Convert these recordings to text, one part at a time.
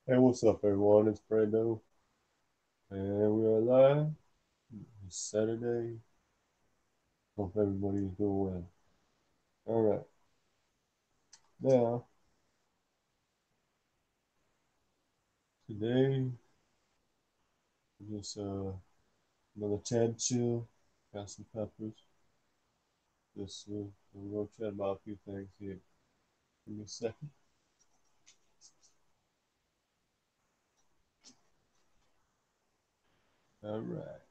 Hey, what's up, everyone? It's Brando, and we are live. It's Saturday. Hope everybody's doing well. All right, now today just another Tad chill, got some peppers. Just we're gonna chat about a few things here. Give me a second. All right.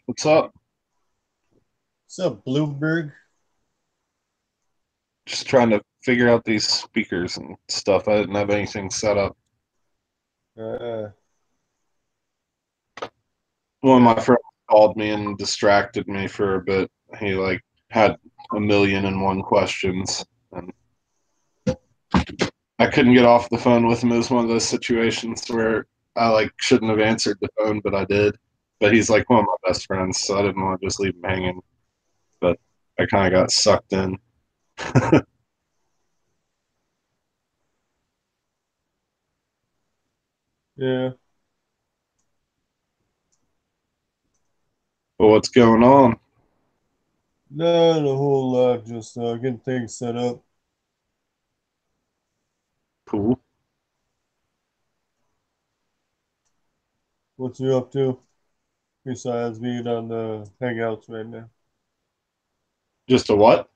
What's up? What's up, Bloomberg? Just trying to figure out these speakers and stuff. I didn't have anything set up. Uh, One of yeah, my friends called me and distracted me for a bit. He had a million and one questions, and I couldn't get off the phone with him. It was one of those situations where I shouldn't have answered the phone, but I did. But he's like one of my best friends, so I didn't want to just leave him hanging. But I kind of got sucked in. yeah. But what's going on? Not a whole lot. Just getting things set up. Cool. What you up to besides being on the Hangouts right now? Just a what?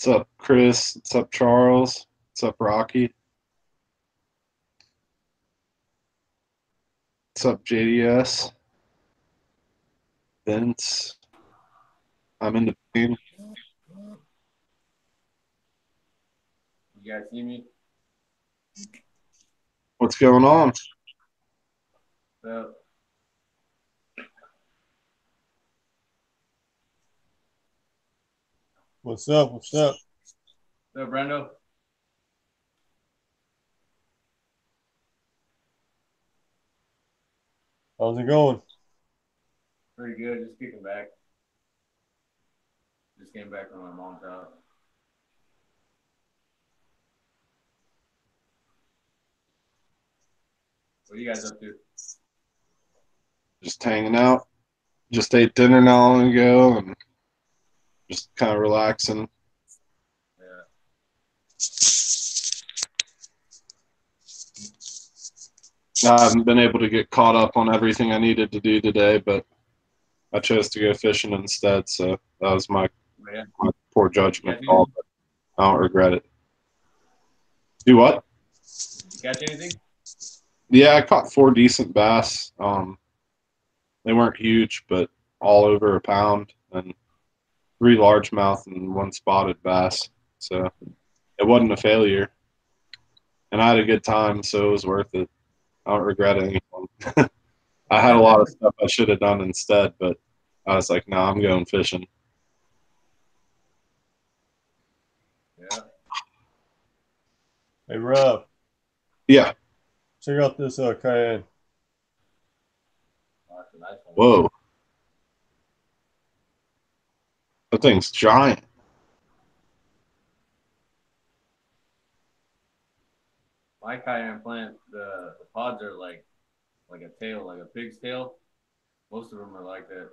What's up, Chris? What's up, Charles? What's up, Rocky? What's up, JDS? Vince? I'm in the team. You guys see me? What's going on? So, What's up? What's up? Brendo? How's it going? Pretty good. Just kicking back. Just came back from my mom's house. What are you guys up to? Just hanging out. Just ate dinner not long ago and just kind of relaxing. Yeah. I haven't been able to get caught up on everything I needed to do today, but I chose to go fishing instead, so that was my Yeah. poor judgment Catch call. anything? But I don't regret it. Do what? Did you catch anything? Yeah, I caught 4 decent bass. They weren't huge, but all over a pound, and 3 largemouth and 1 spotted bass. So it wasn't a failure, and I had a good time, so it was worth it. I don't regret anything. I had a lot of stuff I should have done instead, but I was like, "No, I'm going fishing." Yeah. Hey, Rob, Yeah. check out this cayenne. Oh, that's a nice one. Whoa. That thing's giant. My cayenne plant, the pods are like a tail, like a pig's tail. Most of them are like that.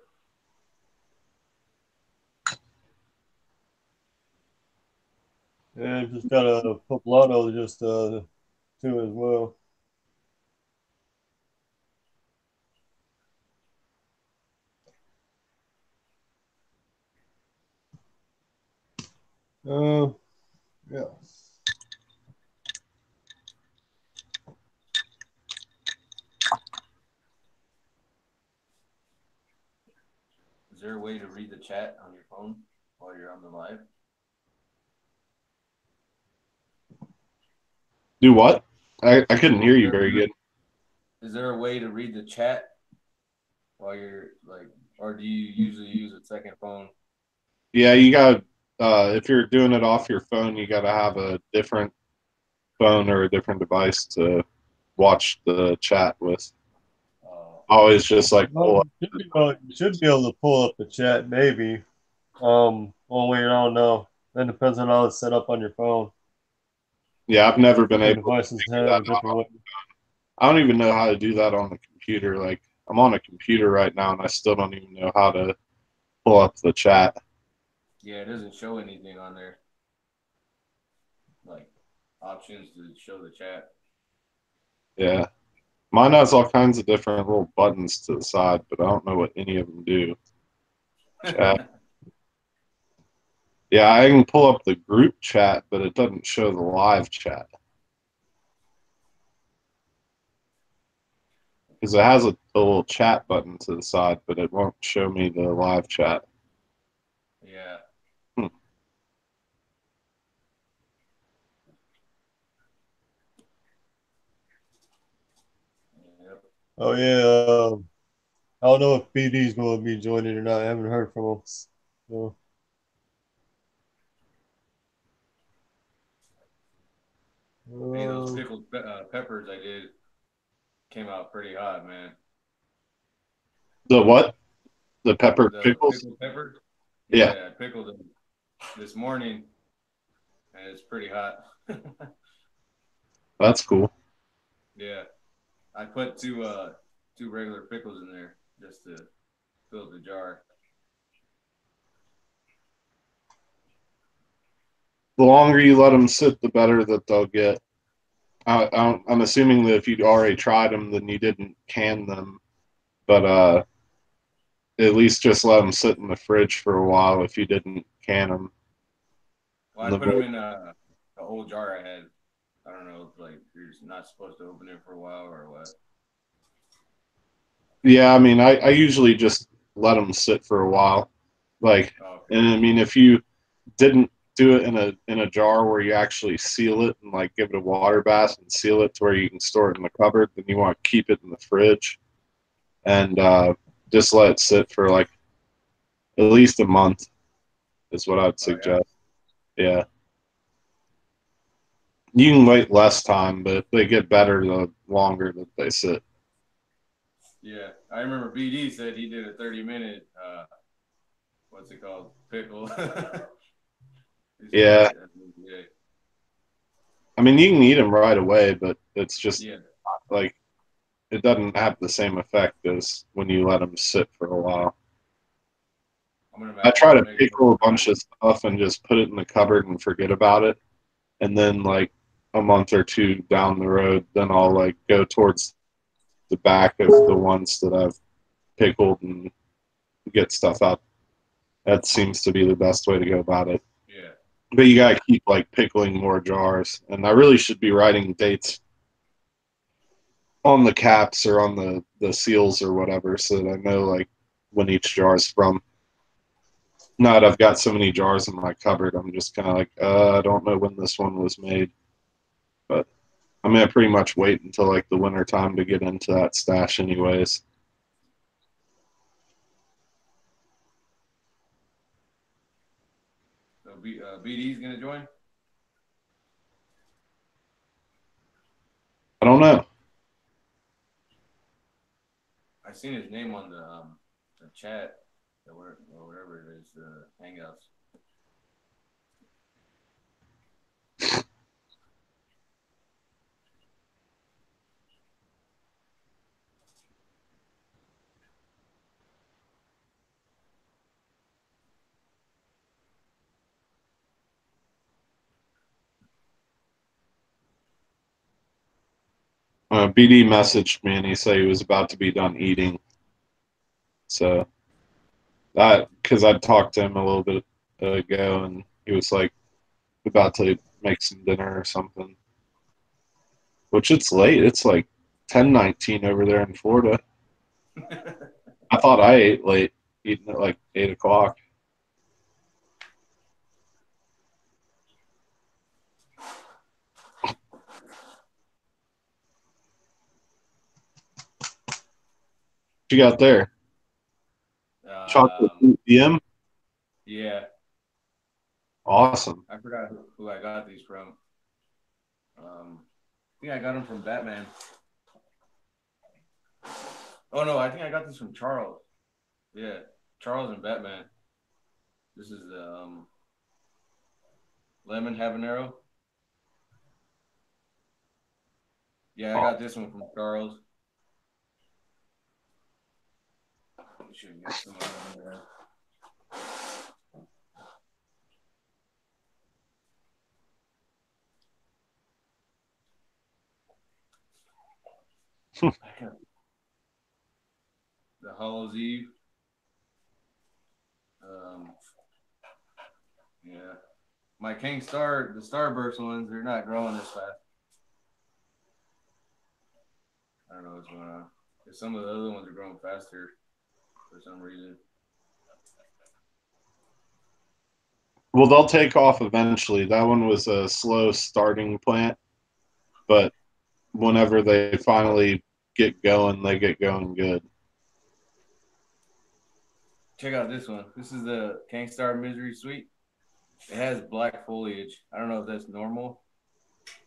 And just got a poblano just too as well. Yeah. Is there a way to read the chat on your phone while you're on the live? Do what? I couldn't hear you very good. Is there a way to read the chat while you're like, or do you usually use a second phone? Yeah, you got. If you're doing it off your phone, you got to have a different phone or a different device to watch the chat with. Always just like pull Well, up. you should be able to pull up the chat, maybe. Only I don't know. That depends on how it's set up on your phone. Yeah, I've never been Different able to devices figure have that a different out. way. I don't even know how to do that on the computer. Like I'm on a computer right now, and I still don't even know how to pull up the chat. Yeah, it doesn't show anything on there. Like options to show the chat. Yeah, mine has all kinds of different little buttons to the side, but I don't know what any of them do. Chat. Yeah, I can pull up the group chat, but it doesn't show the live chat because it has a little chat button to the side, but it won't show me the live chat. Yeah. Hmm. Yep. Oh yeah. I don't know if BD's going to be joining or not. I haven't heard from him. So, Hey, those pickled peppers I did came out pretty hot, man. The what? The pepper The pickles? pickled peppers? Yeah, Yeah, I pickled them this morning, and it's pretty hot. that's cool. Yeah, I put two regular pickles in there just to fill the jar. The longer you let them sit, the better that they'll get. I'm assuming that if you'd already tried them, then you didn't can them. But at least just let them sit in the fridge for a while if you didn't can them. Well, I put them in the old jar I had. I don't know if like you're not supposed to open it for a while or what. Yeah, I mean, I usually just let them sit for a while. Like, Oh, okay. and I mean, if you didn't do it in a jar where you actually seal it and like give it a water bath and seal it to where you can store it in the cupboard, then you want to keep it in the fridge and just let it sit for like at least a month is what I'd Oh yeah. suggest. Yeah. You can wait less time, but they get better the longer that they sit. Yeah, I remember BD said he did a 30-minute what's it called, pickle. Yeah. I mean, you can eat them right away, but it's just Yeah. like it doesn't have the same effect as when you let them sit for a while. I try to Make pickle a bunch of stuff and just put it in the cupboard and forget about it. And then like a month or two down the road, then I'll like go towards the back of the ones that I've pickled and get stuff out. That seems to be the best way to go about it. Yeah. But you gotta keep like pickling more jars, and I really should be writing dates on the caps or on the seals or whatever, so that I know like when each jar is from. Not I've got so many jars in my cupboard. I'm just kind of like, I don't know when this one was made, but I'm gonna pretty much wait until like the winter time to get into that stash, anyways. So BD's gonna join. I don't know. I seen his name on the chat, or whatever it is, the Hangouts. BD messaged me and he said he was about to be done eating. So that because I talked to him a little bit ago and he was like about to make some dinner or something. Which it's late. It's like 10:19 over there in Florida. I thought I ate late, eating at like 8 o'clock. What you got there? Chocolate PM? Yeah. Awesome. I forgot who I got these from. I think I got them from Batman. Oh no, I think I got this from Charles. Yeah, Charles and Batman. This is the lemon habanero. Yeah, I got this one from Charles. Should get some of them there. The Hallows Eve. Yeah. My King Star, the Starburst ones, they're not growing this fast. I don't know what's going on. Some of the other ones are growing faster for some reason. Well, they'll take off eventually. That one was a slow starting plant, but whenever they finally get going, they get going good. Check out this one. This is the King Star Misery Sweet. It has black foliage. I don't know if that's normal.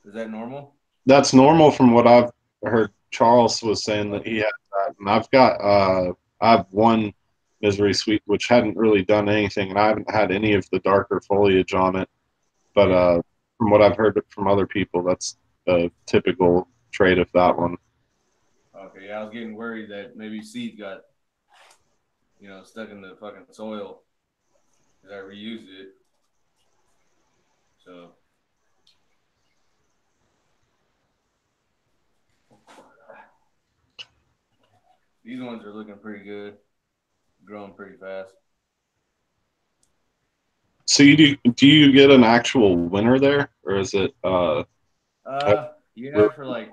Is that normal? That's normal from what I've heard. Charles was saying that he had that, and I have one Misery Sweet which hadn't really done anything, and I haven't had any of the darker foliage on it. But from what I've heard from other people, that's a typical trait of that one. Okay, yeah, I was getting worried that maybe seed got, stuck in the fucking soil because I reused it. So these ones are looking pretty good, growing pretty fast. So do you get an actual winter there, or is it? Yeah, for like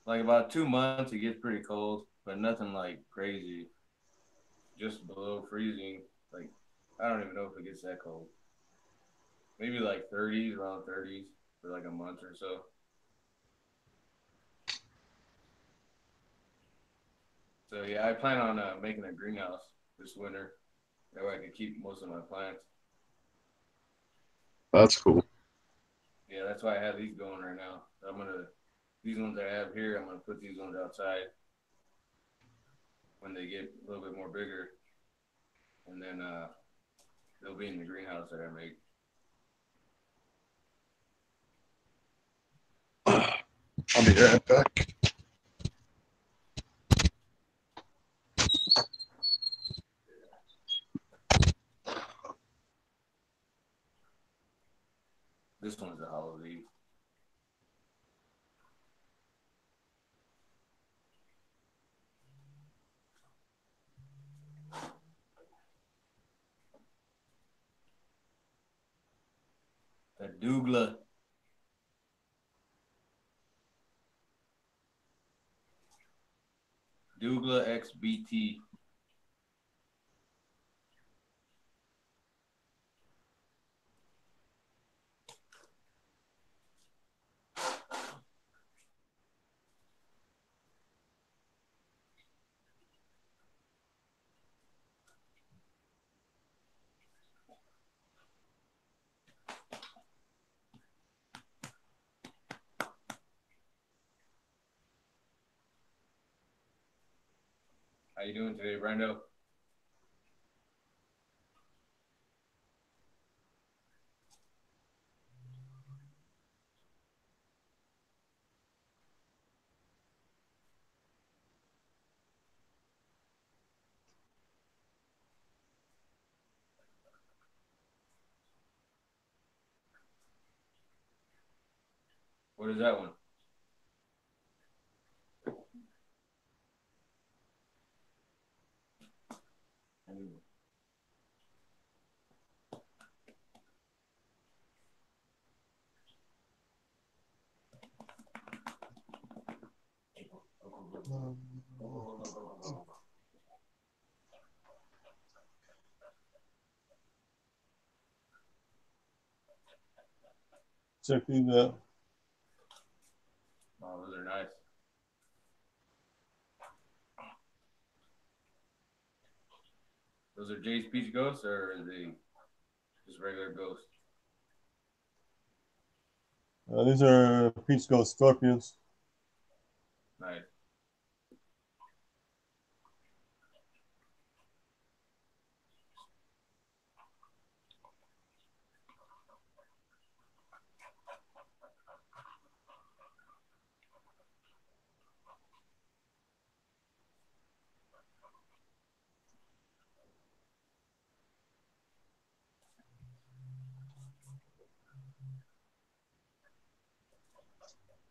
about 2 months it gets pretty cold, but nothing like crazy. Just below freezing. Like I don't even know if it gets that cold. Maybe like 30s, around 30s for like a month or so. So yeah, I plan on making a greenhouse this winter. That way I can keep most of my plants. That's cool. Yeah, that's why I have these going right now. These ones I have here, I'm gonna put these ones outside when they get a little bit more bigger, and then they'll be in the greenhouse that I make. I'll be right back. This one's a Hallows Eve. Douglas. Douglas XBT. How you doing today, Brando? What is that one? Check these out. Oh, those are nice. Those are Jay's Peach Ghosts, or are they just regular ghosts? These are Peach Ghost Scorpions. Nice.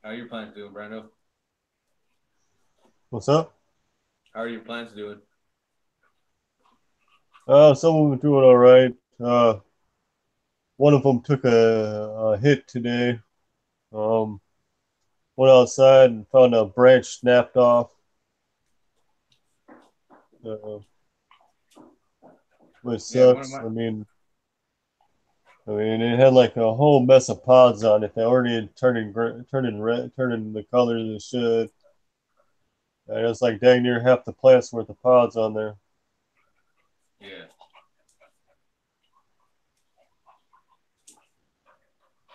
How are your plants doing, Brando? What's up? How are your plants doing? Some of them are doing all right. One of them took a hit today. Went outside and found a branch snapped off. Uh, which Yeah, one of sucks. my I mean, it had like a whole mess of pods on it that already had turning red, turning the color they should. And it's like dang near half the plant's worth of pods on there. yeah.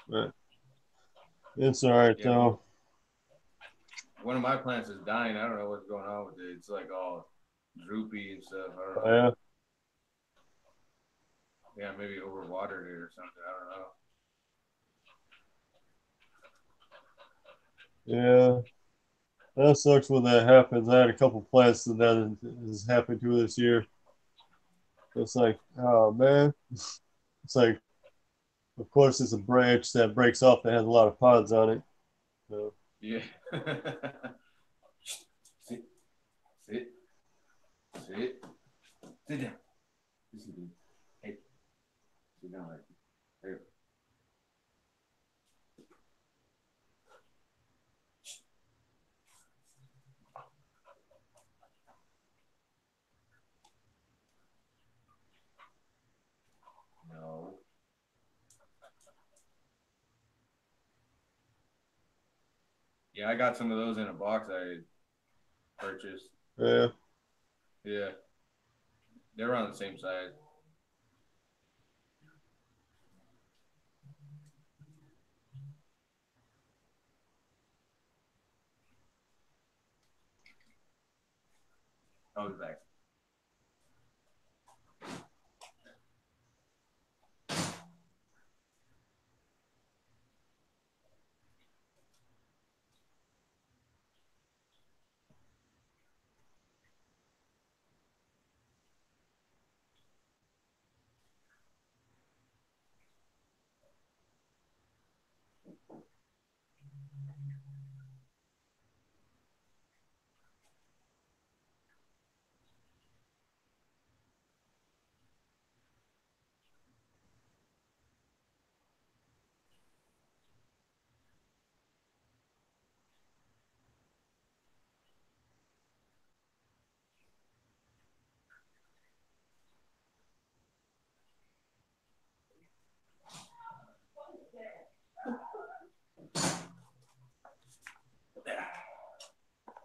But it's all right Yeah, though. one of my plants is dying. I don't know what's going on with it. It's like all droopy and stuff. I don't Oh, know. yeah, Yeah, maybe overwatered it or something. I don't know. yeah. That sucks when that happens. I had a couple plants that has happened to this year. It's like, oh man. It's like, of course, it's a branch that breaks off that has a lot of pods on it. So, Yeah. Sit, sit, sit, sit down. Sit down. Hey, sit down. Right there. No. Yeah, I got some of those in a box I purchased. yeah. Yeah, they're around the same size. I'll be back.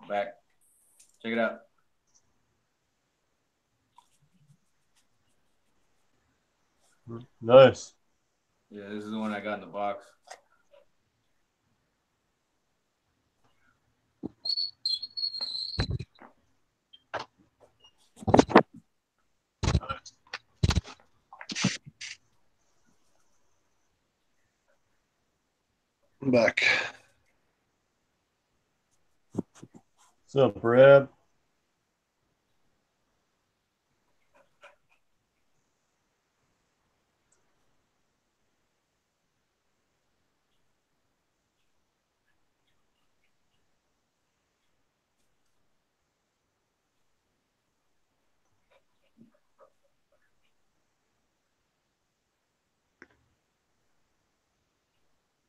Back. Check it out. Nice. Yeah, this is the one I got in the box. I'm back. What's up, Brad?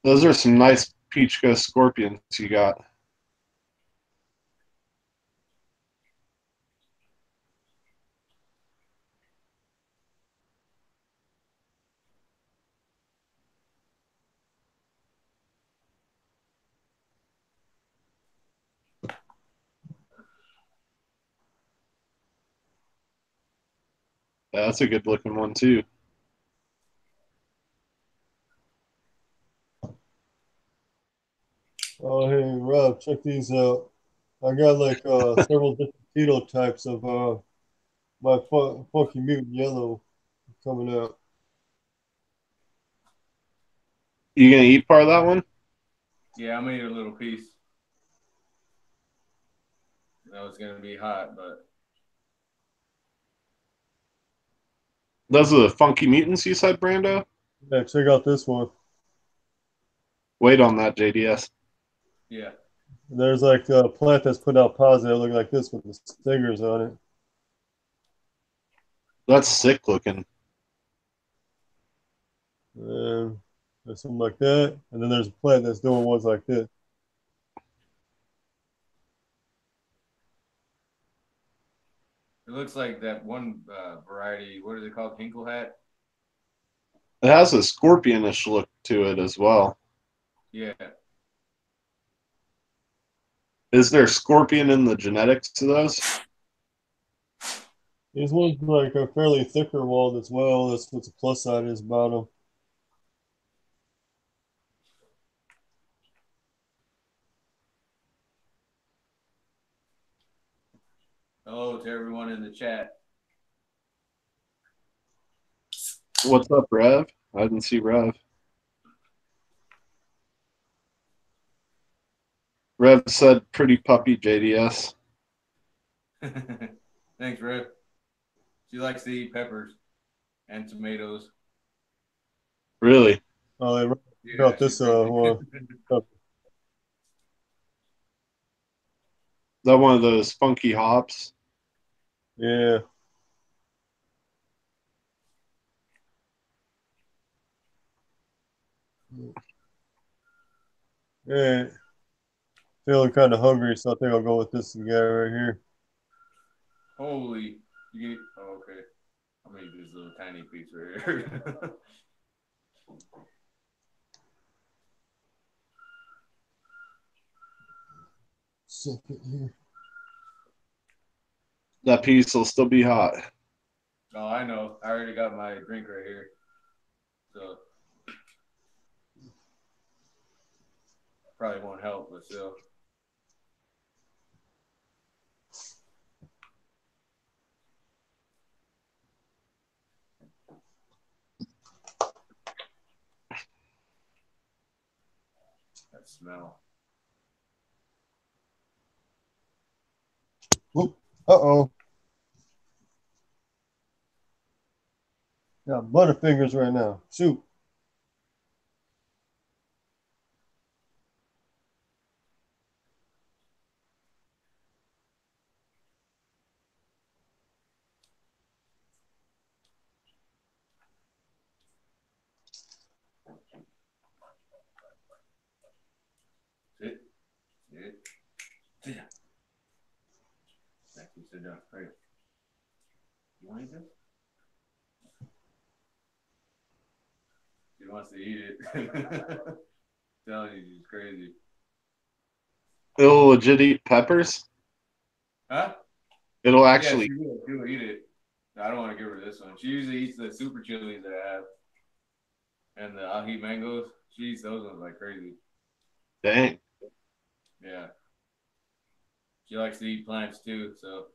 Those are some nice Peach Ghost Scorpions you got. Yeah, that's a good looking one too. Oh, hey, Rob, check these out. I got like several different Tito types of my Funky Mutant Yellow coming out. You gonna eat part of that one? Yeah, I made a little piece. I know it's gonna be hot, but Those are the Funky Mutants you said, Brando? Yeah, check out this one. Wait on that, JDS. yeah. There's like a plant that's put out pods that look like this with the stingers on it. That's sick looking. And there's something like that. And then there's a plant that's doing ones like this. It looks like that one variety. What is it called? Hinkle hat. It has a scorpionish look to it as well. Yeah. Is there scorpion in the genetics to those? These ones like a fairly thicker walled as well. That's what the plus side is about them. Hello to everyone in the chat. What's up, Rev? I didn't see Rev. Rev said pretty puppy, JDS. Thanks, Red. She likes to eat peppers and tomatoes. Really? Oh, they Yeah, got she's this crazy. one. Is that one of those funky hops? Yeah. Yeah. Feeling kind of hungry, so I think I'll go with this guy right here. Holy, you get, oh, okay. I'm gonna eat this little tiny piece right here. Second here. That piece will still be hot. Oh, I know. I already got my drink right here. So probably won't help, but still. That smell. Uh-oh. Got butterfingers right now. Shoot. Sit. Sit. Sit down. Actually, sit down. Right. You want to eat this? She wants to eat it. Telling you, she's crazy. It'll legit eat peppers? Huh? It'll Yeah, actually. she will. She will eat it. I don't want to give her this one. She usually eats the super chilies that I have and the ahi mangoes. She eats those ones like crazy. Dang. Yeah. She likes to eat plants too, so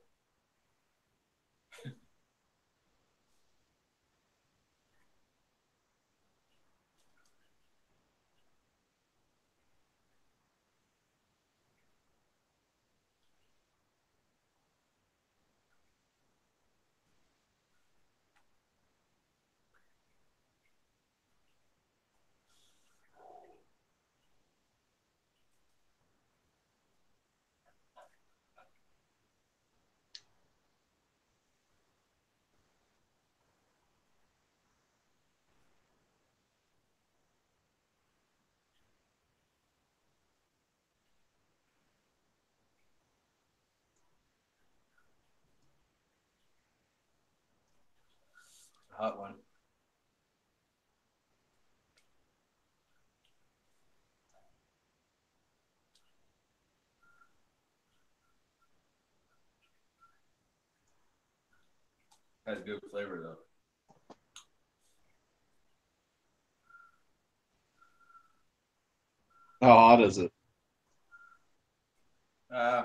hot one. Has good flavor though. How hot is it? Uh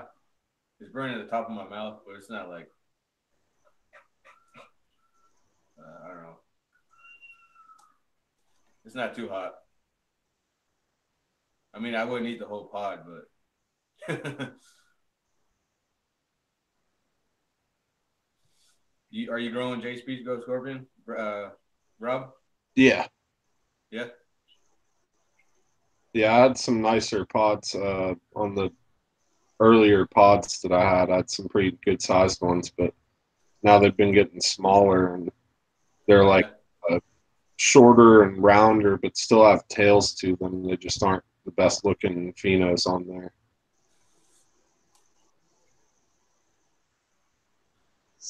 it's burning the top of my mouth, but it's not like I don't know. It's not too hot. I mean, I wouldn't eat the whole pod, but are you growing J Speed Go Scorpion, Rob? Yeah. Yeah. Yeah, I had some nicer pods on the earlier pods that I had. I had some pretty good sized ones, but now they've been getting smaller and they're Oh like yeah. shorter and rounder, but still have tails to them. They just aren't the best looking phenos on there.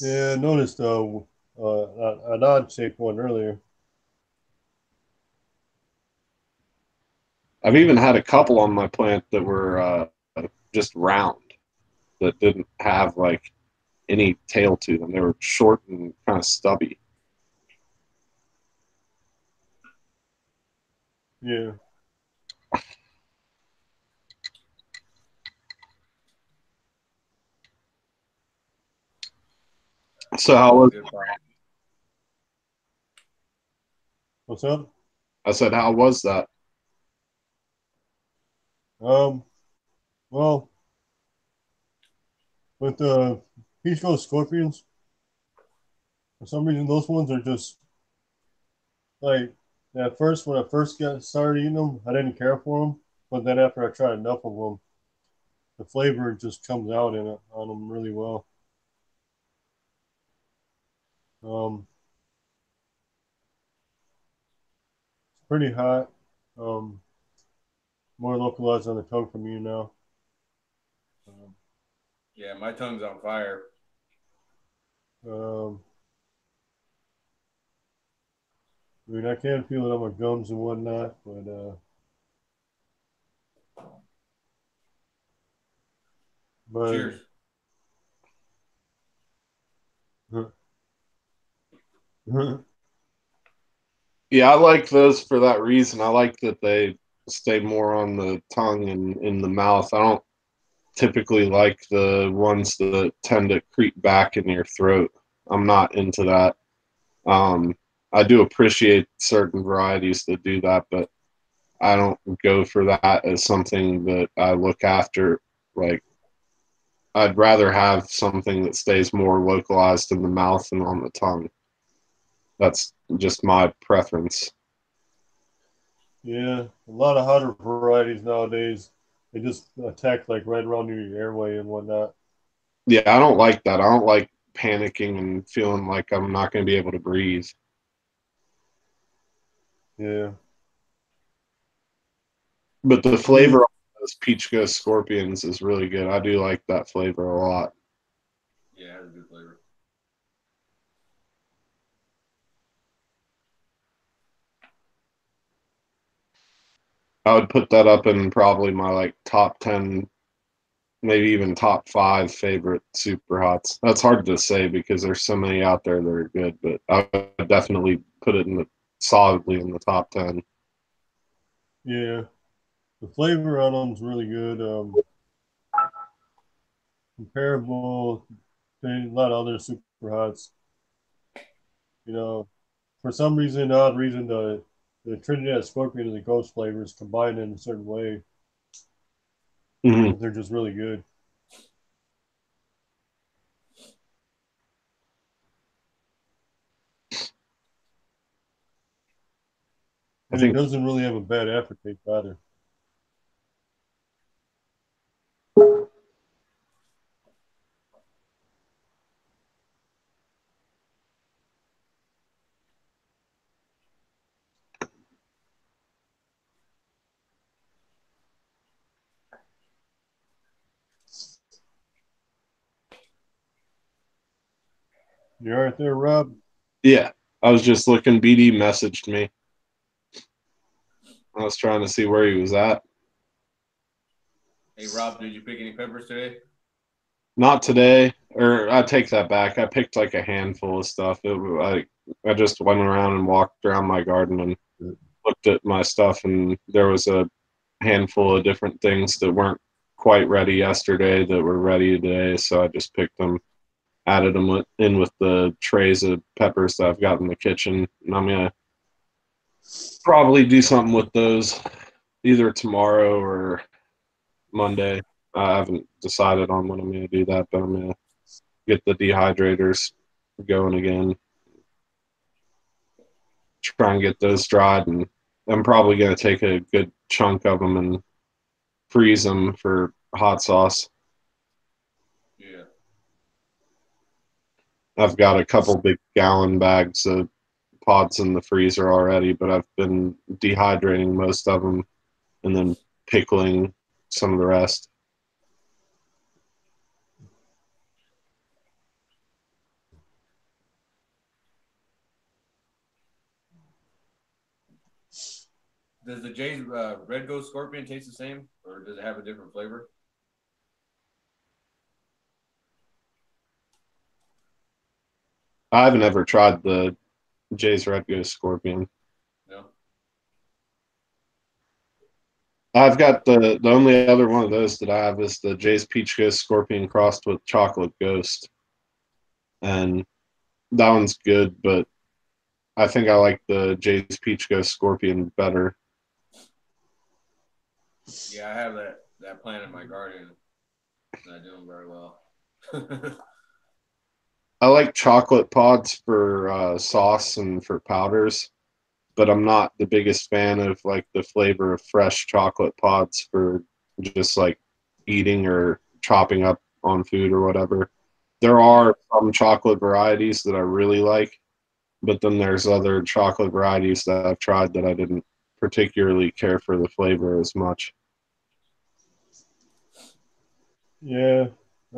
Yeah, I noticed an odd shaped one earlier. I've even had a couple on my plant that were just round, that didn't have like any tail to them. They were short and kind of stubby. Yeah. So how That's a was? good pod. What's up? I said, how was that? Um, well, with the Peach Ghost Scorpions, for some reason those ones are just like at first when I first got started eating them, I didn't care for them, but then after I tried enough of them, the flavor just comes out in it on them really well. Um, it's pretty hot. Um, more localized on the tongue from you now. Um, Yeah, my tongue's on fire. um, I mean, I can feel it on my gums and whatnot, but Cheers. Yeah, I like those for that reason. I like that they stay more on the tongue and in the mouth. I don't typically like the ones that tend to creep back in your throat. I'm not into that. Um, I do appreciate certain varieties that do that, but I don't go for that as something that I look after. Like, I'd rather have something that stays more localized in the mouth and on the tongue. That's just my preference. yeah, a lot of hotter varieties nowadays. They just attack like right around your airway and whatnot. Yeah, I don't like that. I don't like panicking and feeling like I'm not going to be able to breathe. Yeah, But the yeah, flavor of those peach ghost scorpions is really good. I do like that flavor a lot. Yeah, it has a good flavor. I would put that up in probably my like top 10 maybe even top 5 favorite super hots. That's hard to say because there's so many out there that are good, but I would definitely put it in the solidly in the top 10. Yeah, the flavor on them is really good. Comparable to a lot of other super hots. You know, for some reason, odd reason, the Trinidad Scorpion and the Ghost flavors combined in a certain way. Mm-hmm. They're just really good. I And it think, doesn't really have a bad aftertaste either. You all right there, Rob? yeah, I was just looking. BD messaged me. I was trying to see where he was at. Hey Rob, did you pick any peppers today? Not today, or I take that back. I picked like a handful of stuff. I just went around and walked around my garden and looked at my stuff, and there was a handful of different things that weren't quite ready yesterday that were ready today. So I just picked them, added them in with the trays of peppers that I've got in the kitchen, and I'm gonna probably do something with those either tomorrow or Monday. I haven't decided on when I'm gonna do that, but I'm gonna get the dehydrators going again, try and get those dried, and I'm probably gonna take a good chunk of them and freeze them for hot sauce. Yeah. I've got a couple big gallon bags of pods in the freezer already, but I've been dehydrating most of them and then pickling some of the rest. Does the Jay's Red Ghost Scorpion taste the same, or does it have a different flavor? I haven't ever tried the Jay's Red Ghost Scorpion. No. I've got the only other one of those that I have is the Jay's Peach Ghost Scorpion crossed with Chocolate Ghost, and that one's good, but I think I like the Jay's Peach Ghost Scorpion better. Yeah, I have that plant in my garden. It's not doing very well. I like chocolate pods for sauce and for powders, but I'm not the biggest fan of like the flavor of fresh chocolate pods for just like eating or chopping up on food or whatever. There Yeah. are some chocolate varieties that I really like, but then there's other chocolate varieties that I've tried that I didn't particularly care for the flavor as much. Yeah,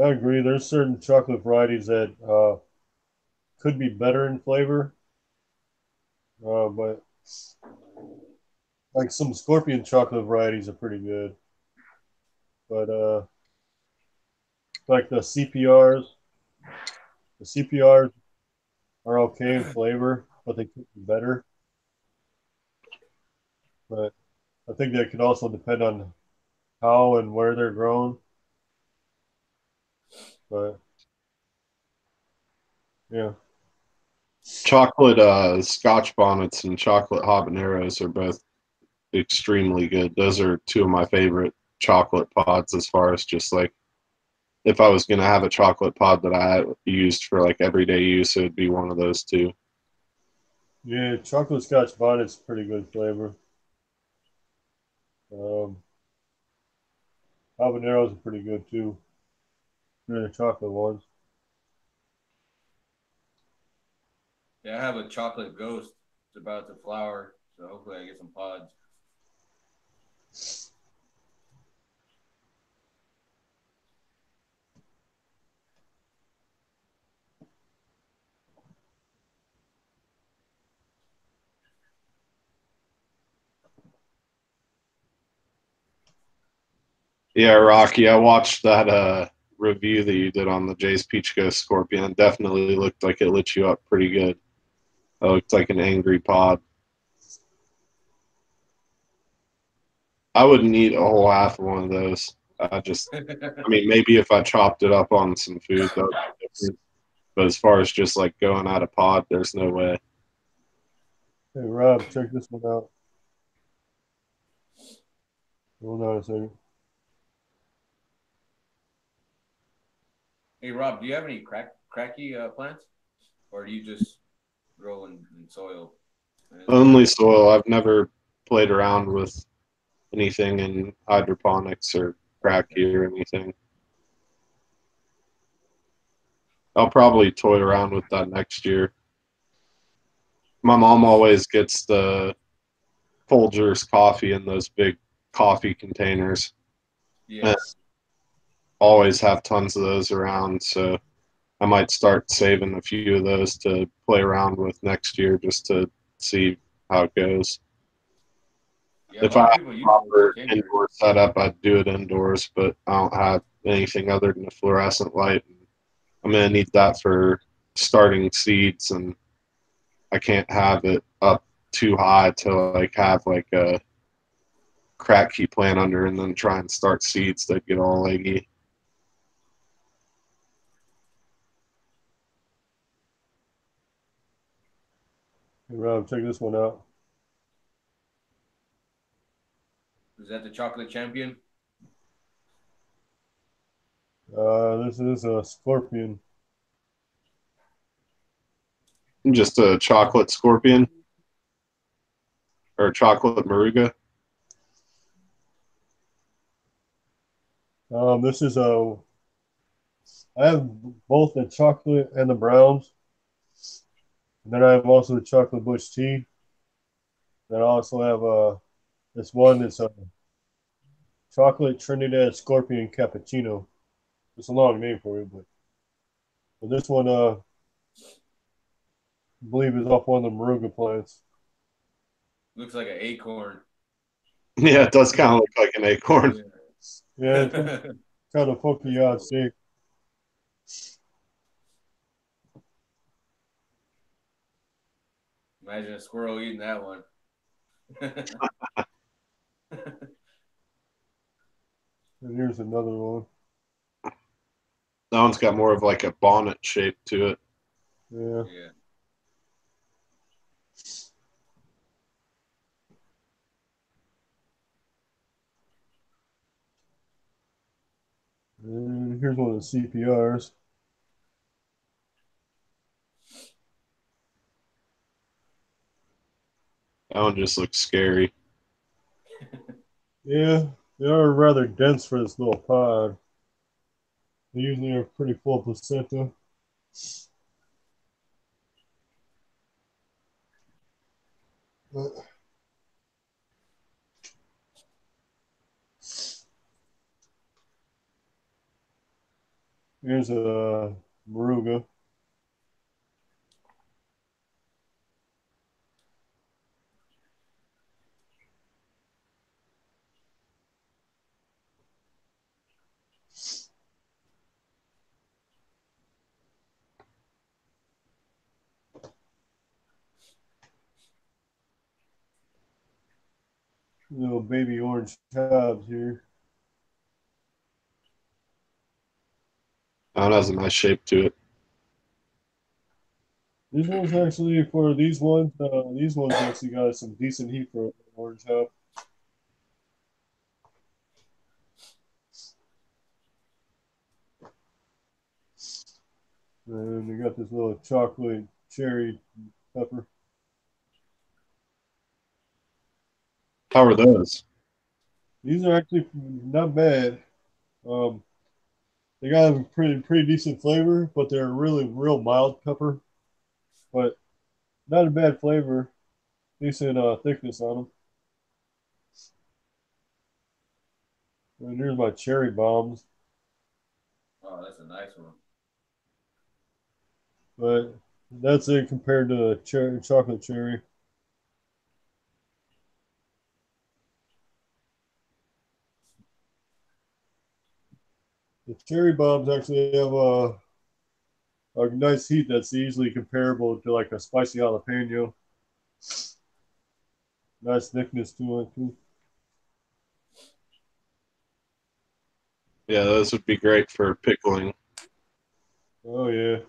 I agree. There's certain chocolate varieties that could be better in flavor, but like some scorpion chocolate varieties are pretty good. But like the CPRs are okay in flavor, but they could be better. But I think that could also depend on how and where they're grown. But yeah, Chocolate Scotch bonnets and chocolate habaneros are both extremely good. Those are two of my favorite chocolate pods as far as just like if I was gonna have a chocolate pod that I used for like everyday use, it would be one of those two. yeah, chocolate Scotch bonnet's pretty good flavor. Um, habaneros are pretty good too. They're the chocolate ones. Yeah, I have a chocolate ghost. It's about to flower, so hopefully I get some pods. Yeah, Rocky, I watched that review that you did on the Jay's Peach Ghost Scorpion. It definitely looked like it lit you up pretty good. It looked like an angry pod. I wouldn't eat a whole half of one of those. I mean, maybe if I chopped it up on some food, that would be different. But as far as just like going out of pod, there's no way. Hey, Rob, check this one out. Hold on a second. Hey Rob, do you have any cracky plants, or do you just grow in soil? Only soil. I've never played around with anything in hydroponics or Okay. cracky or anything. I'll probably toy around with that next year. My mom always gets the Folgers coffee in those big coffee containers. And Yeah. always have tons of those around. So I might start saving a few of those to play around with next year just to see how it goes. Yeah, a If I lot of had people a use those proper containers. indoor setup, I'd do it indoors, but I don't have anything other than a fluorescent light. I'm going to need that for starting seeds, and I can't have it up too high to like have like a crack key plant under and then try and start seeds that get all leggy. Hey, Rob, check this one out. Is that the chocolate champion? This is a scorpion. Just a chocolate scorpion or chocolate moruga. This is a. I have both the chocolate and the browns. And then I have also the chocolate bush tea. Then I also have this one that's a chocolate Trinidad Scorpion cappuccino. It's a long name for it, but this one I believe is off one of the Moruga plants. Looks like an acorn. Yeah, it does kind of look like an acorn. Yeah, it's Yeah. kind of funky That's odd cool. shape. Imagine a squirrel eating that one. And here's another one. That one's got more of like a bonnet shape to it. Yeah. Yeah. And here's one of the CPRs. That one just looks scary. Yeah, they are rather dense for this little pod. They usually are pretty full of placenta. But here's a Moruga. Little baby orange tabs here. That one has a nice shape to it. These ones actually for these ones actually got some decent heat for an orange tab. And they got this little chocolate cherry pepper. How are those? These are actually not bad. Um, they got a pretty decent flavor, but they're really real mild pepper. But not a bad flavor. Decent thickness on them. And here's my cherry bombs. Oh, that's a nice one. But that's it compared to chocolate cherry. The cherry bombs actually have a nice heat that's easily comparable to like a spicy jalapeno. Nice thickness to it too. Yeah, those would be great for pickling. Oh yeah.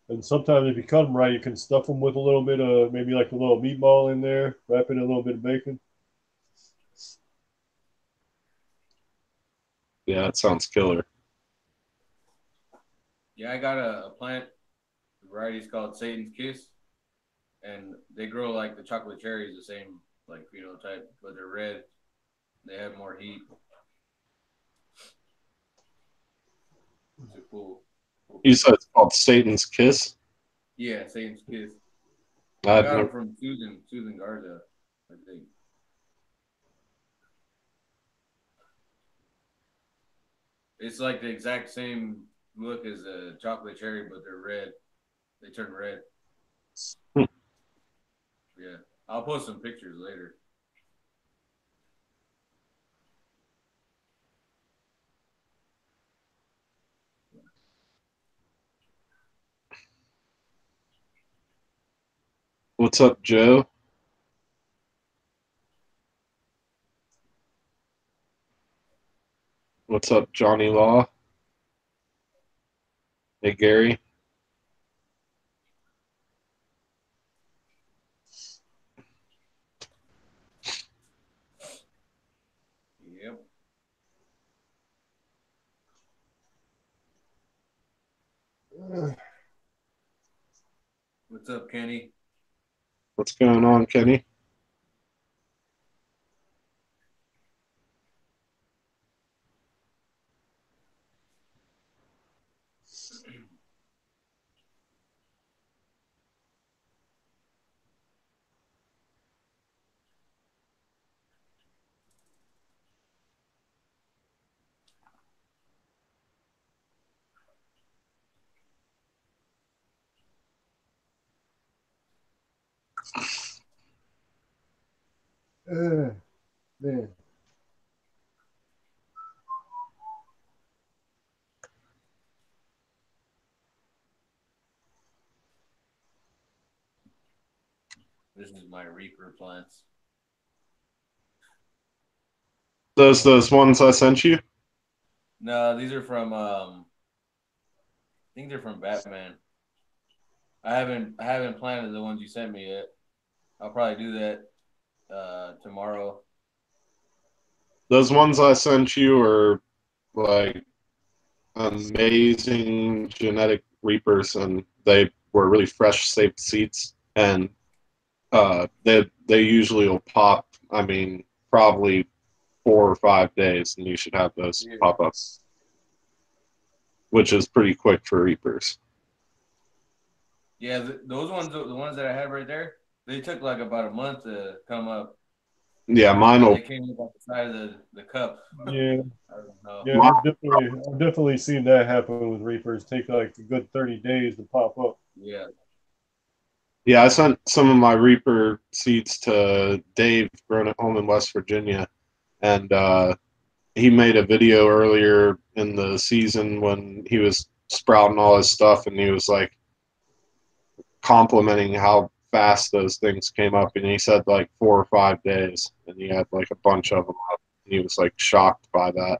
And sometimes if you cut them right, you can stuff them with a little bit of maybe like a little meatball in there, wrap it in a little bit of bacon. Yeah, that sounds killer. Yeah, I got a plant variety. It's called Satan's Kiss, and they grow like the chocolate cherries, the same like phenotype, but they're red. They have more heat. It's a cool You plant. said it's called Satan's Kiss? Yeah, Satan's Kiss. I I'd got them never, from Susan Garza, I think. It's like the exact same look as a chocolate cherry, but they're red. They turn red. hmm. Yeah, I'll post some pictures later. What's up, Joe? What's up, Johnny Law? Hey, Gary. Yep. What's up, Kenny? What's going on, Kenny? Man. This is my Reaper plants. Those ones I sent you? No, these are from I think they're from Batman. I haven't planted the ones you sent me yet. I'll probably do that tomorrow. Those ones I sent you are like amazing genetic reapers, and they were really fresh, safe seeds, and they usually will pop. I mean, probably 4 or 5 days, and you should have those Yeah. pop up, which is pretty quick for reapers. Yeah, those ones, the ones that I have right there, they took like about a month to come up, Yeah, mine and they will. came up off the side of the cup. Yeah. I don't know. Yeah, Mine, I've definitely seen that happen with reapers. Take like a good 30 days to pop up. Yeah, yeah, I sent some of my reaper seeds to Dave, grown at home in West Virginia, and he made a video earlier in the season when he was sprouting all his stuff, and he was like complimenting how fast those things came up, and he said like 4 or 5 days, and he had like a bunch of them up, and he was like shocked by that.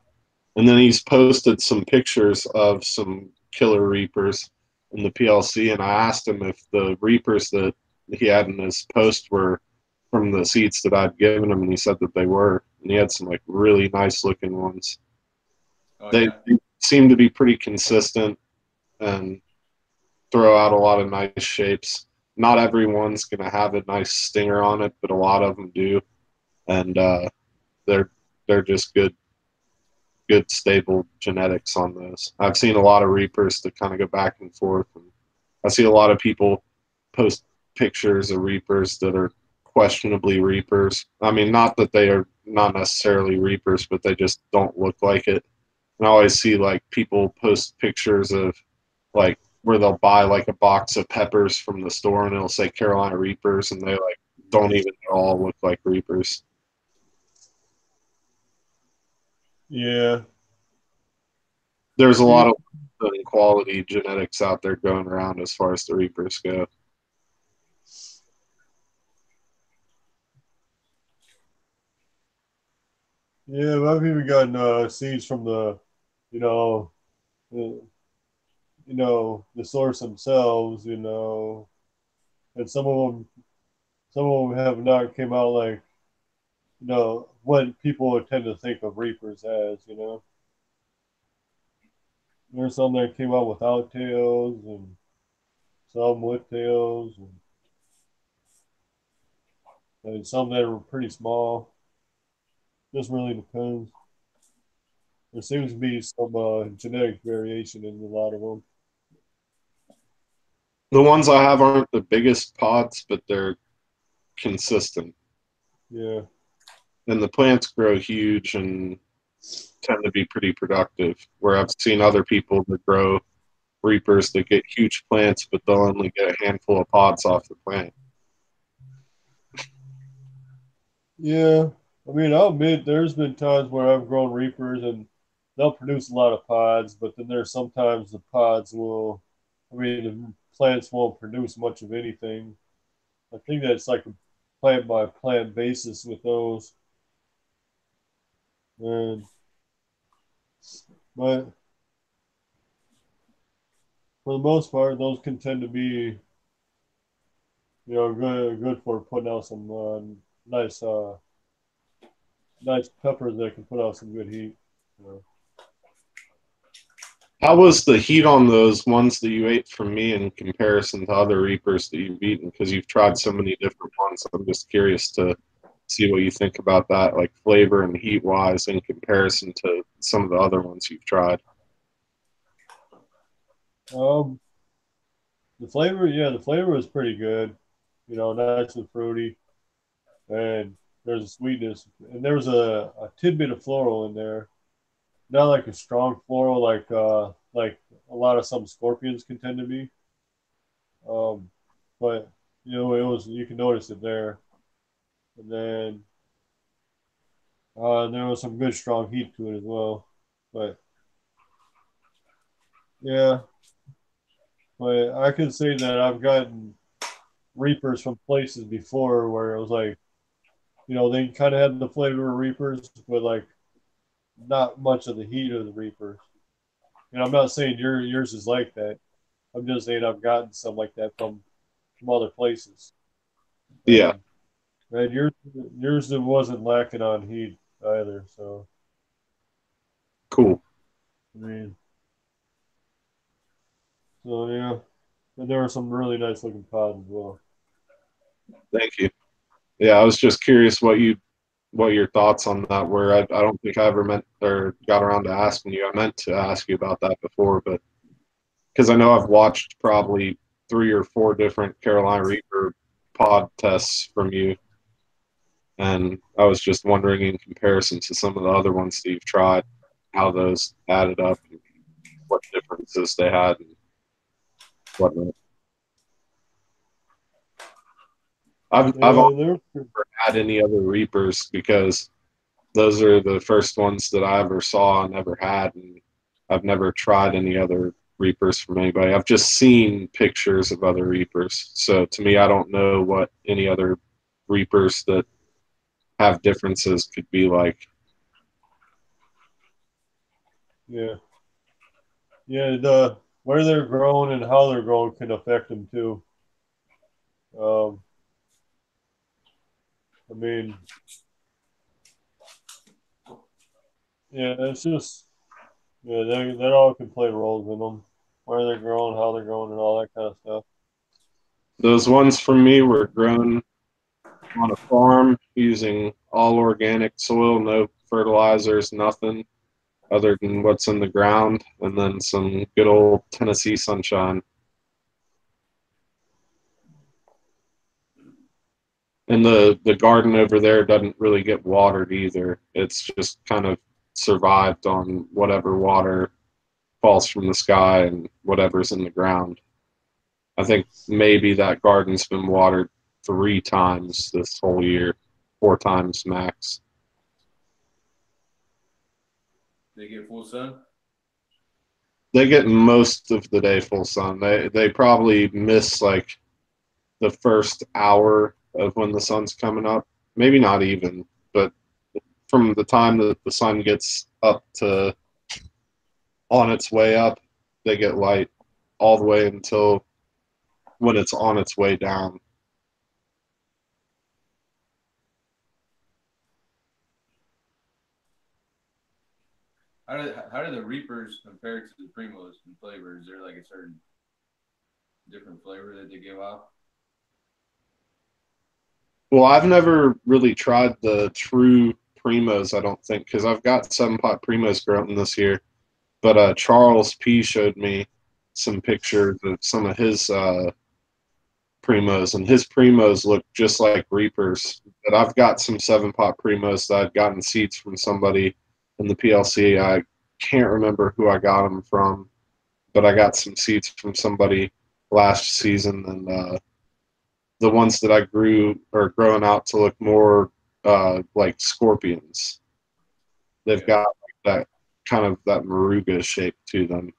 And then he's posted some pictures of some killer reapers in the PLC, and I asked him if the reapers that he had in his post were from the seeds that I'd given him, and he said that they were, and he had some like really nice looking ones. oh They yeah, seem to be pretty consistent and throw out a lot of nice shapes. Not everyone's going to have a nice stinger on it, but a lot of them do, and they're they're just good stable genetics on those. I've seen a lot of reapers that kind of go back and forth, and I see a lot of people post pictures of reapers that are questionably reapers. I mean, not that they are not necessarily reapers, but they just don't look like it. And I always see like people post pictures of like where they'll buy like a box of peppers from the store and it'll say Carolina Reapers, and they like don't even at all look like Reapers. Yeah. There's a lot of quality genetics out there going around as far as the Reapers go. Yeah, I've even gotten seeds from you know, the, the source themselves, and some of them have not came out like, what people would tend to think of Reapers as. There's some that came out without tails and some with tails and some that were pretty small. Just really depends. There seems to be some genetic variation in a lot of them. The ones I have aren't the biggest pods, but they're consistent. Yeah. And the plants grow huge and tend to be pretty productive. Where I've seen other people that grow Reapers that get huge plants, but they'll only get a handful of pods off the plant. Yeah. I mean, I'll admit there's been times where I've grown Reapers and they'll produce a lot of pods, but then there's sometimes the pods will, the plants won't produce much of anything. I think that's like a plant by plant basis with those. And, but for the most part, those can tend to be, good for putting out some nice, nice peppers that can put out some good heat. You know. How was the heat on those ones that you ate from me in comparison to other Reapers that you've eaten? Because you've tried so many different ones. I'm just curious to see what you think about that, like flavor and heat wise, in comparison to some of the other ones you've tried. Um, the flavor was pretty good. Nice and fruity, and there's a sweetness, and there was a tidbit of floral in there. Not like a strong floral, like a lot of some scorpions can tend to be. Um, but it was you can notice it there, and then there was some good strong heat to it as well. But yeah, but I can say that I've gotten Reapers from places before where it was like, they kind of had the flavor of Reapers, but like not much of the heat of the Reapers. I'm not saying yours is like that. I'm just saying I've gotten some like that from other places, Yeah, and yours wasn't lacking on heat either. So cool. I mean, so yeah, and there were some really nice looking pods as well. Thank you. Yeah, I was just curious what your thoughts on that were. I don't think I ever meant or got around to asking you. I meant to ask you about that before, but because I know I've watched probably 3 or 4 different Carolina Reaper pod tests from you, and I was just wondering in comparison to some of the other ones that you've tried, how those added up and what differences they had and whatnot. I've Yeah, also they're never had any other Reapers because those are the first ones that I ever saw and ever had, and I've never tried any other Reapers from anybody. I've just seen pictures of other Reapers. So to me, I don't know what any other Reapers that have differences could be like. yeah, yeah. The where they're grown and how they're grown can affect them too. Um, I mean, yeah, it's just yeah, they all can play roles in them, where they're grown, how they're grown, and all that kind of stuff. Those ones from me were grown on a farm using all organic soil, no fertilizers, nothing other than what's in the ground, and then some good old Tennessee sunshine. And the garden over there doesn't really get watered either. It's just kind of survived on whatever water falls from the sky and whatever's in the ground. I think maybe that garden's been watered 3 times this whole year, 4 times max. They get full sun. They get most of the day full sun. They probably miss like the first hour of when the sun's coming up. Maybe not even, but from the time that the sun gets up to on its way up, they get light all the way until when it's on its way down. How do the Reapers compare to the Primos in flavor? Is there like a certain different flavor that they give off? Well, I've never really tried the true Primos, I don't think, because I've got 7 pot Primos growing this year. But Charles P showed me some pictures of some of his Primos, and his Primos look just like Reapers. But I've got some 7 pot Primos that I've gotten seeds from somebody in the PLC. I can't remember who I got them from, but I got some seeds from somebody last season, and the ones that I grew are growing out to look more like scorpions. They've got that kind of that Maruga shape to them,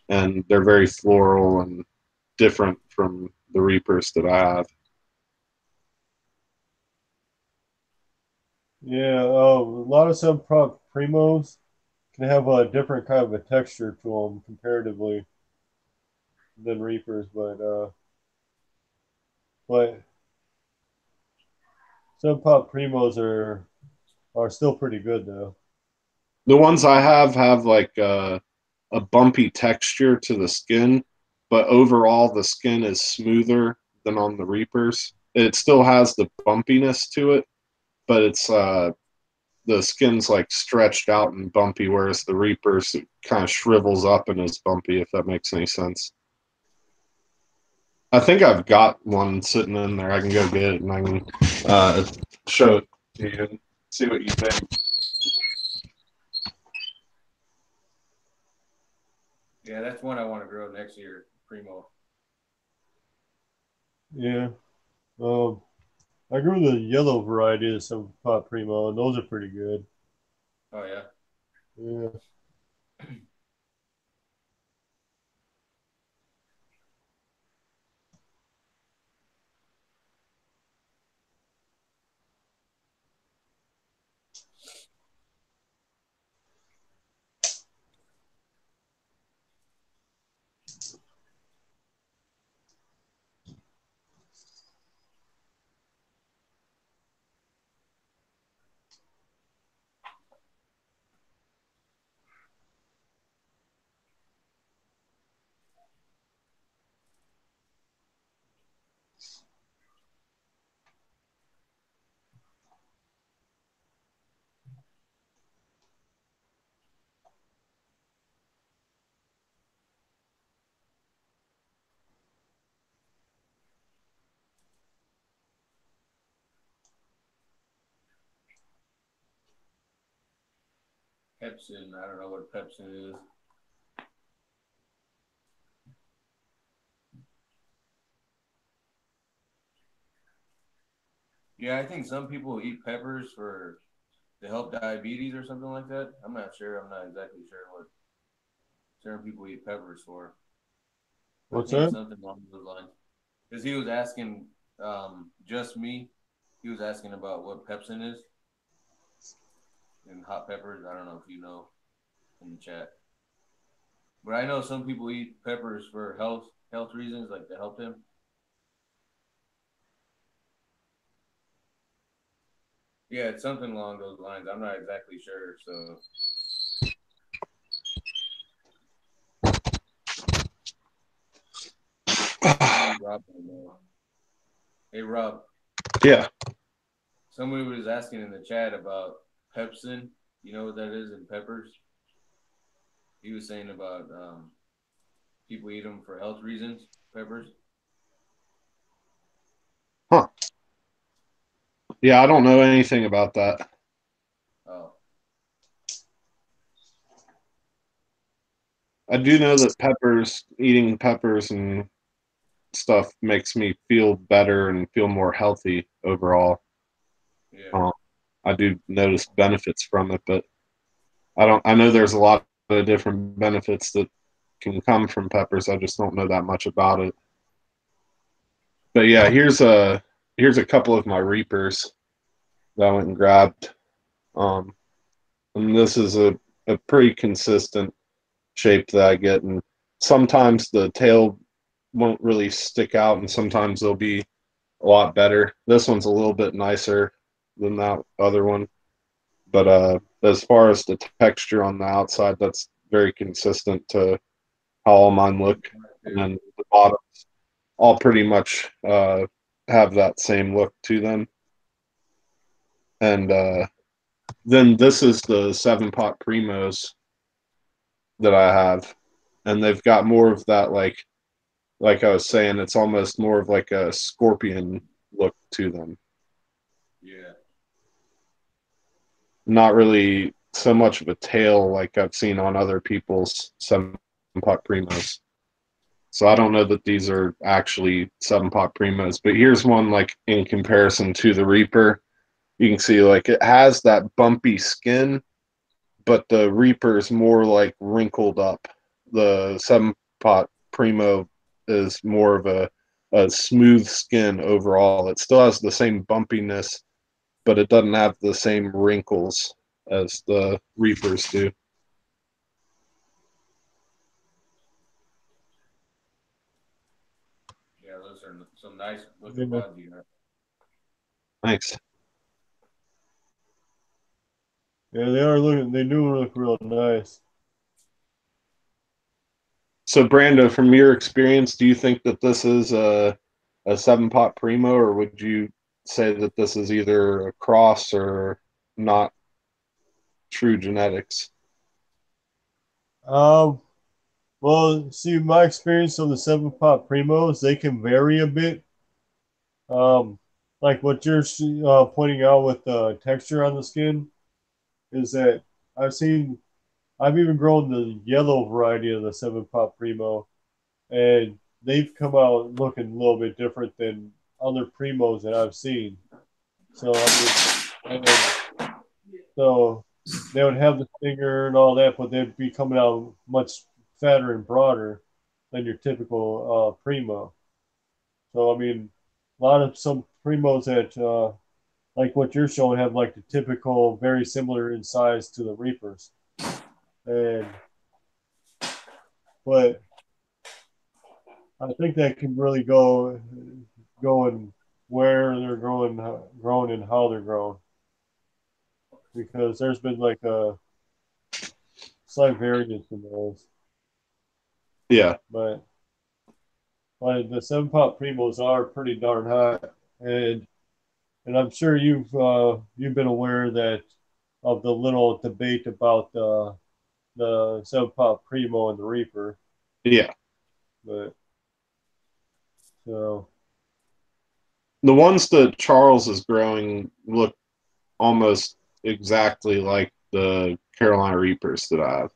and they're very floral and different from the Reapers that I have. Yeah, a lot of some primos can have a different kind of a texture to them comparatively than Reapers, but some pop primos are still pretty good though. The ones I have like a bumpy texture to the skin, but overall the skin is smoother than on the Reapers. It still has the bumpiness to it, but it's the skin's like stretched out and bumpy, whereas the Reapers it kind of shrivels up and is bumpy, if that makes any sense. I think I've got one sitting in there. I can go get it and I can show it to you and see what you think. Yeah, that's one I want to grow next year, Primo. Yeah. I grew the yellow variety of some pop primo, and those are pretty good. Oh yeah. Yeah. Pepsin. I don't know what Pepsin is. Yeah, I think some people eat peppers for to help diabetes or something like that. I'm not sure. I'm not exactly sure what certain people eat peppers for. But I What's think it's that? something along those lines. Because he was asking, just me. He was asking about what Pepsin is and hot peppers. I don't know if you know in the chat, but I know some people eat peppers for health reasons, like to help them. Yeah, it's something along those lines. I'm not exactly sure. So, Rob, hey Rob, Yeah. somebody was asking in the chat about Pepsin. You know what that is in peppers? He was saying about people eat them for health reasons. Peppers. Huh. Yeah, I don't know anything about that. Oh, I do know that eating peppers and stuff makes me feel better and feel more healthy overall. yeah. Um, I do notice benefits from it, but I know there's a lot of different benefits that can come from peppers. I just don't know that much about it. But yeah, here's a couple of my reapers that I went and grabbed. Um, and this is a pretty consistent shape that I get, and sometimes the tail won't really stick out, and sometimes they'll be a lot better. This one's a little bit nicer than that other one, but as far as the texture on the outside, that's very consistent to how all mine look, and then the bottoms all pretty much have that same look to them. And then this is the 7-pot primos that I have, and they've got more of that like I was saying, it's almost more of like a scorpion look to them. Yeah. Not really so much of a tail like I've seen on other people's 7-pot primos. So I don't know that these are actually 7-pot primos, but here's one like in comparison to the Reaper. You can see like it has that bumpy skin, but the Reaper is more like wrinkled up. The 7-pot Primo is more of a smooth skin overall. It still has the same bumpiness, but it doesn't have the same wrinkles as the Reapers do. Yeah, those are some nice looking buds you have. Thanks. Yeah, they are looking. They do look real nice. So, Brando, from your experience, do you think that this is a 7-pot Primo, or would you say that this is either a cross or not true genetics? Um, well, see, my experience of the 7-pot primos, they can vary a bit. Um, like what you're pointing out with the texture on the skin is that I've seen, I've even grown the yellow variety of the 7-pot primo, and they've come out looking a little bit different than other primos that I've seen. So I mean, and so they would have the stinger and all that, but they'd be coming out much fatter and broader than your typical primo. So I mean, a lot of some primos that like what you're showing have like the typical, very similar in size to the Reapers, and but I think that can really go in where they're growing and how they're grown, because there's been like a slight variance in those, Yeah. but the 7-pot primos are pretty darn hot, and I'm sure you've been aware that of the little debate about the 7-pot primo and the Reaper, Yeah. but so The ones that Charles is growing look almost exactly like the Carolina Reapers that I have.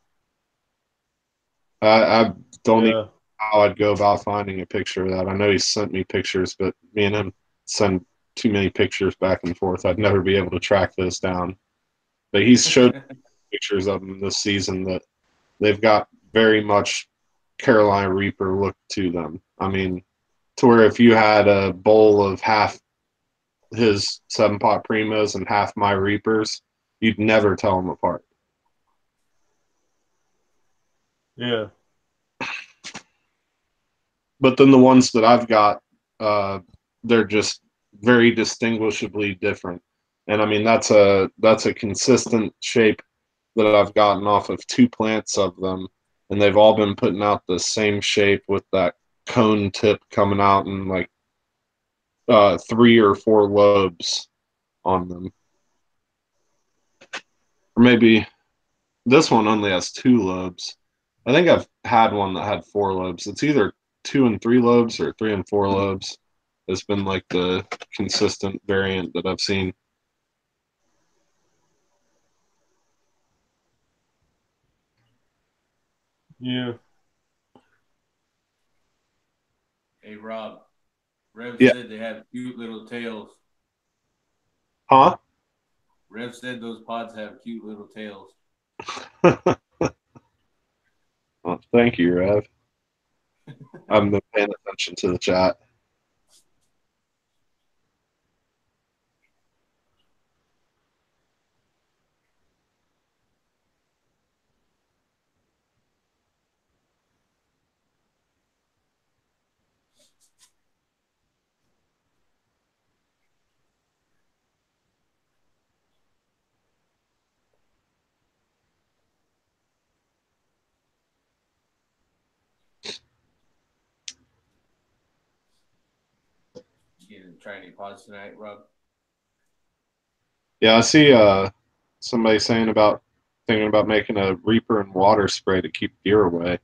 I don't even yeah, know how I'd go about finding a picture of that. I know he sent me pictures, but me and him send too many pictures back and forth. I'd never be able to track those down. But he's showed pictures of them this season that they've got very much Carolina Reaper look to them. I mean, to where if you had a bowl of half his 7-pot primos and half my Reapers, you'd never tell them apart. yeah, But then the ones that I've got, uh, they're just very distinguishably different. And I mean that's a consistent shape that I've gotten off of 2 plants of them, and they've all been putting out the same shape with that cone tip coming out and like 3 or 4 lobes on them. Or maybe this one only has 2 lobes. I think I've had one that had 4 lobes. It's either 2 and 3 lobes or 3 and 4 lobes. It's been like the consistent variant that I've seen. yeah. Hey Rob, Rev Yeah. said they have cute little tails. Huh? Rev said those pods have cute little tails. Well, thank you, Rev. I've been paying attention to the chat. You gonna try any pods tonight, Rob? Yeah, I see somebody saying about thinking about making a reaper and water spray to keep deer away.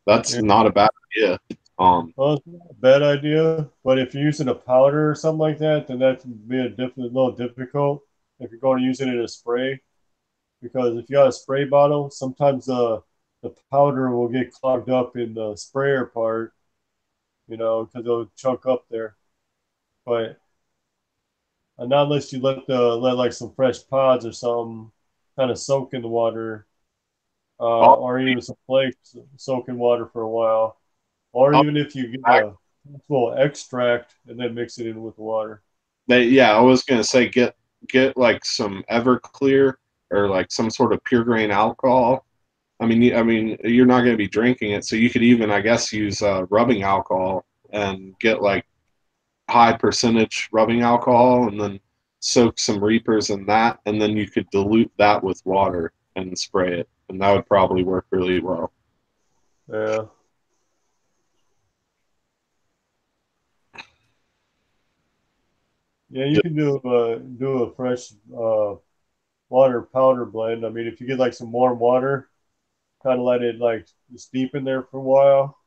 That's Yeah. not a bad idea. Well, it's not a bad idea, but if you're using a powder or something like that, then that can be a little difficult if you're going to use it in a spray. Because if you got a spray bottle, sometimes the powder will get clogged up in the sprayer part, because it'll chunk up there. But not unless you let like some fresh pods or something kind of soak in the water, I'll, or even some flakes soak in water for a while, or I'll, even if you get a little extract and then mix it in with the water. yeah, I was gonna say get like some Everclear or like some sort of pure grain alcohol. I mean, you're not going to be drinking it, so you could even, I guess, use rubbing alcohol and get like high percentage rubbing alcohol, and then soak some reapers in that, and then you could dilute that with water and spray it, and that would probably work really well. Yeah. Yeah, you can do a fresh water powder blend. I mean, if you get like some warm water, kind of let it like steep in there for a while.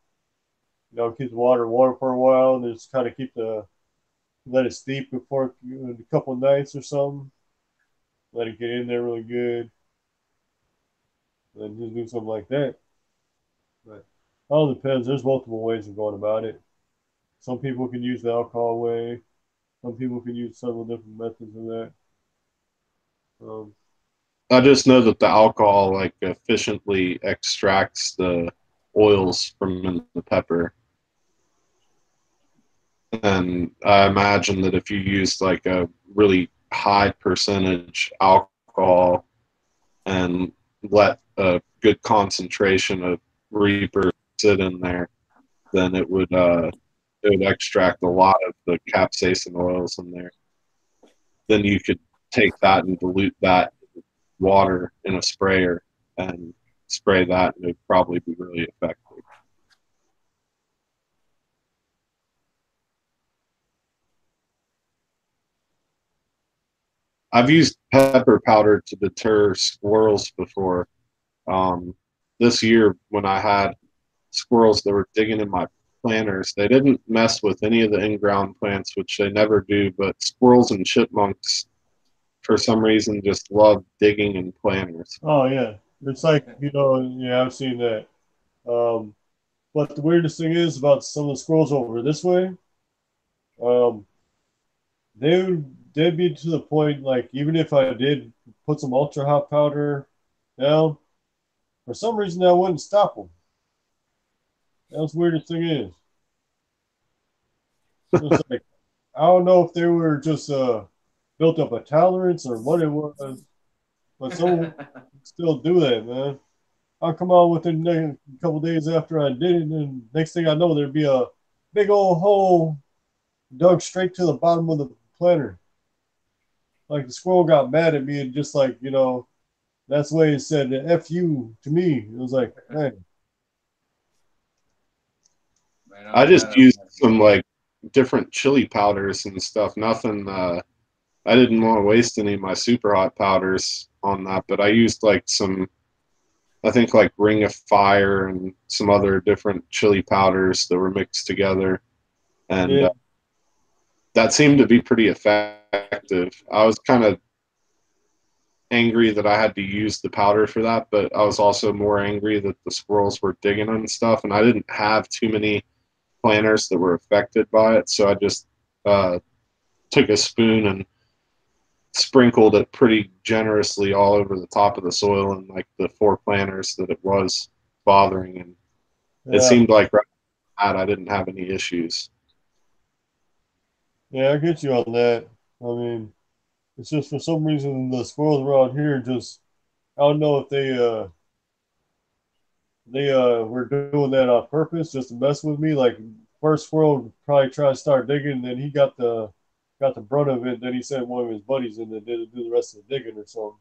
Keep the water warm for a while, and just kind of let it steep before a couple of nights or something. Let it get in there really good, and then just do something like that. But it all depends. There's multiple ways of going about it. Some people can use the alcohol way. Some people can use several different methods of that. Um, I just know that the alcohol like efficiently extracts the oils from the pepper, and I imagine that if you use like a really high percentage alcohol and let a good concentration of Reaper sit in there, then it would extract a lot of the capsaicin oils in there. Then you could take that and dilute that in water in a sprayer and spray that, and it'd probably be really effective. I've used pepper powder to deter squirrels before. Um, this year, when I had squirrels that were digging in my planters. They didn't mess with any of the in-ground plants, which they never do, but squirrels and chipmunks, for some reason, just love digging in planters. oh yeah, it's like yeah, I've seen that. Um, but the weirdest thing is about some of the squirrels over this way. Um, they'd be to the point like even if I did put some ultra hot powder down, for some reason that wouldn't stop them. That's the weirdest thing is. It's like I don't know if they were just built up a tolerance or what it was, but some still do that, man. I'll come out within a couple days after I did it, and next thing I know, there'd be a big old hole dug straight to the bottom of the planter. Like the squirrel got mad at me and just like, that's the way it said F you to me. It was like, man. Man, I I'm just glad used some like different chili powders and stuff. Nothing. I didn't want to waste any of my super hot powders on that, but I used like some. I think like Ring of Fire and some other different chili powders that were mixed together, and Yeah, that seemed to be pretty effective. I was kind of angry that I had to use the powder for that, but I was also more angry that the squirrels were digging and stuff, and I didn't have too many planters that were affected by it, so I just uh, took a spoon and sprinkled it pretty generously all over the top of the soil and like the four planters that it was bothering, and it Yeah, seemed like right now I didn't have any issues. yeah, I get you on that. I mean, it's just for some reason the squirrels around here just I don't know if they were doing that on purpose just to mess with me. Like first squirrel probably tried to start digging, and then he got the brunt of it. Then he sent one of his buddies in to do the rest of the digging or something.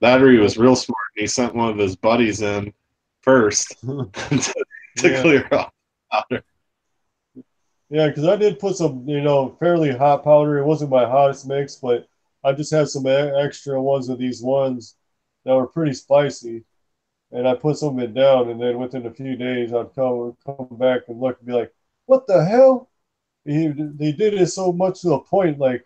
Battery But was real smart, and he sent one of his buddies in first to yeah, clear off powder. yeah, because I did put some fairly hot powder. It wasn't my hottest mix, but I just had some extra ones of these ones that were pretty spicy, and I put some of it down. And then within a few days, I'd come back and look and be like, "What the hell?" They did it so much to the point, like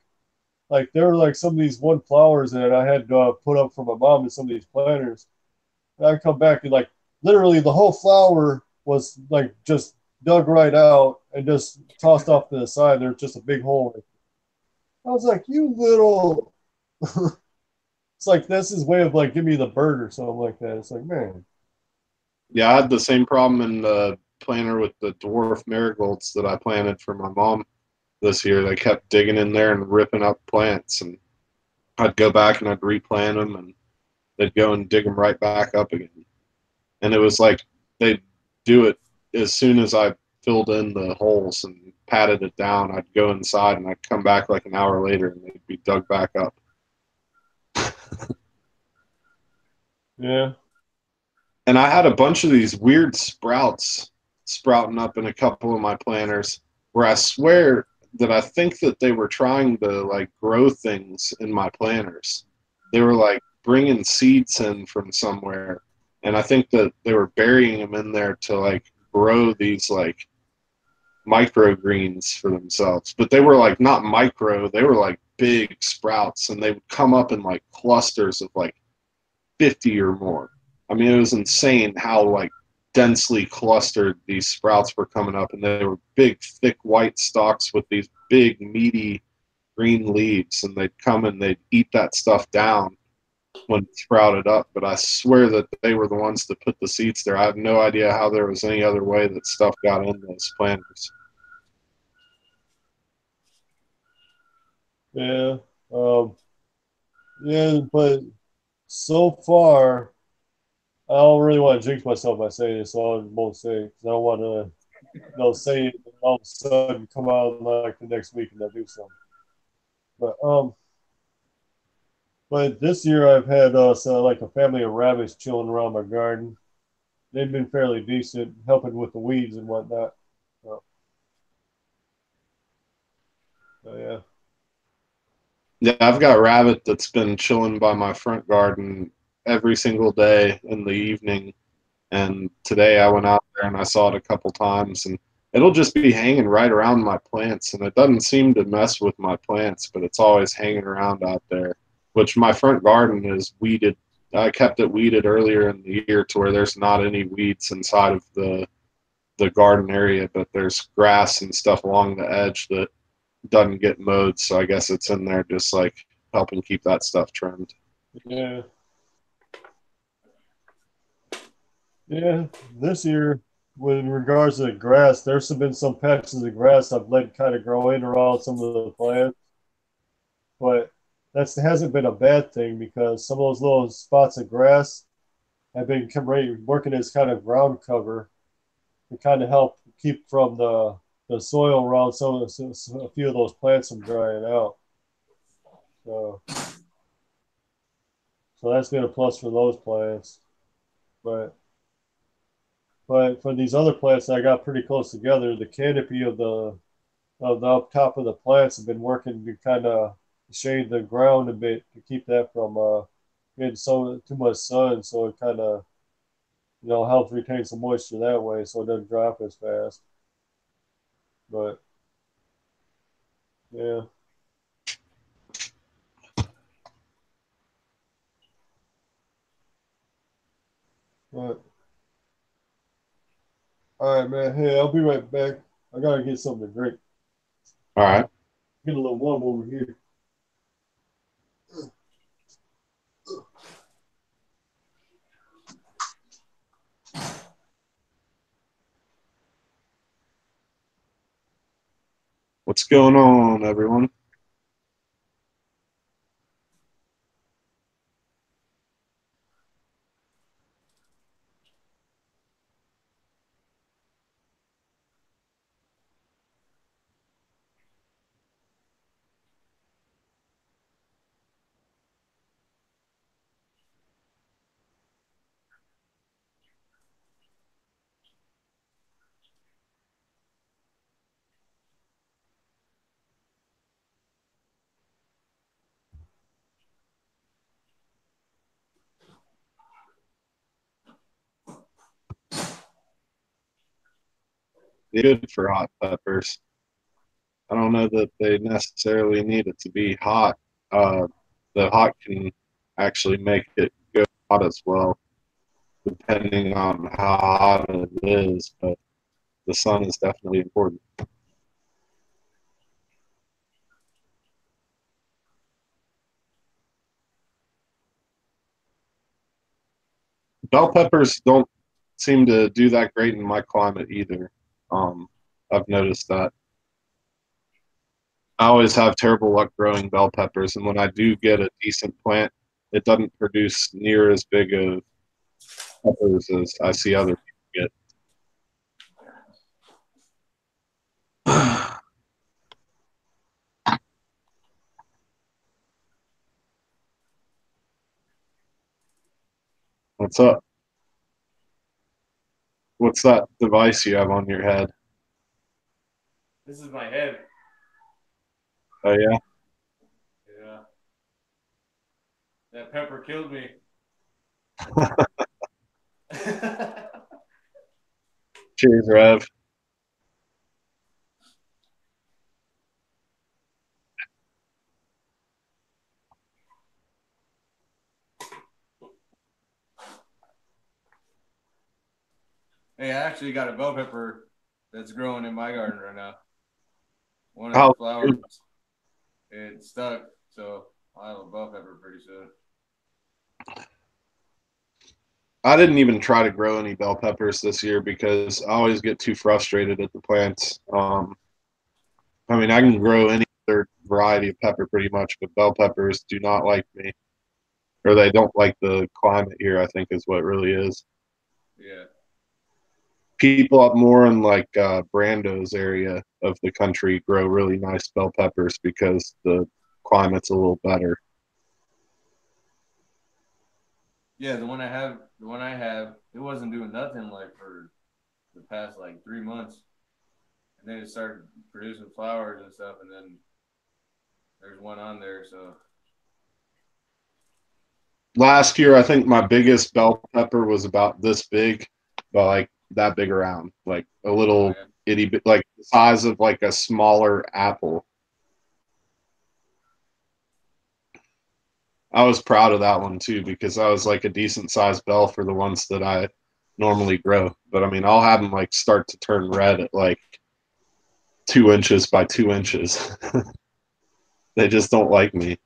there were like some of these one flowers that I had put up for my mom and some of these planters. And I come back and like literally the whole flower was like just dug right out and just tossed off to the side. There's just a big hole. I was like, you little. It's like that's his way of like give me the bird or something like that. It's like man. Yeah, I had the same problem in the planter with the dwarf marigolds that I planted for my mom this year. They kept digging in there and ripping up plants, and I'd go back and I'd replant them, and they'd go and dig them right back up again. And it was like they'd do it as soon as I filled in the holes and patted it down. I'd go inside and I'd come back like an hour later and they'd be dug back up. Yeah. And I had a bunch of these weird sprouts sprouting up in a couple of my planters where I swear that I think that they were trying to like grow things in my planters. They were like bringing seeds in from somewhere, and I think that they were burying them in there to like grow these like microgreens for themselves. But they were like not micro, they were like big sprouts, and they would come up in like clusters of like 50 or more. I mean, it was insane how like densely clustered these sprouts were coming up, and they were big, thick white stalks with these big, meaty green leaves, and they'd come and they'd eat that stuff down when it sprouted up. But I swear that they were the ones that put the seeds there. I have no idea how there was any other way that stuff got in those planters. Yeah. Um, yeah, but so far, I don't really want to jinx myself by saying this, so I won't say it because I don't want to, say it and all of a sudden come out like the next week and not do something. But but this year I've had like a family of rabbits chilling around my garden. They've been fairly decent, helping with the weeds and whatnot. So, so yeah. Yeah, I've got a rabbit that's been chilling by my front garden every single day in the evening. And today I went out there and I saw it a couple times, and it'll just be hanging right around my plants, and it doesn't seem to mess with my plants, but it's always hanging around out there. Which my front garden is weeded. I kept it weeded earlier in the year to where there's not any weeds inside of the garden area, but there's grass and stuff along the edge that doesn't get mowed. So I guess it's in there just like helping keep that stuff trimmed. Yeah. Yeah. This year, with regards to the grass, there's been some patches of grass I've let kind of grow in around some of the plants, but that hasn't been a bad thing because some of those little spots of grass have been working as kind of ground cover to kind of help keep from the soil around a few of those plants from drying out. So so that's been a plus for those plants. But but for these other plants that I got pretty close together, the canopy of the up top of the plants have been working to kind of shade the ground a bit to keep that from getting so too much sun. So it kind of helps retain some moisture that way, so it doesn't drop as fast. But yeah, but all right, man. Hey, I'll be right back. I gotta get something to drink. All right. Get a little warm over here. What's going on, everyone? Good for hot peppers. I don't know that they necessarily need it to be hot. Uh, the hot can actually make it go hot as well, depending on how hot it is. But the sun is definitely important. Bell peppers don't seem to do that great in my climate either. I've noticed that. I always have terrible luck growing bell peppers, and when I do get a decent plant, it doesn't produce near as big of peppers as I see other people get. What's up? What's that device you have on your head? This is my head. Oh yeah. Yeah. That pepper killed me. Cheers, Rev. Hey, I actually got a bell pepper that's growing in my garden right now. One of the How flowers, it stuck, so I'll have a bell pepper pretty soon. I didn't even try to grow any bell peppers this year because I always get too frustrated at the plants. I mean, I can grow any other variety of pepper pretty much, but bell peppers do not like me, or they don't like the climate here. I think is what it really is. Yeah. People up more in like Brando's area of the country grow really nice bell peppers because the climate's a little better. Yeah, the one I have, it wasn't doing nothing like for the past like 3 months. And then it started producing flowers and stuff, and then there's one on there, so Last year, I think my biggest bell pepper was about this big, but like that big around, like a oh little yeah. itty bit, like the size of like a smaller apple. I was proud of that one too because I was like a decent sized bell for the ones that I normally grow. But I mean, I'll have them like start to turn red at like 2 inches by 2 inches. They just don't like me.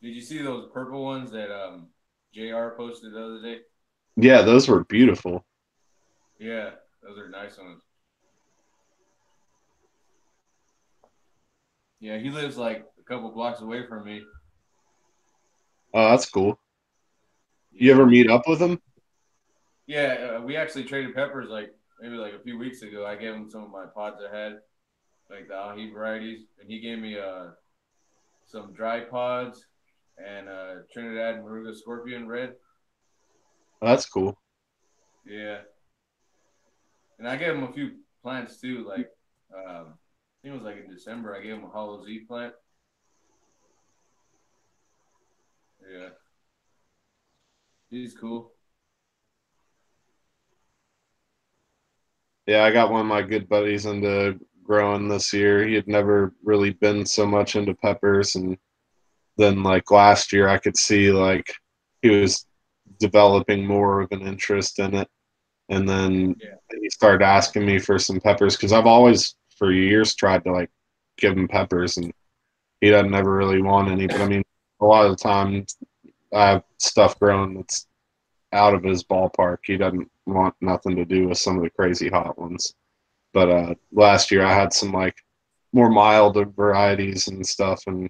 Did you see those purple ones that JR posted the other day? Yeah, those were beautiful. Yeah, those are nice ones. Yeah, he lives like a couple blocks away from me. Oh, that's cool. You Yeah, ever meet up with them? yeah. We actually traded peppers like maybe like a few weeks ago. I gave him some of my pods I had, like the ahi varieties, and he gave me some dry pods and Trinidad Maruga Scorpion Red. Oh, that's cool. Yeah, and I gave him a few plants too. Like I think it was like in December. I gave him a hollow Z plant. Yeah, he's cool. Yeah, I got one of my good buddies into growing this year. He had never really been so much into peppers, and then like last year, I could see like he was developing more of an interest in it. And then Yeah, he started asking me for some peppers because I've always for years tried to like give him peppers, and he doesn't ever really want any. But I mean, a lot of the time I have stuff growing that's out of his ballpark. He doesn't want nothing to do with some of the crazy hot ones. But last year I had some like more mild varieties and stuff, and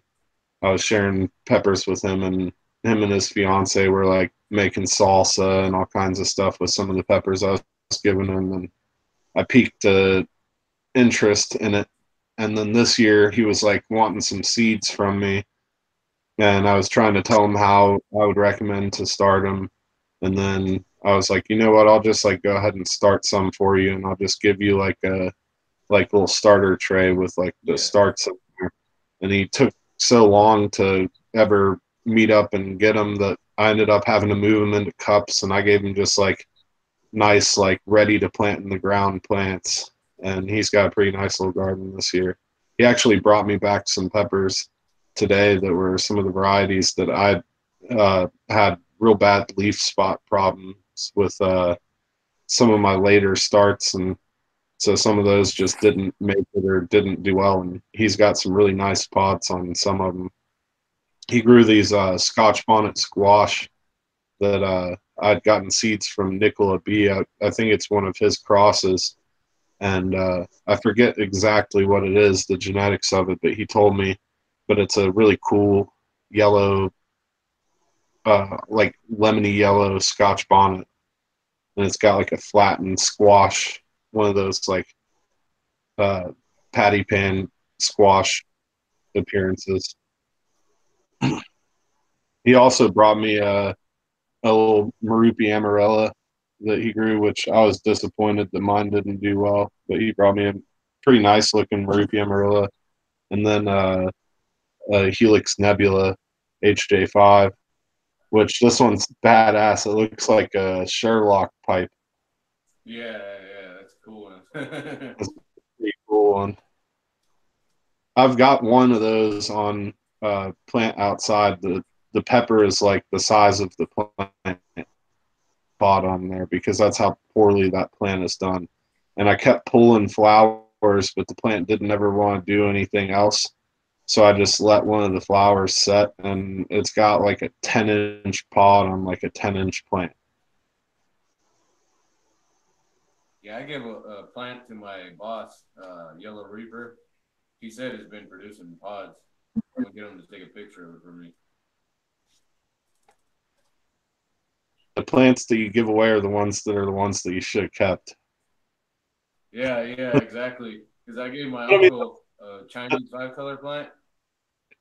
I was sharing peppers with him, and him and his fiance were like making salsa and all kinds of stuff with some of the peppers I was giving him, and I piqued interest in it. And then this year he was like wanting some seeds from me, and I was trying to tell him how I would recommend to start them. And then I was like, you know what, I'll just like go ahead and start some for you, and I'll just give you like a little starter tray with like the Yeah. starts in there. And he took so long to ever meet up and get them that I ended up having to move them into cups, and I gave him just like nice, like ready to plant in the ground plants. And he's got a pretty nice little garden this year. He actually brought me back some peppers today that were some of the varieties that I had real bad leaf spot problems with some of my later starts, and so some of those just didn't make it or didn't do well. And he's got some really nice pods on some of them. He grew these Scotch bonnet squash that I'd gotten seeds from Nicola B. I think it's one of his crosses, and I forget exactly what it is, the genetics of it, but he told me. But it's a really cool yellow, like lemony yellow Scotch bonnet, and it's got like a flattened squash, one of those like uh, patty pan squash appearances. He also brought me a little Marupi Amarella that he grew, which I was disappointed that mine didn't do well. But he brought me a pretty nice looking Marupi Amarella, and then a Helix Nebula HJ5, which this one's badass. It looks like a Sherlock pipe. Yeah, that's a cool one. It's a pretty cool one. I've got one of those on plant outside. The pepper is like the size of the plant pot on there because that's how poorly that plant is done. And I kept pulling flowers, but the plant didn't ever want to do anything else. So I just let one of the flowers set, and it's got like a 10-inch pod on like a 10-inch plant. Yeah, I gave a plant to my boss, Yellow Reaper. He said it's been producing pods. I'm gonna get him to take a picture of it for me. The plants that you give away are the ones that you should have kept. Yeah, exactly. Because I gave my uncle a Chinese 5-color plant,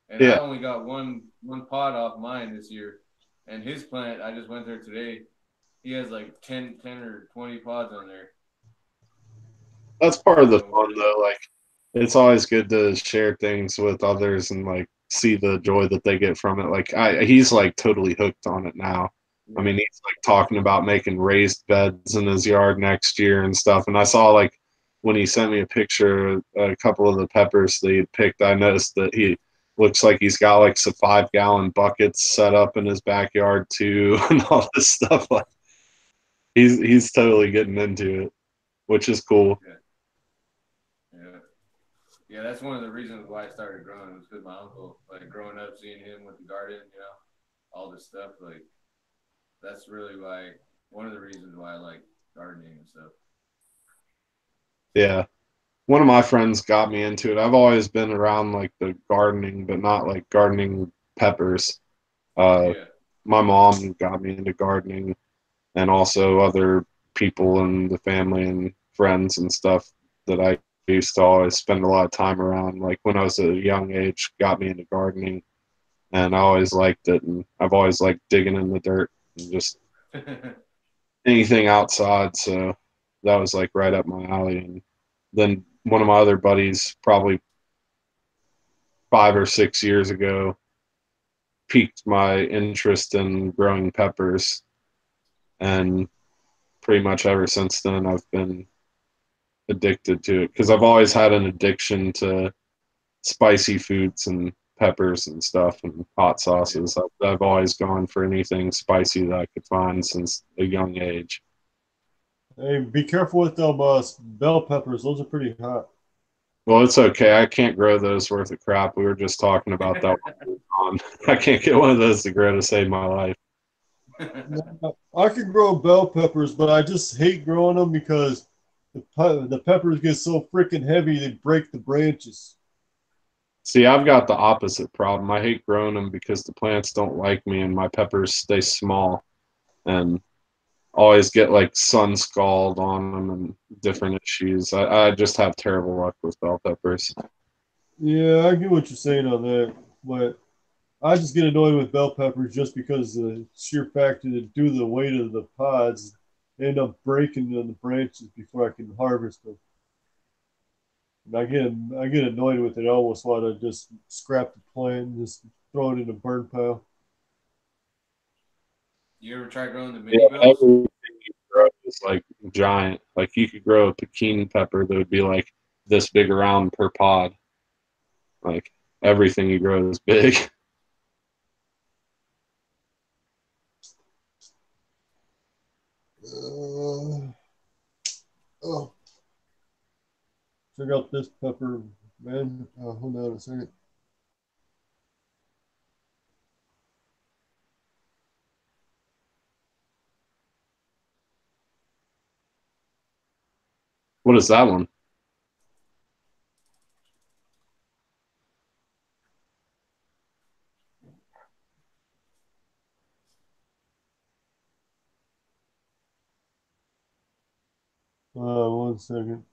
and I Yeah, only got one pod off mine this year. And his plant, I just went there today. He has like 10 or 20 pods on there. that's part of the So, fun though. Like, it's always good to share things with others and like see the joy that they get from it. Like, he's like totally hooked on it now. I yeah. mean, he's like talking about making raised beds in his yard next year and stuff. And I saw like when he sent me a picture, a couple of the peppers that he picked, I noticed that he looks like he's got like some 5-gallon buckets set up in his backyard too, and all this stuff. Like, he's totally getting into it, which is cool. Yeah. Yeah, that's one of the reasons why I started growing was because my uncle, like growing up, seeing him with the garden, all this stuff, like that's really why one of the reasons why I like gardening and stuff. Yeah. One of my friends got me into it. I've always been around like the gardening, but not like gardening peppers. Uh, Yeah. my mom got me into gardening, and also other people in the family and friends and stuff that I used to always spend a lot of time around. Like when I was a young age, got me into gardening, and I always liked it. And I've always liked digging in the dirt and just anything outside. So that was like right up my alley. And then one of my other buddies, probably 5 or 6 years ago, piqued my interest in growing peppers, and pretty much ever since then I've been addicted to it because I've always had an addiction to spicy foods and peppers and stuff and hot sauces. I've always gone for anything spicy that I could find since a young age. Hey, be careful with them bell peppers. Those are pretty hot. Well, it's okay. I can't grow those worth of crap. We were just talking about that on. I can't get one of those to grow to save my life. I could grow bell peppers, but I just hate growing them because the peppers get so freaking heavy they break the branches. See, I've got the opposite problem. I hate growing them because the plants don't like me and my peppers stay small and always get like sun scald on them and different issues. I just have terrible luck with bell peppers. Yeah, I get what you're saying on that, but I just get annoyed with bell peppers just because the sheer fact that it do the weight of the pods, they end up breaking on the branches before I can harvest them. And I get annoyed with it. I almost want to just scrap the plant and just throw it in a burn pile. You ever try growing the Yeah, mini bells? everything you grow is like giant. Like you could grow a pekin pepper that would be like this big around per pod. Like everything you grow is big. Oh, check out this pepper, man. Hold on a second. What is that one? One second.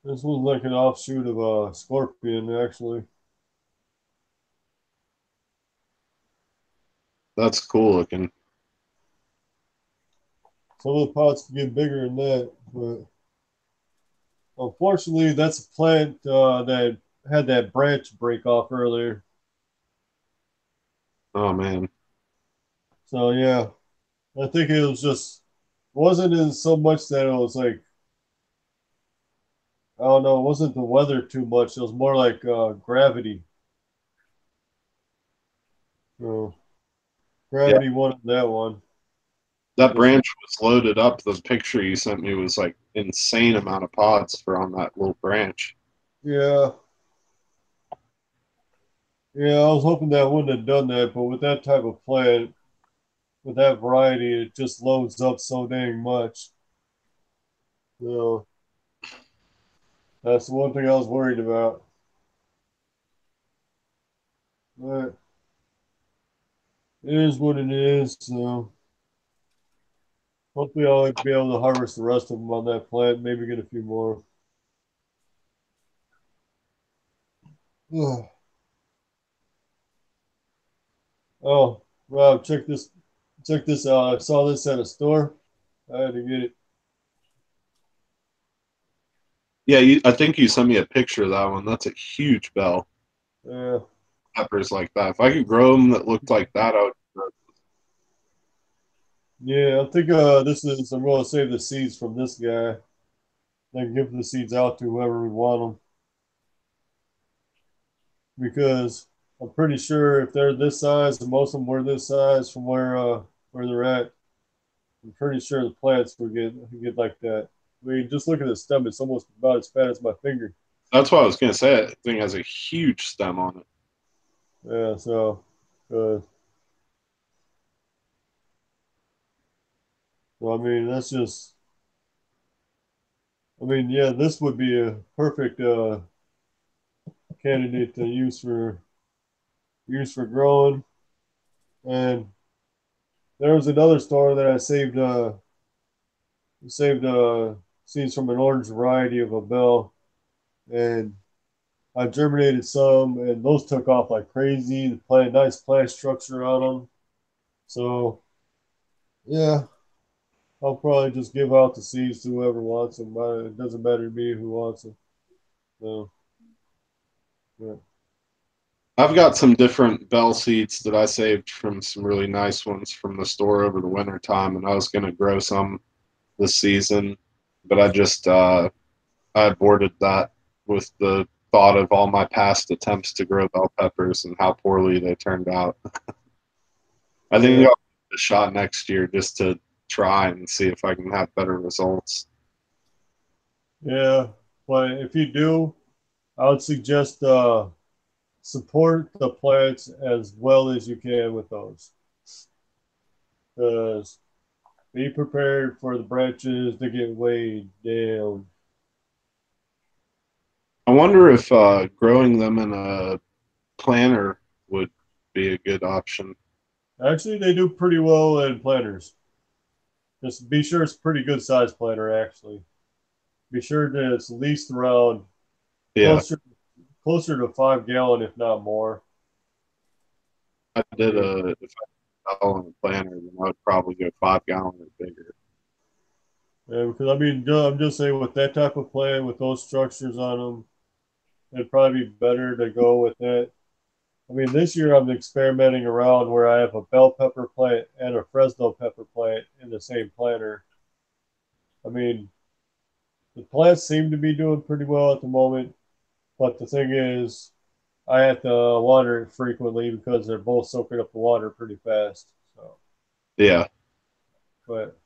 This one's like an offshoot of a scorpion, actually. That's cool looking. Some of the pots can get bigger than that, but unfortunately, that's a plant that had that branch break off earlier. Oh man. So yeah, I think it was just wasn't in so much that it was like I don't know, it wasn't the weather too much. It was more like gravity. So Yeah. gravity won that one. That Just branch was loaded up. The picture you sent me was like insane amount of pods for on that little branch. yeah, yeah. I was hoping that I wouldn't have done that, but with that type of plant, with that variety, it just loads up so dang much. So that's the one thing I was worried about. But it is what it is. So hopefully I'll be able to harvest the rest of them on that plant. Maybe get a few more. Oh, Rob, check this. Check this out. I saw this at a store. I had to get it. Yeah, I think you sent me a picture of that one. That's a huge bell. Yeah, Peppers like that. If I could grow them that looked like that, I would. yeah. I think this is. I'm going to save the seeds from this guy. Then give the seeds out to whoever we want them because I'm pretty sure if they're this size, and most of them were this size from where they're at, I'm pretty sure the plants would get like that. I mean, just look at the stem; it's almost about as fat as my finger. That's what I was gonna say. That thing has a huge stem on it. Yeah, uh, so I mean, that's just. I mean, yeah, this would be a perfect candidate to use for growing. And there was another store that I saved seeds from an orange variety of a bell, and I germinated some, and those took off like crazy. The plant, nice plant structure on them. So yeah, I'll probably just give out the seeds to whoever wants them. It doesn't matter to me who wants them. So yeah, I've got some different bell seeds that I saved from some really nice ones from the store over the winter time, and I was gonna grow some this season, but I aborted that with the thought of all my past attempts to grow bell peppers and how poorly they turned out. I think yeah, I'll give it a shot next year just to try and see if I can have better results. yeah. But if you do, I would suggest support the plants as well as you can with those. Because be prepared for the branches to get weighed down. I wonder if growing them in a planter would be a good option. Actually, they do pretty well in planters. Just be sure it's a pretty good size planter, actually. Be sure that it's at least around Yeah, closer to 5 gallon, if not more. I did if I fell in a planter, then I would probably go 5 gallon or bigger. Yeah, because I mean, I'm just saying with that type of plant, with those structures on them, it'd probably be better to go with it. I mean, this year I'm experimenting around where I have a bell pepper plant and a Fresno pepper plant in the same planter. I mean, the plants seem to be doing pretty well at the moment, but the thing is, I have to water it frequently because they're both soaking up the water pretty fast. So, Yeah, but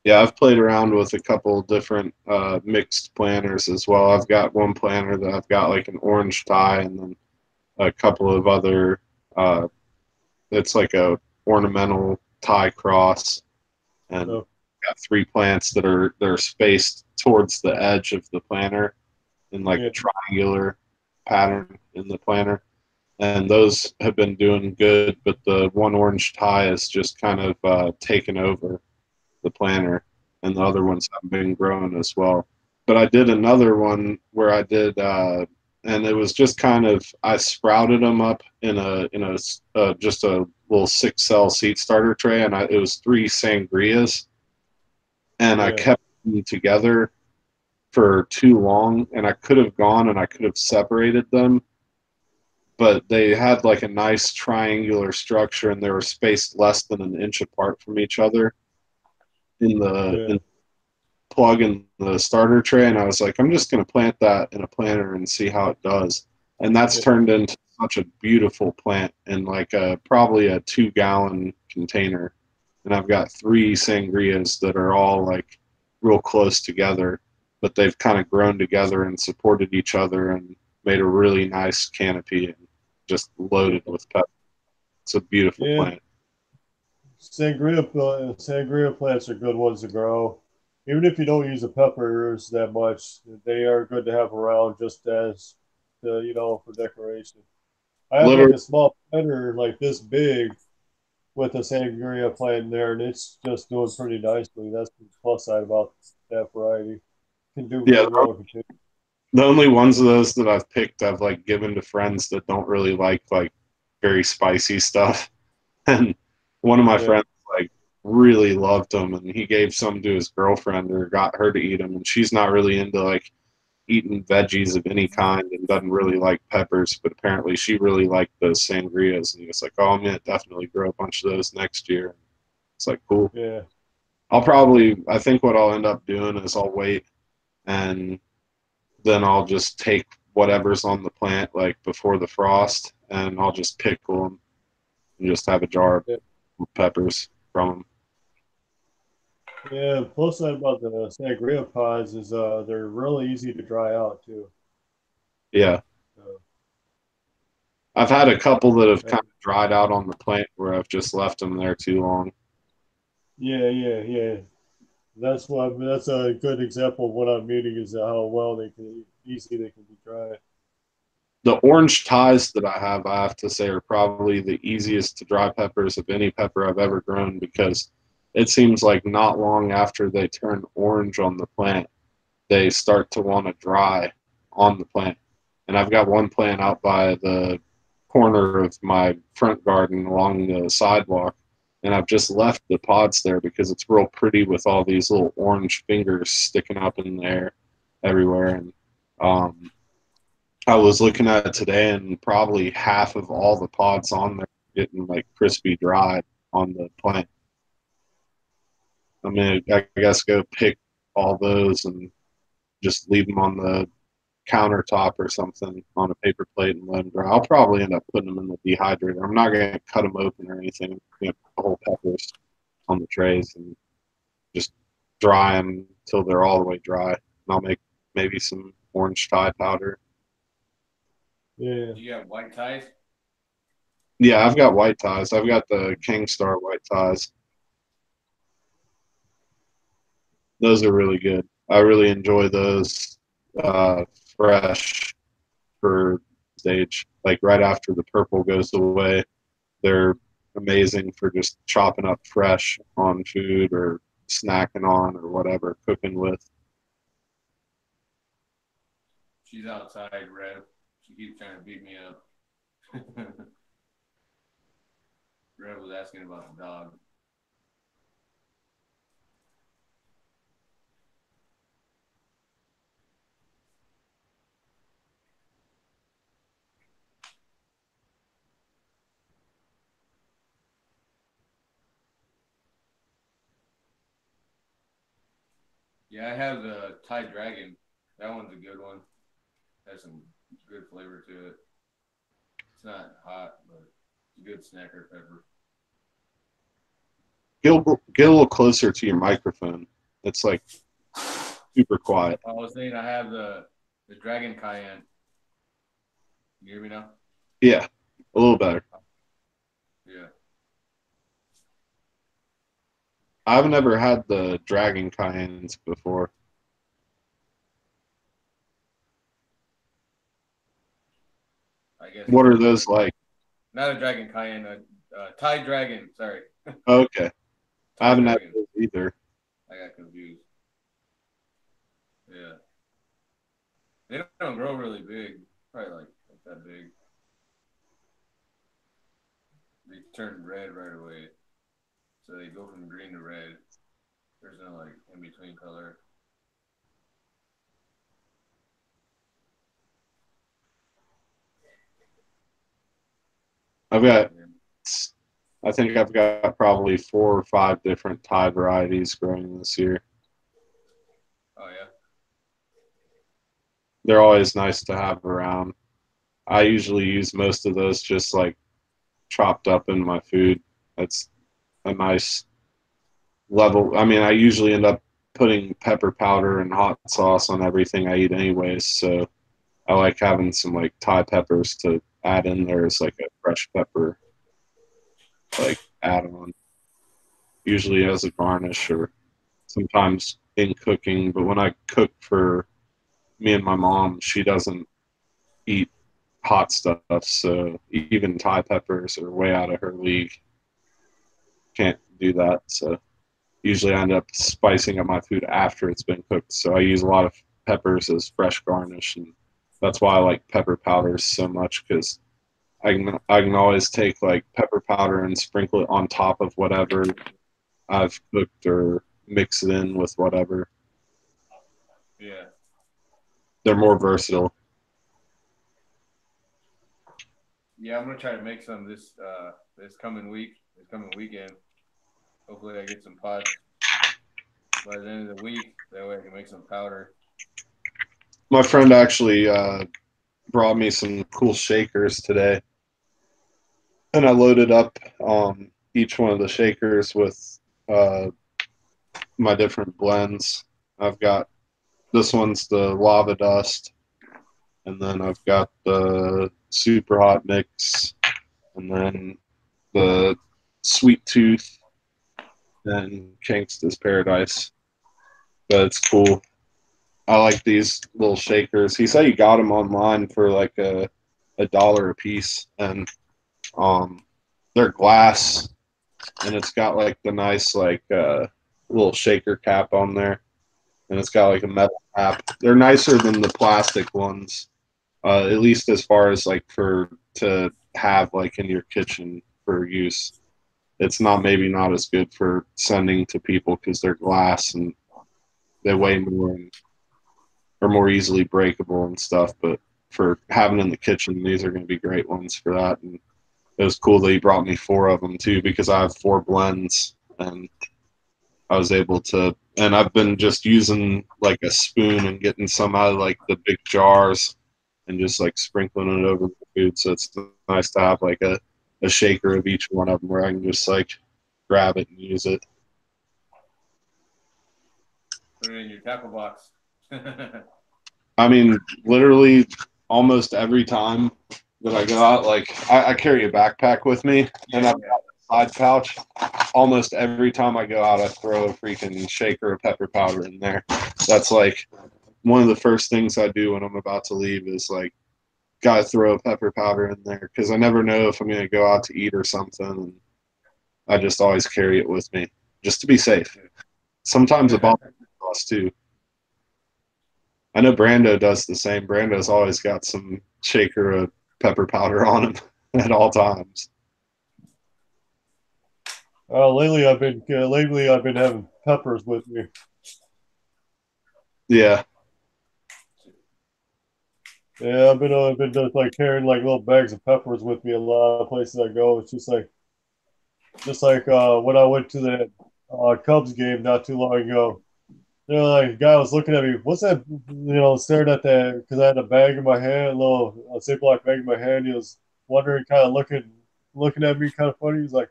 yeah, I've played around with a couple different mixed planters as well. I've got one planter that I've got like an orange tie, and then a couple of other. Uh, it's like a ornamental tie cross, and so got three plants that are they're spaced towards the edge of the planter in like yeah, a triangular pattern in the planter. And those have been doing good, but the one orange tie is just kind of taken over the planter, and the other ones have been growing as well. But I did another one where I did, and it was just kind of I sprouted them up in a just a little 6 cell seed starter tray, and it was three sangrias, and I yeah, kept them together for too long, and I could have gone and I could have separated them, but they had like a nice triangular structure, and they were spaced less than an inch apart from each other in the yeah, in plug in the starter tray, and I was like, I'm just going to plant that in a planter and see how it does. And that's yeah, turned into such a beautiful plant in like a probably a 2 gallon container. And I've got three sangrias that are all like real close together, but they've kind of grown together and supported each other and made a really nice canopy and just loaded with pepper. It's a beautiful yeah. plant. Sangria plants are good ones to grow. Even if you don't use the peppers that much, they are good to have around just as for decoration. I have like Literally, a small planter like this big with a sangria plant in there, and it's just doing pretty nicely. That's the plus side about that variety. Can do yeah, really well in containers. the only ones of those that I've picked, I've like given to friends that don't really like very spicy stuff. And one of my Yeah, friends like really loved them, and he gave some to his girlfriend or got her to eat them. And she's not really into like eating veggies of any kind and doesn't really like peppers, but apparently she really liked those sangrias. And he was like, "Oh, I'm gonna definitely grow a bunch of those next year." It's like cool. yeah, I think what I'll end up doing is I'll wait and then I'll just take whatever's on the plant like before the frost, and I'll just pickle them and just have a jar yeah. of peppers from them. Yeah, plus side about the sangria pods is they're really easy to dry out too. Yeah, So, I've had a couple that have uh, kind of dried out on the plant where I've just left them there too long. yeah, yeah, yeah. That's a good example of what I'm meaning is how well they can easy they can be dried. The orange ties that I have to say, are probably the easiest to dry peppers of any pepper I've ever grown because it seems like not long after they turn orange on the plant, they start to want to dry on the plant. And I've got one plant out by the corner of my front garden along the sidewalk, and I've just left the pods there because it's real pretty with all these little orange fingers sticking up in the air everywhere. And um, I was looking at it today, and probably half of all the pods on there are getting like crispy dry on the plant. I'm gonna, I guess, go pick all those and just leave them on the countertop or something on a paper plate and let them dry. I'll probably end up putting them in the dehydrator. I'm not going to cut them open or anything. I'm going to put whole peppers on the trays and just dry them until they're all the way dry. And I'll make maybe some orange Tide powder. Yeah. Do you have white ties? Yeah, I've got white ties. I've got the King Star white ties. Those are really good. I really enjoy those fresh for stage. Like right after the purple goes away, they're amazing for just chopping up fresh on food or snacking on or whatever, cooking with. She's outside, Rev. She keeps trying to beat me up. Rev was asking about the dog. Yeah, I have the Thai Dragon. That one's a good one. Has some good flavor to it. It's not hot, but it's a good snacker pepper. Get a little closer to your microphone. It's like super quiet. I was saying I have the Dragon Cayenne. You hear me now? Yeah, a little better. Yeah. I've never had the Dragon Cayennes before. I guess What it's are just those like? not a Dragon Cayenne, a Thai Dragon. Sorry. Okay, I Thai haven't had Dragon. those either. I got confused. Yeah. They don't grow really big. Probably like that big. They turn red right away. So they go from green to red. There's no like in between color. I've got, Yeah. I think I've got probably 4 or 5 different Thai varieties growing this year. Oh yeah. They're always nice to have around. I usually use most of those just like chopped up in my food. That's a nice level. I mean, I usually end up putting pepper powder and hot sauce on everything I eat anyways, so I like having some like Thai peppers to add in there as like a fresh pepper like add on, usually as a garnish or sometimes in cooking. But when I cook for me and my mom, she doesn't eat hot stuff, so even Thai peppers are way out of her league. Can't do that. So usually I end up spicing up my food after it's been cooked. So I use a lot of peppers as fresh garnish, and that's why I like pepper powders so much because I can always take like pepper powder and sprinkle it on top of whatever I've cooked or mix it in with whatever. Yeah. They're more versatile. Yeah, I'm gonna try to make some this coming week, this coming weekend. Hopefully I get some pods by the end of the week. That way I can make some powder. My friend actually brought me some cool shakers today, and I loaded up each one of the shakers with uh, my different blends. I've got this one's the lava dust, and then I've got the super hot mix, and then the sweet tooth and Gangsta's Paradise. But it's cool. I like these little shakers. He said he got them online for like a dollar a piece, and um, they're glass, and it's got like the nice like little shaker cap on there, and it's got like a metal cap. They're nicer than the plastic ones, at least as far as like for to have like in your kitchen for use. It's not maybe not as good for sending to people because they're glass and they weigh more and are more easily breakable and stuff. But for having in the kitchen, these are going to be great ones for that. And it was cool that he brought me 4 of them too because I have 4 blends and I was able to. And I've been just using like a spoon and getting some out of like the big jars and just like sprinkling it over the food. So it's nice to have like a shaker of each one of them where I can just like grab it and use it. Put it in your tackle box. I mean, literally, almost every time that I go out, like I carry a backpack with me, and I've got a side pouch. Almost every time I go out, I throw a freaking shaker of pepper powder in there. That's like one of the first things I do when I'm about to leave is like, gotta throw a pepper powder in there because I never know if I'm gonna go out to eat or something. And I just always carry it with me just to be safe. Sometimes a bottle sauce too. I know Brando does the same. Brando's always got some shaker of pepper powder on him at all times. Lately I've been having peppers with me. Yeah, Yeah, I've been just like carrying like little bags of peppers with me a lot of places I go. It's just like when I went to the Cubs game not too long ago. You know, like a guy was looking at me. What's that? Staring at that because I had a bag in my hand, a Ziploc bag in my hand. He was wondering, kind of looking at me, kind of funny. He's like,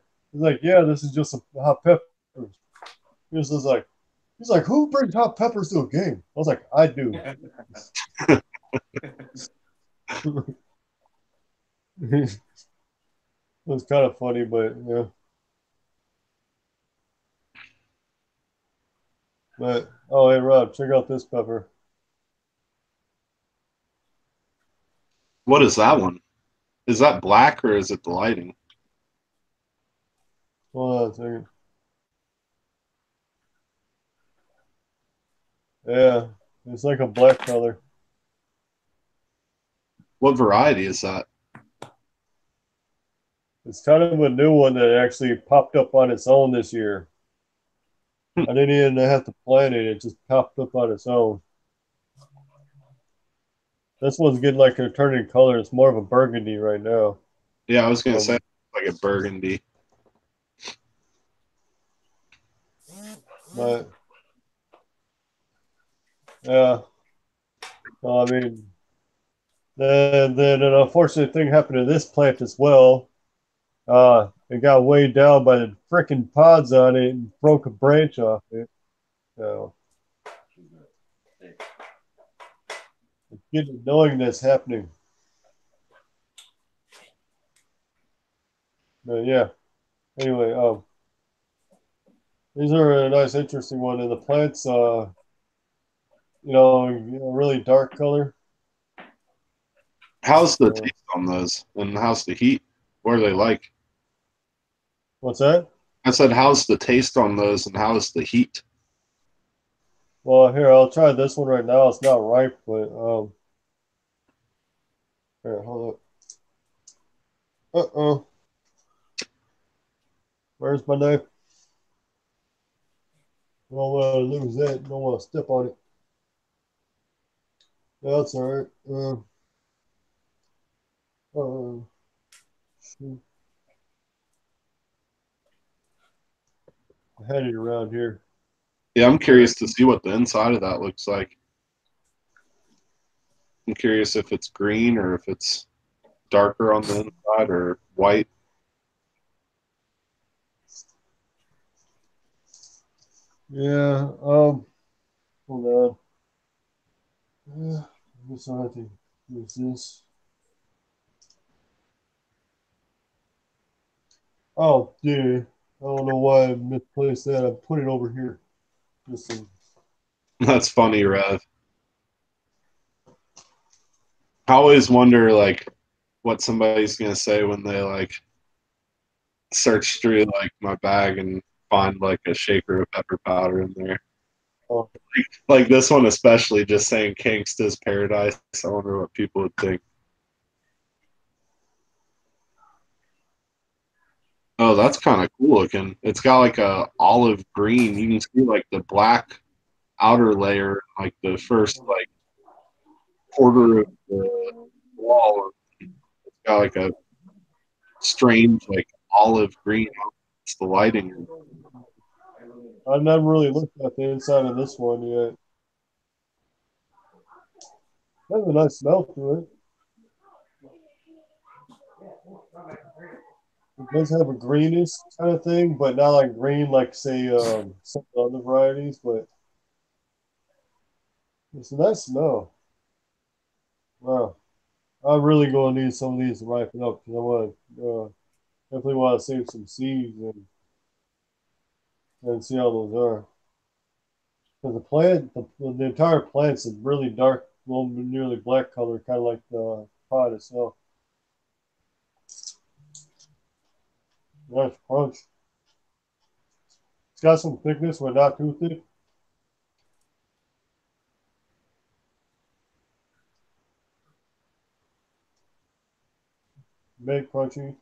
yeah, this is just some hot peppers. He was just like, he's like, who brings hot peppers to a game? I was like, I do. It was kind of funny, but yeah. But oh, hey Rob, check out this pepper. what is that one? Is that black or is it the lighting? Hold on a second. Yeah, it's like a black color. What variety is that? It's kind of a new one that actually popped up on its own this year. I didn't even have to plant it; it just popped up on its own. This one's getting like a turning color. It's more of a burgundy right now. Yeah, I was gonna say Um, like a burgundy. but yeah, well, I mean, then an unfortunate thing happened to this plant as well. It got weighed down by the freaking pods on it and broke a branch off it. So it's getting annoying that's happening. But yeah. Anyway, these are a nice, interesting one, and the plants, a really dark color. How's the So, taste on those, and how's the heat? What are they like? what's that? I said, how's the taste on those, and how's the heat? Well, here I'll try this one right now. It's not ripe, but here, hold up. Uh-oh, where's my knife? I don't want to lose that. Don't want to step on it. That's all right. Uh, shoot. I had it around here. Yeah, I'm There. curious to see what the inside of that looks like. I'm curious if it's green or if it's darker on the inside or white. Yeah. Hold on. I guess I have to use this. Oh, yeah. I don't know why I misplaced that. I put it over here. Listen. That's funny, Rev. I always wonder like what somebody's gonna say when they like search through like my bag and find like a shaker of pepper powder in there. Oh, Like this one especially, just saying Kangsta's Paradise. I wonder what people would think. Oh, that's kind of cool looking. It's got like a olive green. You can see like the black outer layer, like the first like quarter of the wall. It's got like a strange like olive green. It's the lighting. I've never really looked at the inside of this one yet. Has a nice smell to it. It does have a greenish kind of thing, but not like green like say some other varieties. But it's a nice smell. Wow. I'm really going to need some of these to ripen up because I want definitely want to save some seeds and see how those are. Because the entire plant's a really dark, well, nearly black color, kind of like the pod itself. Nice crunch. It's got some thickness, but not too thick. Make crunchy.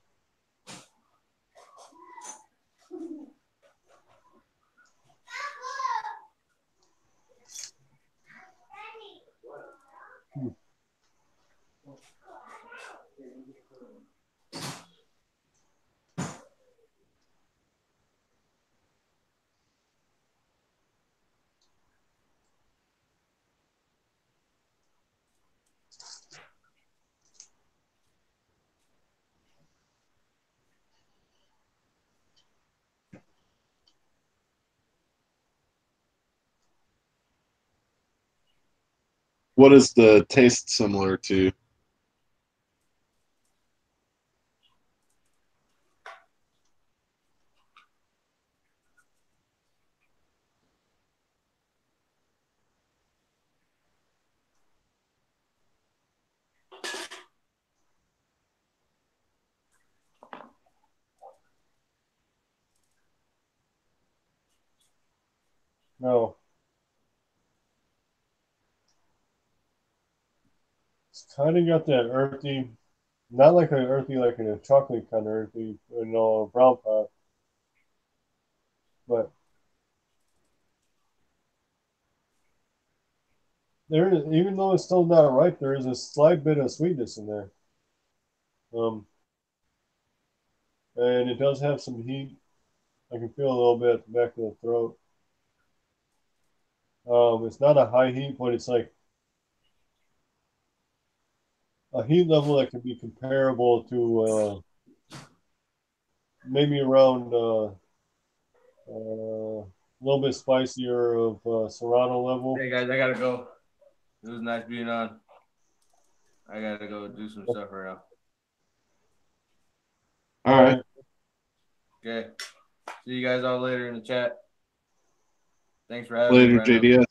What is the taste similar to? No. It's kind of got that earthy, not like an earthy, like in a chocolate kind of earthy, brown pot, but there is, even though it's still not ripe, there is a slight bit of sweetness in there. Um, and it does have some heat. I can feel a little bit at the back of the throat. It's not a high heat, but it's like a heat level that could be comparable to maybe around a little bit spicier of Serrano level. Hey guys, I gotta go. It was nice being on. I gotta go do some stuff right now. All All right. right. Okay. See you guys all later in the chat. Thanks for having me, Later, Brando. JDS.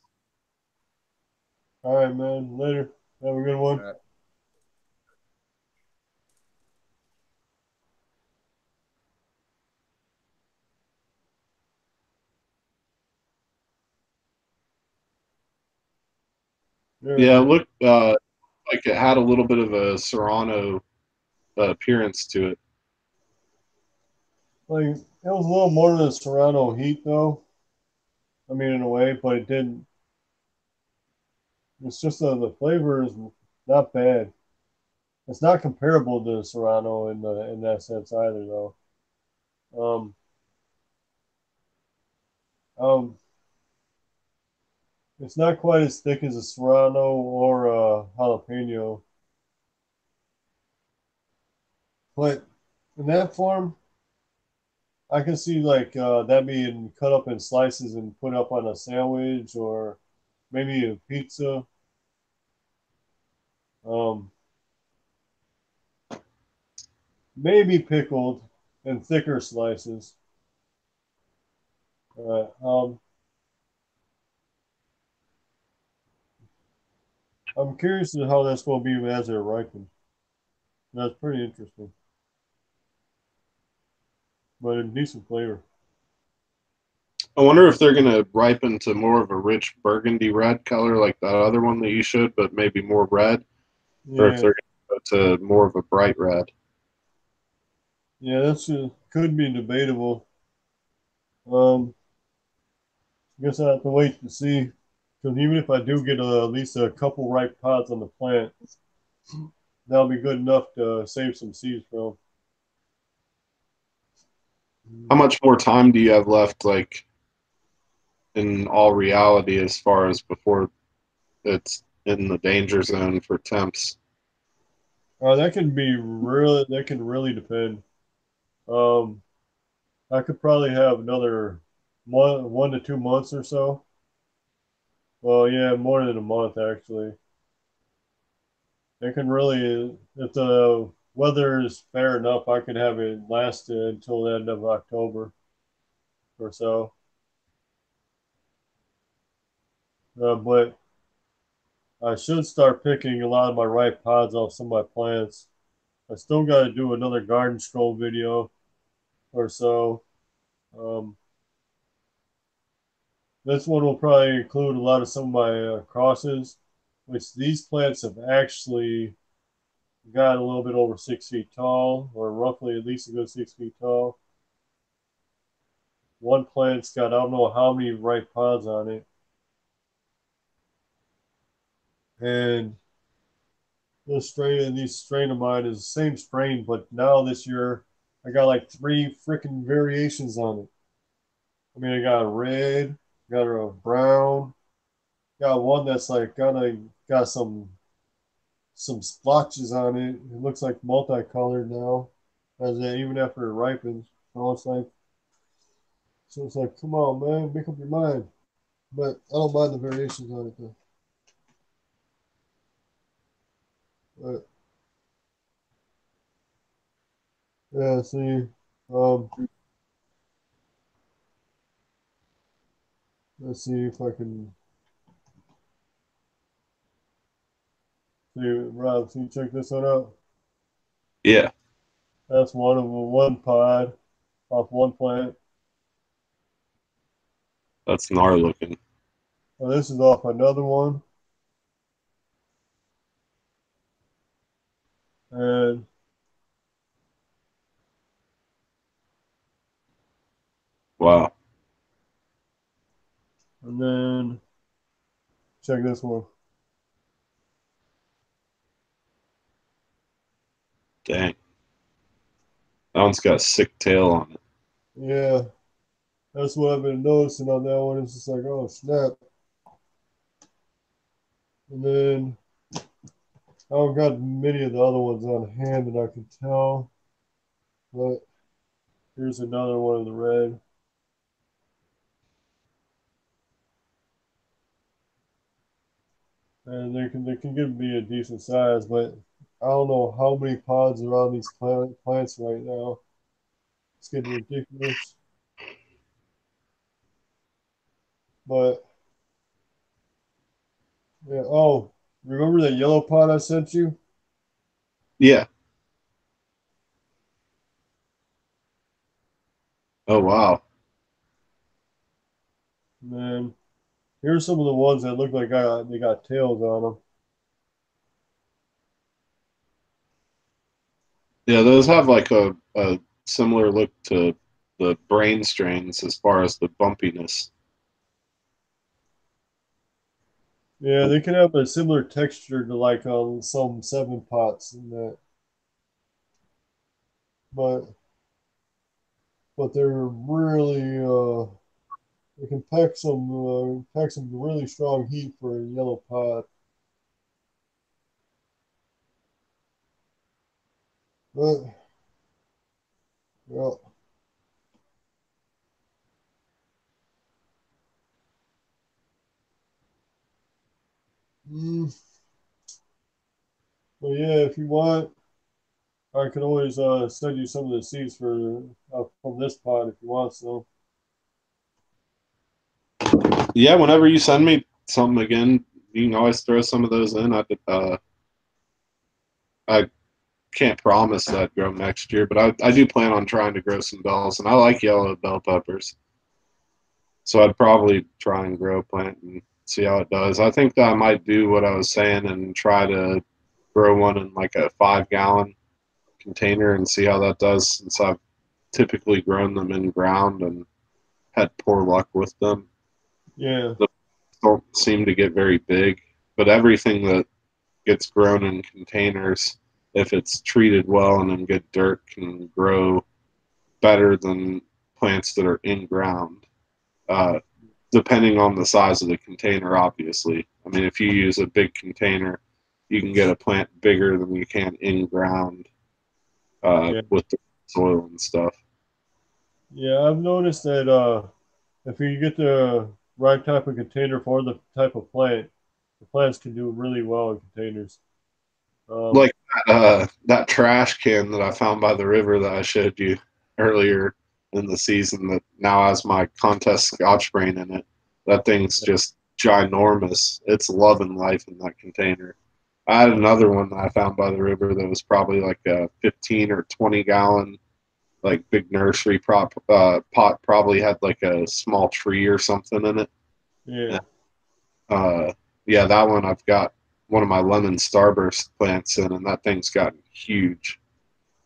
All right, man. Later. Have a good one. All right. Yeah, it Yeah. looked like it had a little bit of a Serrano appearance to it. Like it was a little more than the Serrano heat, though. I mean, in a way, but it didn't. It's just the flavor is not bad. It's not comparable to the Serrano in that sense either, though. Um, um, it's not quite as thick as a Serrano or a jalapeno, but in that form, I can see like that being cut up in slices and put up on a sandwich or maybe a pizza. Um, maybe pickled in thicker slices. I'm curious to how that's going to be as they're ripened. That's pretty interesting, but a decent flavor. I wonder if they're gonna ripen to more of a rich burgundy red color like that other one that you showed, but maybe more red, or if Yeah, they're gonna go to more of a bright red. yeah, that's could be debatable. Um, I guess I have to wait to see, because even if I do get at least a couple ripe pods on the plant, that'll be good enough to save some seeds from. How much more time do you have left, like in all reality, as far as before it's in the danger zone for temps? That can be really, that can really depend. Um, I could probably have another 1 to 2 months or so. Well, yeah, more than a month actually. It can really, if the weather is fair enough, I could have it last until the end of October or so. But I should start picking a lot of my right pods off some of my plants. I still got to do another garden stroll video or so. Um, this one will probably include a lot of some of my crosses, which these plants have actually got a little bit over 6 feet tall, or roughly at least a good 6 feet tall. One plant's got I don't know how many ripe pods on it, and these strain of mine is the same strain, but now this year I got like three freaking variations on it. I mean, I got a red, got a brown, got one that's like got some splotches on it. It looks like multicolored now, as even after it ripens. So it's like, come on, man, make up your mind. But I don't mind the variations on it though. But yeah, see, um, let's see if I can see, Rob. See, check this one out. Yeah, That's one of one pod off one plant. that's gnar looking. This is off another one, and Wow, then check this one. dang. That one's got a sick tail on it. Yeah, that's what I've been noticing on that one. It's just like, oh snap. And then I don't got many of the other ones on hand that I can tell, but here's another one of the red. And they can give me a decent size, but I don't know how many pods are on these plants right now. It's getting ridiculous. But yeah, oh, remember that yellow pod I sent you? Yeah. Oh wow. Man, here's some of the ones that look like they got tails on them. Yeah, those have like a similar look to the brain strains as far as the bumpiness. Yeah, they can have a similar texture to like some seven pots and that, but they're really they can pack some really strong heat for a yellow pot. But well, mm, but yeah, if you want, I can always send you some of the seeds for from this pot if you want. So Yeah, whenever you send me something again, you can always throw some of those in. I can't promise that I'd grow 'em next year, but I do plan on trying to grow some bells, and I like yellow bell peppers. So I'd probably try and grow a plant and see how it does. I think that I might do what I was saying and try to grow one in like a 5 gallon container and see how that does, since I've typically grown them in ground and had poor luck with them. yeah, They don't seem to get very big, but everything that gets grown in containers, if it's treated well and in good dirt, can grow better than plants that are in ground. Uh, Depending on the size of the container, obviously. I mean, if you use a big container, you can get a plant bigger than you can in ground yeah, with the soil and stuff. yeah. I've noticed that if you get the right type of container for the type of plant, the plants can do really well in containers. Like that trash can that I found by the river that I showed you earlier in the season that now has my contest Scotch brain in it. That thing's just ginormous. It's loving life in that container. I had another one that I found by the river that was probably like a 15 or 20 gallon, like big nursery pot, probably had like a small tree or something in it. yeah. Uh, yeah, that one I've got one of my lemon starburst plants in, and that thing's gotten huge.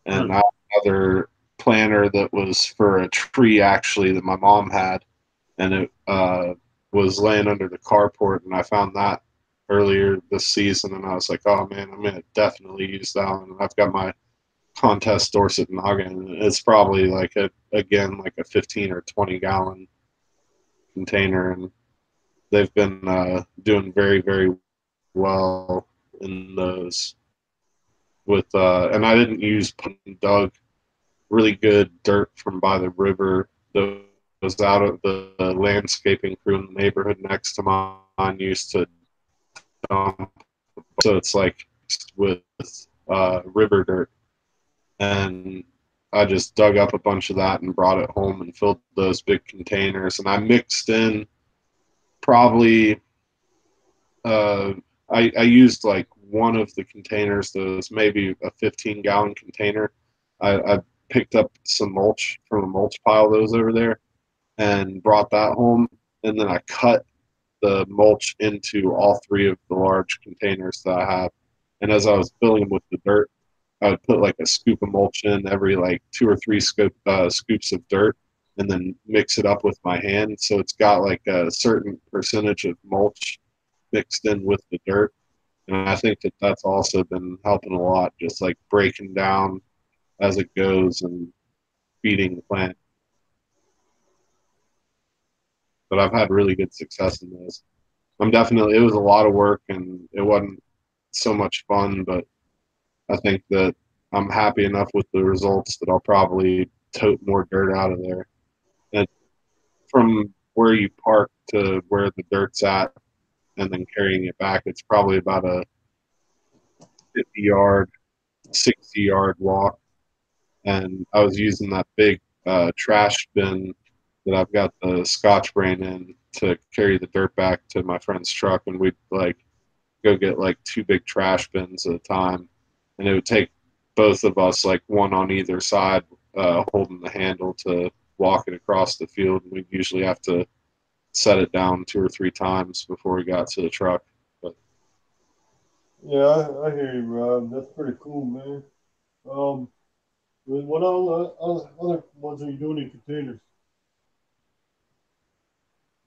And I Huh. have another planter that was for a tree actually that my mom had, and it was laying under the carport, and I found that earlier this season, and I was like, oh man, I'm gonna definitely use that one. And I've got my contest Dorset noggin. It's probably like again like a 15 or 20 gallon container, and they've been doing very very well in those with and I didn't use dug really good dirt from by the river that was out of the landscaping crew in the neighborhood next to mine used to dump. So it's like with river dirt, and I just dug up a bunch of that and brought it home and filled those big containers, and I mixed in probably uh, I used like one of the containers that was maybe a 15-gallon container. I picked up some mulch from a mulch pile that was over there and brought that home. And then I cut the mulch into all three of the large containers that I have. And as I was filling them with the dirt, I would put like a scoop of mulch in every like two or three scoops of dirt and then mix it up with my hand. So it's got like a certain percentage of mulch mixed in with the dirt. And I think that that's also been helping a lot, just like breaking down as it goes and feeding the plant. But I've had really good success in those. It was a lot of work and it wasn't so much fun, but I think that I'm happy enough with the results that I'll probably tote more dirt out of there. And from where you park to where the dirt's at and then carrying it back, it's probably about a 50-yard, 60-yard walk. And I was using that big trash bin that I've got the Scotch brain in to carry the dirt back to my friend's truck, and we'd like go get like two big trash bins at a time, and it would take both of us like one on either side, holding the handle to walk it across the field, and we'd usually have to set it down two or three times before we got to the truck. But Yeah, I hear you, Rob. That's pretty cool, man. Um, what other ones are you doing in containers?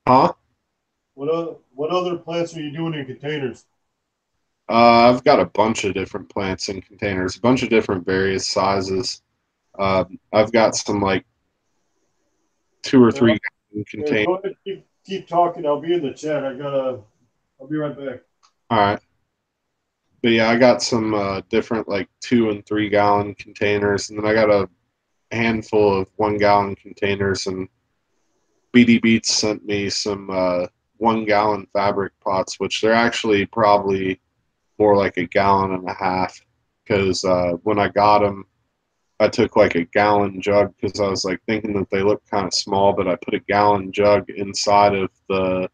huh? What other plants are you doing in containers? I've got a bunch of different plants in containers, a bunch of different various sizes. I've got some like two or Yeah, three yeah, containers. go ahead, keep talking. I'll be in the chat. I'll be right back. All right. But yeah, I got some different like 2 and 3 gallon containers, and then I got a handful of 1 gallon containers. And BD Beats sent me some 1 gallon fabric pots, which they're actually probably more like a gallon and a half. Because when I got them, I took like a gallon jug because I was like thinking that they looked kind of small, but I put a gallon jug inside of the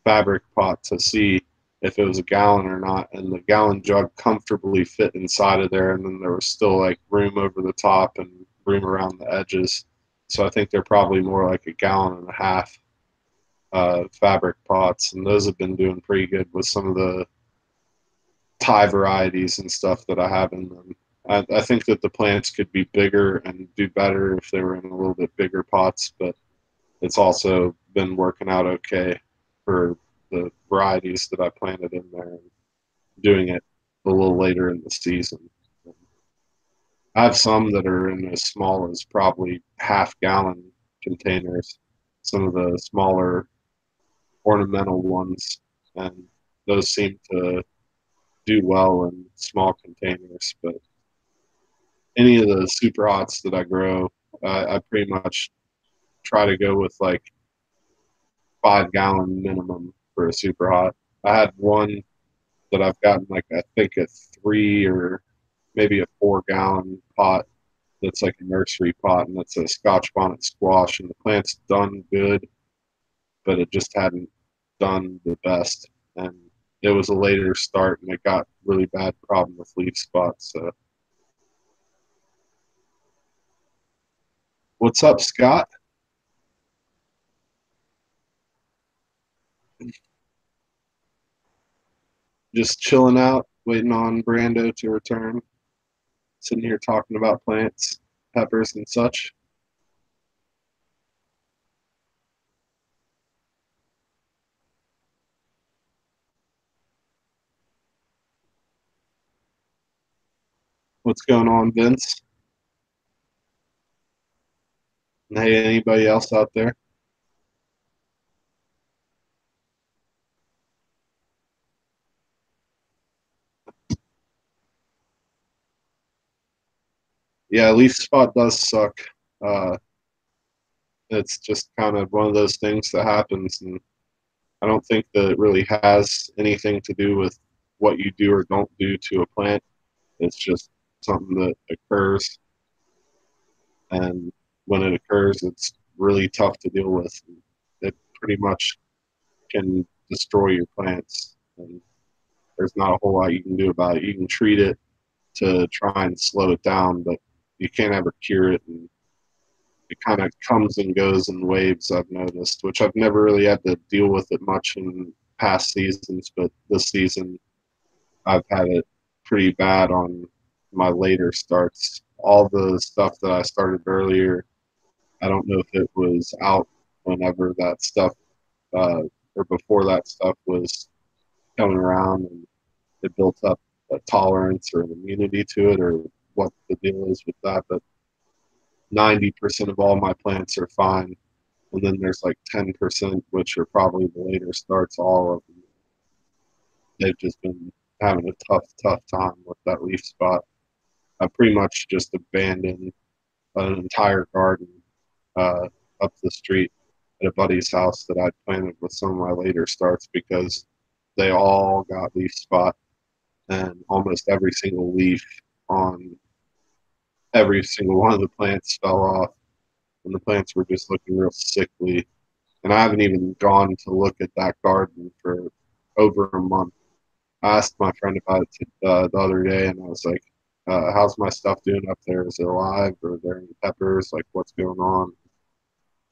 fabric pot to see if it was a gallon or not, and the gallon jug comfortably fit inside of there, and then there was still like room over the top and room around the edges. So I think they're probably more like a gallon and a half fabric pots, and those have been doing pretty good with some of the Thai varieties and stuff that I have in them. I think that the plants could be bigger and do better if they were in a little bit bigger pots, but it's also been working out okay for the varieties that I planted in there and doing it a little later in the season. I have some that are in as small as probably half-gallon containers, some of the smaller ornamental ones, and those seem to do well in small containers. But any of the super hots that I grow, I pretty much try to go with like 5 gallon minimum for a super hot. I had one that I've gotten like I think a 3 or maybe a 4 gallon pot that's like a nursery pot, and it's a Scotch bonnet squash, and the plant's done good, but it just hadn't done the best, and it was a later start, and it got really bad problem with leaf spots. So, what's up, Scott? Just chilling out, waiting on Brando to return. Sitting here talking about plants, peppers, and such. What's going on, Vince? And hey, anybody else out there? Yeah, leaf spot does suck. Uh, it's just kind of one of those things that happens, and I don't think that it really has anything to do with what you do or don't do to a plant. It's just something that occurs, and when it occurs, it's really tough to deal with. It pretty much can destroy your plants, and there's not a whole lot you can do about it. You can treat it to try and slow it down, but you can't ever cure it. And it kind of comes and goes in waves, I've noticed, which I've never really had to deal with it much in past seasons, but this season I've had it pretty bad on my later starts. All the stuff that I started earlier, I don't know if it was out whenever that stuff or before that stuff was coming around and it built up a tolerance or an immunity to it or what the deal is with that. But 90% of all my plants are fine. And then there's like 10%, which are probably the later starts, all of them. They've just been having a tough time with that leaf spot. I pretty much just abandoned an entire garden uh, up the street at a buddy's house that I'd planted with some of my later starts because they all got leaf spot and almost every single leaf on every single one of the plants fell off and the plants were just looking real sickly. And I haven't even gone to look at that garden for over a month. I asked my friend about it the other day, and I was like, "How's my stuff doing up there? Is it alive? Or are there any peppers? Like, what's going on?"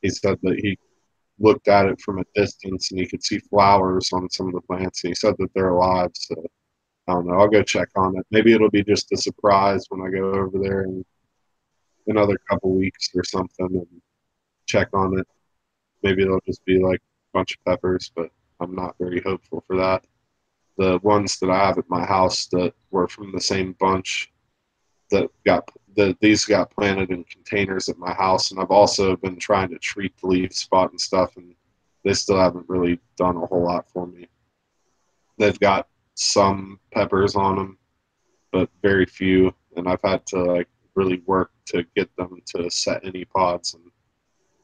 He said that he looked at it from a distance and he could see flowers on some of the plants, and he said that they're alive. So I don't know. I'll go check on it. Maybe it'll be just a surprise when I go over there in another couple weeks or something and check on it. Maybe it'll just be like a bunch of peppers, but I'm not very hopeful for that. The ones that I have at my house that were from the same bunch that got these got planted in containers at my house, and I've also been trying to treat the leaf spot and stuff, and they still haven't really done a whole lot for me. They've got some peppers on them, but very few, and I've had to like really work to get them to set any pods. And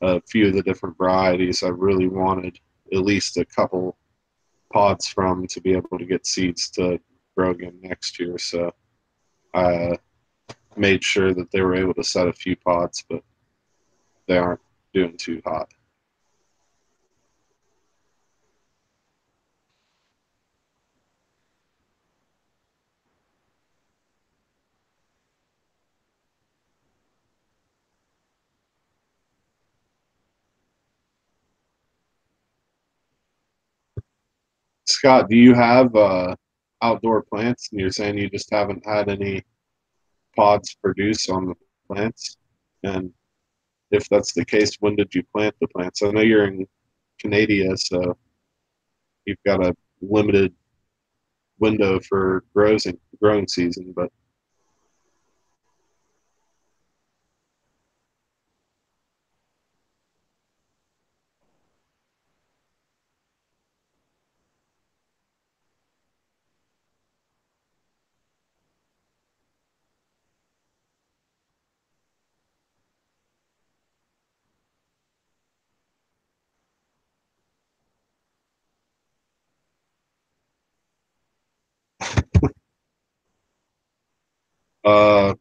a few of the different varieties I really wanted at least a couple pods from to be able to get seeds to grow again next year. So I made sure that they were able to set a few pods, but they aren't doing too hot. Scott, do you have outdoor plants? And you're saying you just haven't had any pods produce on the plants? And if that's the case, when did you plant the plants? I know you're in Canada, so you've got a limited window for growing season, but Uh,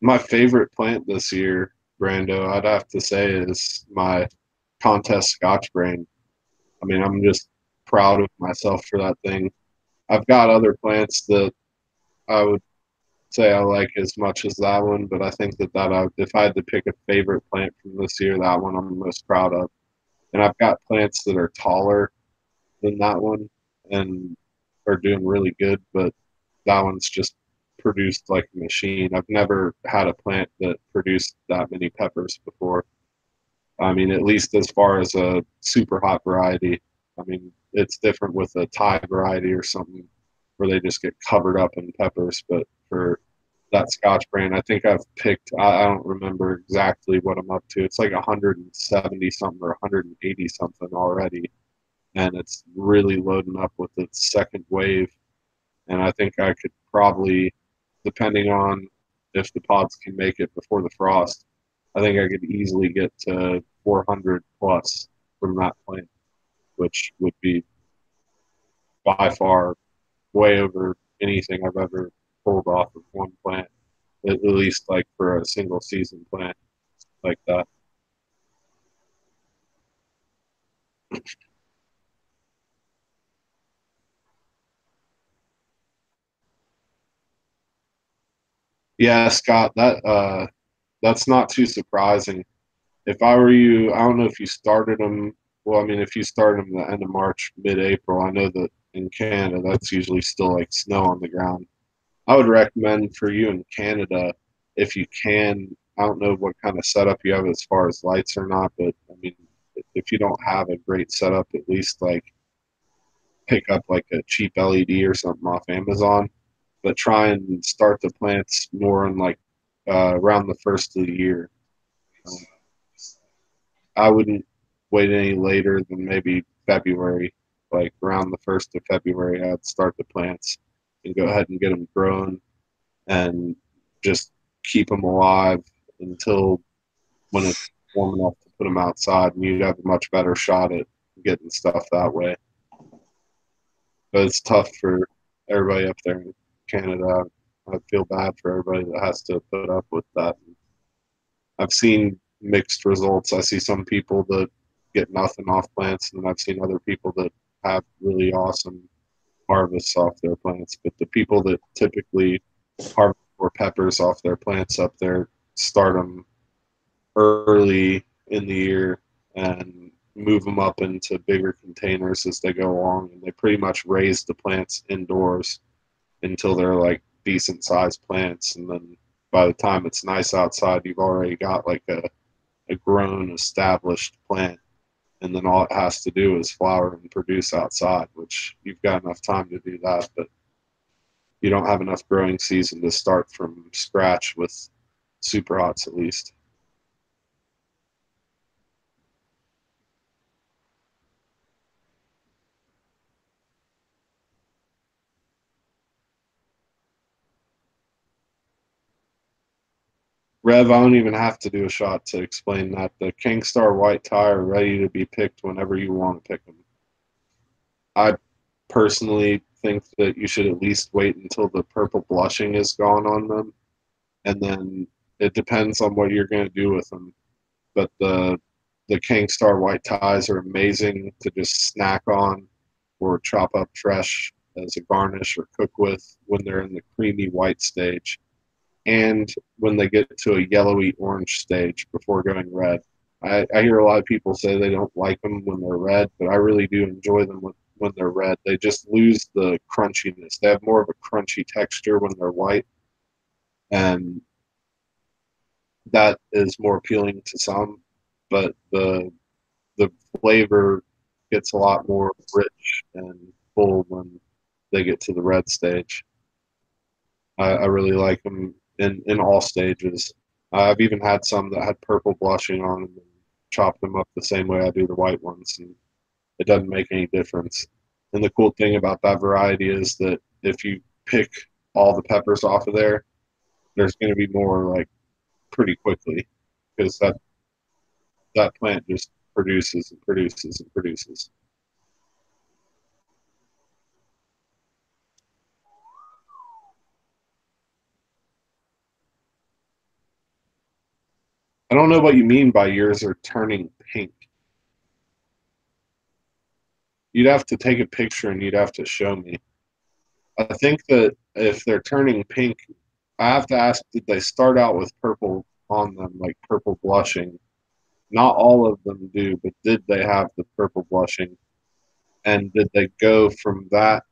my favorite plant this year, Brando, I'd have to say is my contest Scotch brain. I mean, I'm just proud of myself for that thing. I've got other plants that I would say I like as much as that one, but I think if I had to pick a favorite plant from this year, that one I'm most proud of. And I've got plants that are taller than that one and are doing really good, but that one's just produced like a machine. I've never had a plant that produced that many peppers before. I mean, at least as far as a super hot variety. I mean, it's different with a Thai variety or something where they just get covered up in peppers. But for that Scotch brand, I think I've picked, I don't remember exactly what I'm up to. It's like 170 something or 180 something already. And it's really loading up with its second wave. And I think I could probably, depending on if the pods can make it before the frost, I think I could easily get to 400 plus from that plant, which would be by far way over anything I've ever pulled off of one plant, at least like for a single season plant like that. Yeah, Scott, that's not too surprising. If I were you, I don't know if you started them. Well, I mean, if you started them the end of March, mid-April, I know that in Canada that's usually still like snow on the ground. I would recommend for you in Canada, if you can. I don't know what kind of setup you have as far as lights or not, but I mean, if you don't have a great setup, at least like pick up like a cheap LED or something off Amazon. But try and start the plants more in like around the first of the year. Um, I wouldn't wait any later than maybe February. Like around the 1st of February, I'd start the plants and go ahead and get them grown and just keep them alive until when it's warm enough to put them outside, and you'd have a much better shot at getting stuff that way. But it's tough for everybody up there in Canada. I feel bad for everybody that has to put up with that. I've seen mixed results. I see some people that get nothing off plants, and then I've seen other people that have really awesome harvests off their plants. But the people that typically harvest more peppers off their plants up there start them early in the year and move them up into bigger containers as they go along, and they pretty much raise the plants indoors until they're like decent sized plants, and then by the time it's nice outside, you've already got like a grown established plant, and then all it has to do is flower and produce outside, which you've got enough time to do that, but you don't have enough growing season to start from scratch with super hots at least. Rev, I don't even have to do a shot to explain that. The Kingstar White Tie are ready to be picked whenever you want to pick them. I personally think that you should at least wait until the purple blushing is gone on them, and then it depends on what you're going to do with them. But the Kingstar White Ties are amazing to just snack on or chop up fresh as a garnish or cook with when they're in the creamy white stage, and when they get to a yellowy orange stage before going red. I hear a lot of people say they don't like them when they're red, but I really do enjoy them when they're red. They just lose the crunchiness. They have more of a crunchy texture when they're white, and that is more appealing to some. But the flavor gets a lot more rich and full when they get to the red stage. I really like them in all stages. I've even had some that had purple blushing on them and chopped them up the same way I do the white ones, and it doesn't make any difference. And the cool thing about that variety is that if you pick all the peppers off of there, there's going to be more like pretty quickly because that plant just produces and produces and produces. I don't know what you mean by yours are turning pink. You'd have to take a picture and you'd have to show me. I think that if they're turning pink, I have to ask, did they start out with purple on them, like purple blushing? Not all of them do, but did they have the purple blushing? And did they go from that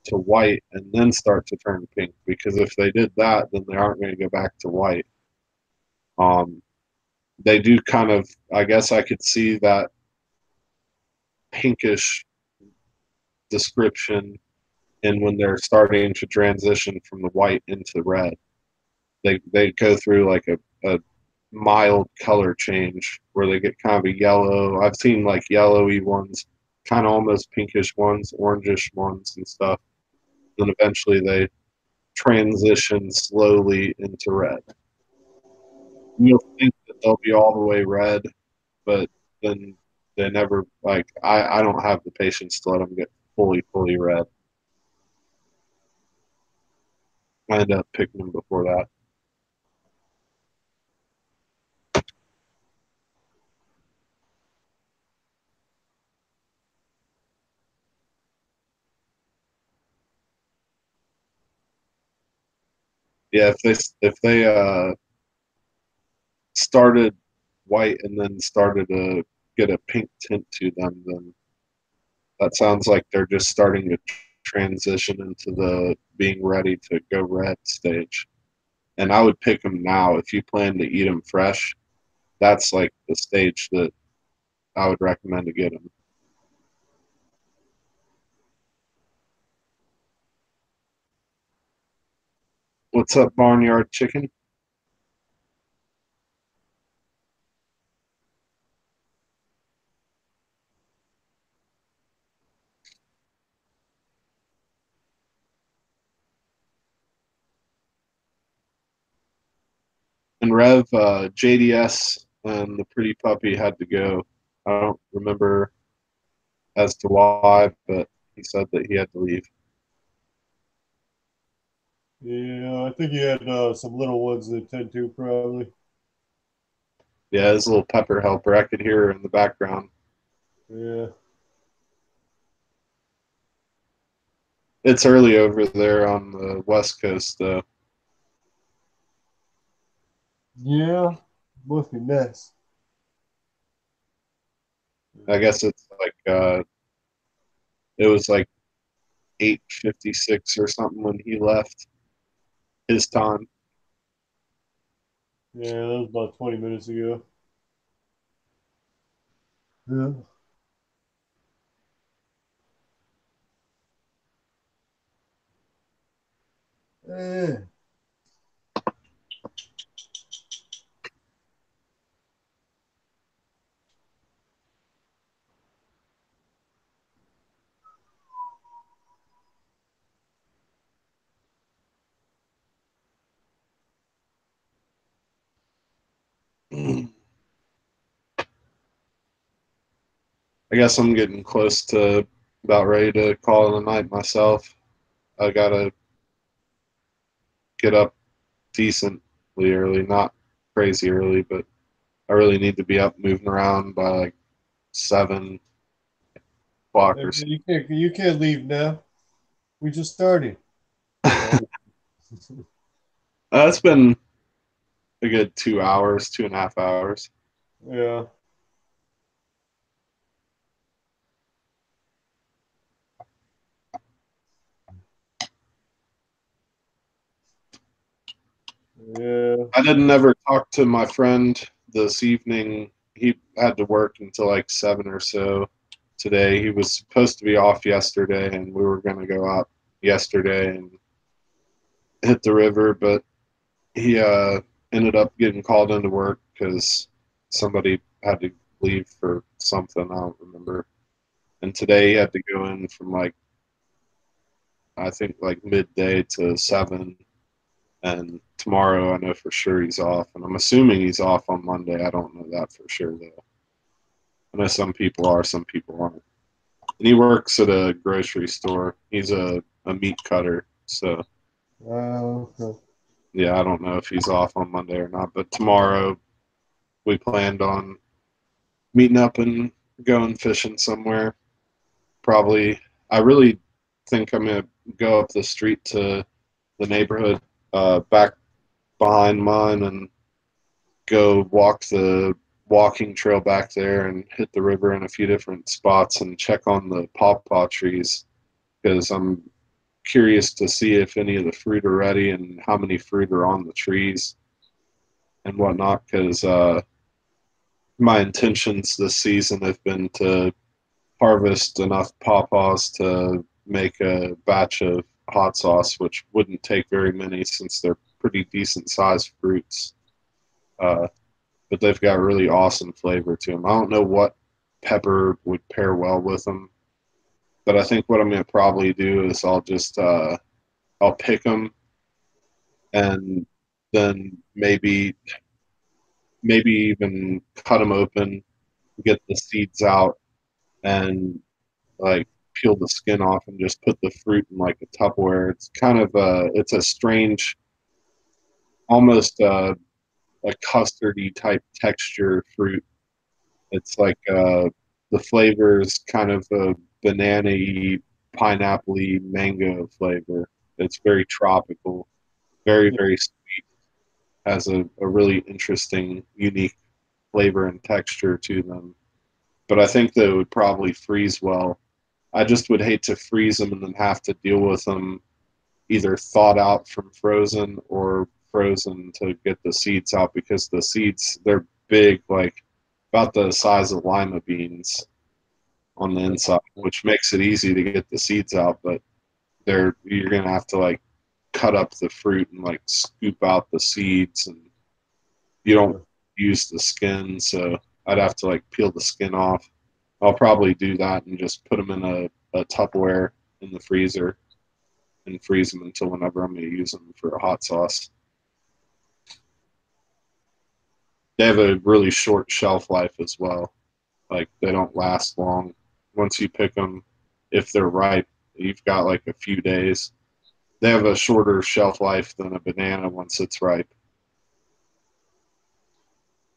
to white and then start to turn pink? Because if they did that, then they aren't going to go back to white. Um, they do kind of, I guess I could see that pinkish description and when they're starting to transition from the white into red. They go through like a mild color change where they get kind of a yellow. I've seen like yellowy ones, kind of almost pinkish ones, orangish ones and stuff. Then eventually they transition slowly into red. You'll think that they'll be all the way red, but then they never like I don't have the patience to let them get fully red. I end up picking them before that. Yeah, if they started white and then started to get a pink tint to them, then that sounds like they're just starting to transition into the being ready to go red stage. And I would pick them now if you plan to eat them fresh. That's like the stage that I would recommend to get them. What's up, Barnyard Chicken? And Rev, JDS and the pretty puppy had to go. I don't remember as to why, but he said that he had to leave. Yeah, I think he had some little ones that tend to probably. Yeah, his little pepper helper. I could hear her in the background. Yeah. It's early over there on the West Coast, though. Yeah. Must be nice. I guess it's like it was like 8:56 or something when he left his time. Yeah, that was about 20 minutes ago. Yeah. Eh. I guess I'm getting close to about ready to call it a night myself. I gotta get up decently early, not crazy early, but I really need to be up moving around by like 7 o'clock or something. You can't leave now. We just started. It's been a good 2 hours, 2.5 hours. Yeah. Yeah. I didn't ever talk to my friend this evening. He had to work until like 7 or so today. He was supposed to be off yesterday, and we were going to go out yesterday and hit the river, but he ended up getting called into work because somebody had to leave for something. I don't remember. And today he had to go in from like, I think like midday to 7. And tomorrow, I know for sure he's off, and I'm assuming he's off on Monday. I don't know that for sure though. I know some people are, some people aren't. And he works at a grocery store. He's a meat cutter, so Okay. yeah, I don't know if he's off on Monday or not. But tomorrow, we planned on meeting up and going fishing somewhere. Probably, I really think I'm gonna go up the street to the neighborhood back behind mine and go walk the walking trail back there and hit the river in a few different spots and check on the pawpaw trees because I'm curious to see if any of the fruit are ready and how many fruit are on the trees and whatnot. Because my intentions this season have been to harvest enough pawpaws to make a batch of hot sauce, which wouldn't take very many since they're pretty decent sized fruits. Uh, but they've got really awesome flavor to them. I don't know what pepper would pair well with them, but I think what I'm going to probably do is I'll pick them and then maybe even cut them open, get the seeds out, and like peel the skin off and just put the fruit in like a Tupperware. It's kind of it's a strange, almost a custardy type texture fruit. It's like the flavor is kind of a banana-y, pineapple-y, mango flavor. It's very tropical, very, very sweet. Has a really interesting, unique flavor and texture to them. But I think that it would probably freeze well. I just would hate to freeze them and then have to deal with them either thawed out from frozen or frozen to get the seeds out because the seeds, they're big, like about the size of lima beans on the inside, which makes it easy to get the seeds out, but you're gonna have to like cut up the fruit and like scoop out the seeds, and you don't use the skin, so I'd have to like peel the skin off. I'll probably do that and just put them in a Tupperware in the freezer and freeze them until whenever I'm going to use them for a hot sauce. They have a really short shelf life as well. Like they don't last long. Once you pick them, if they're ripe, you've got like a few days. They have a shorter shelf life than a banana once it's ripe.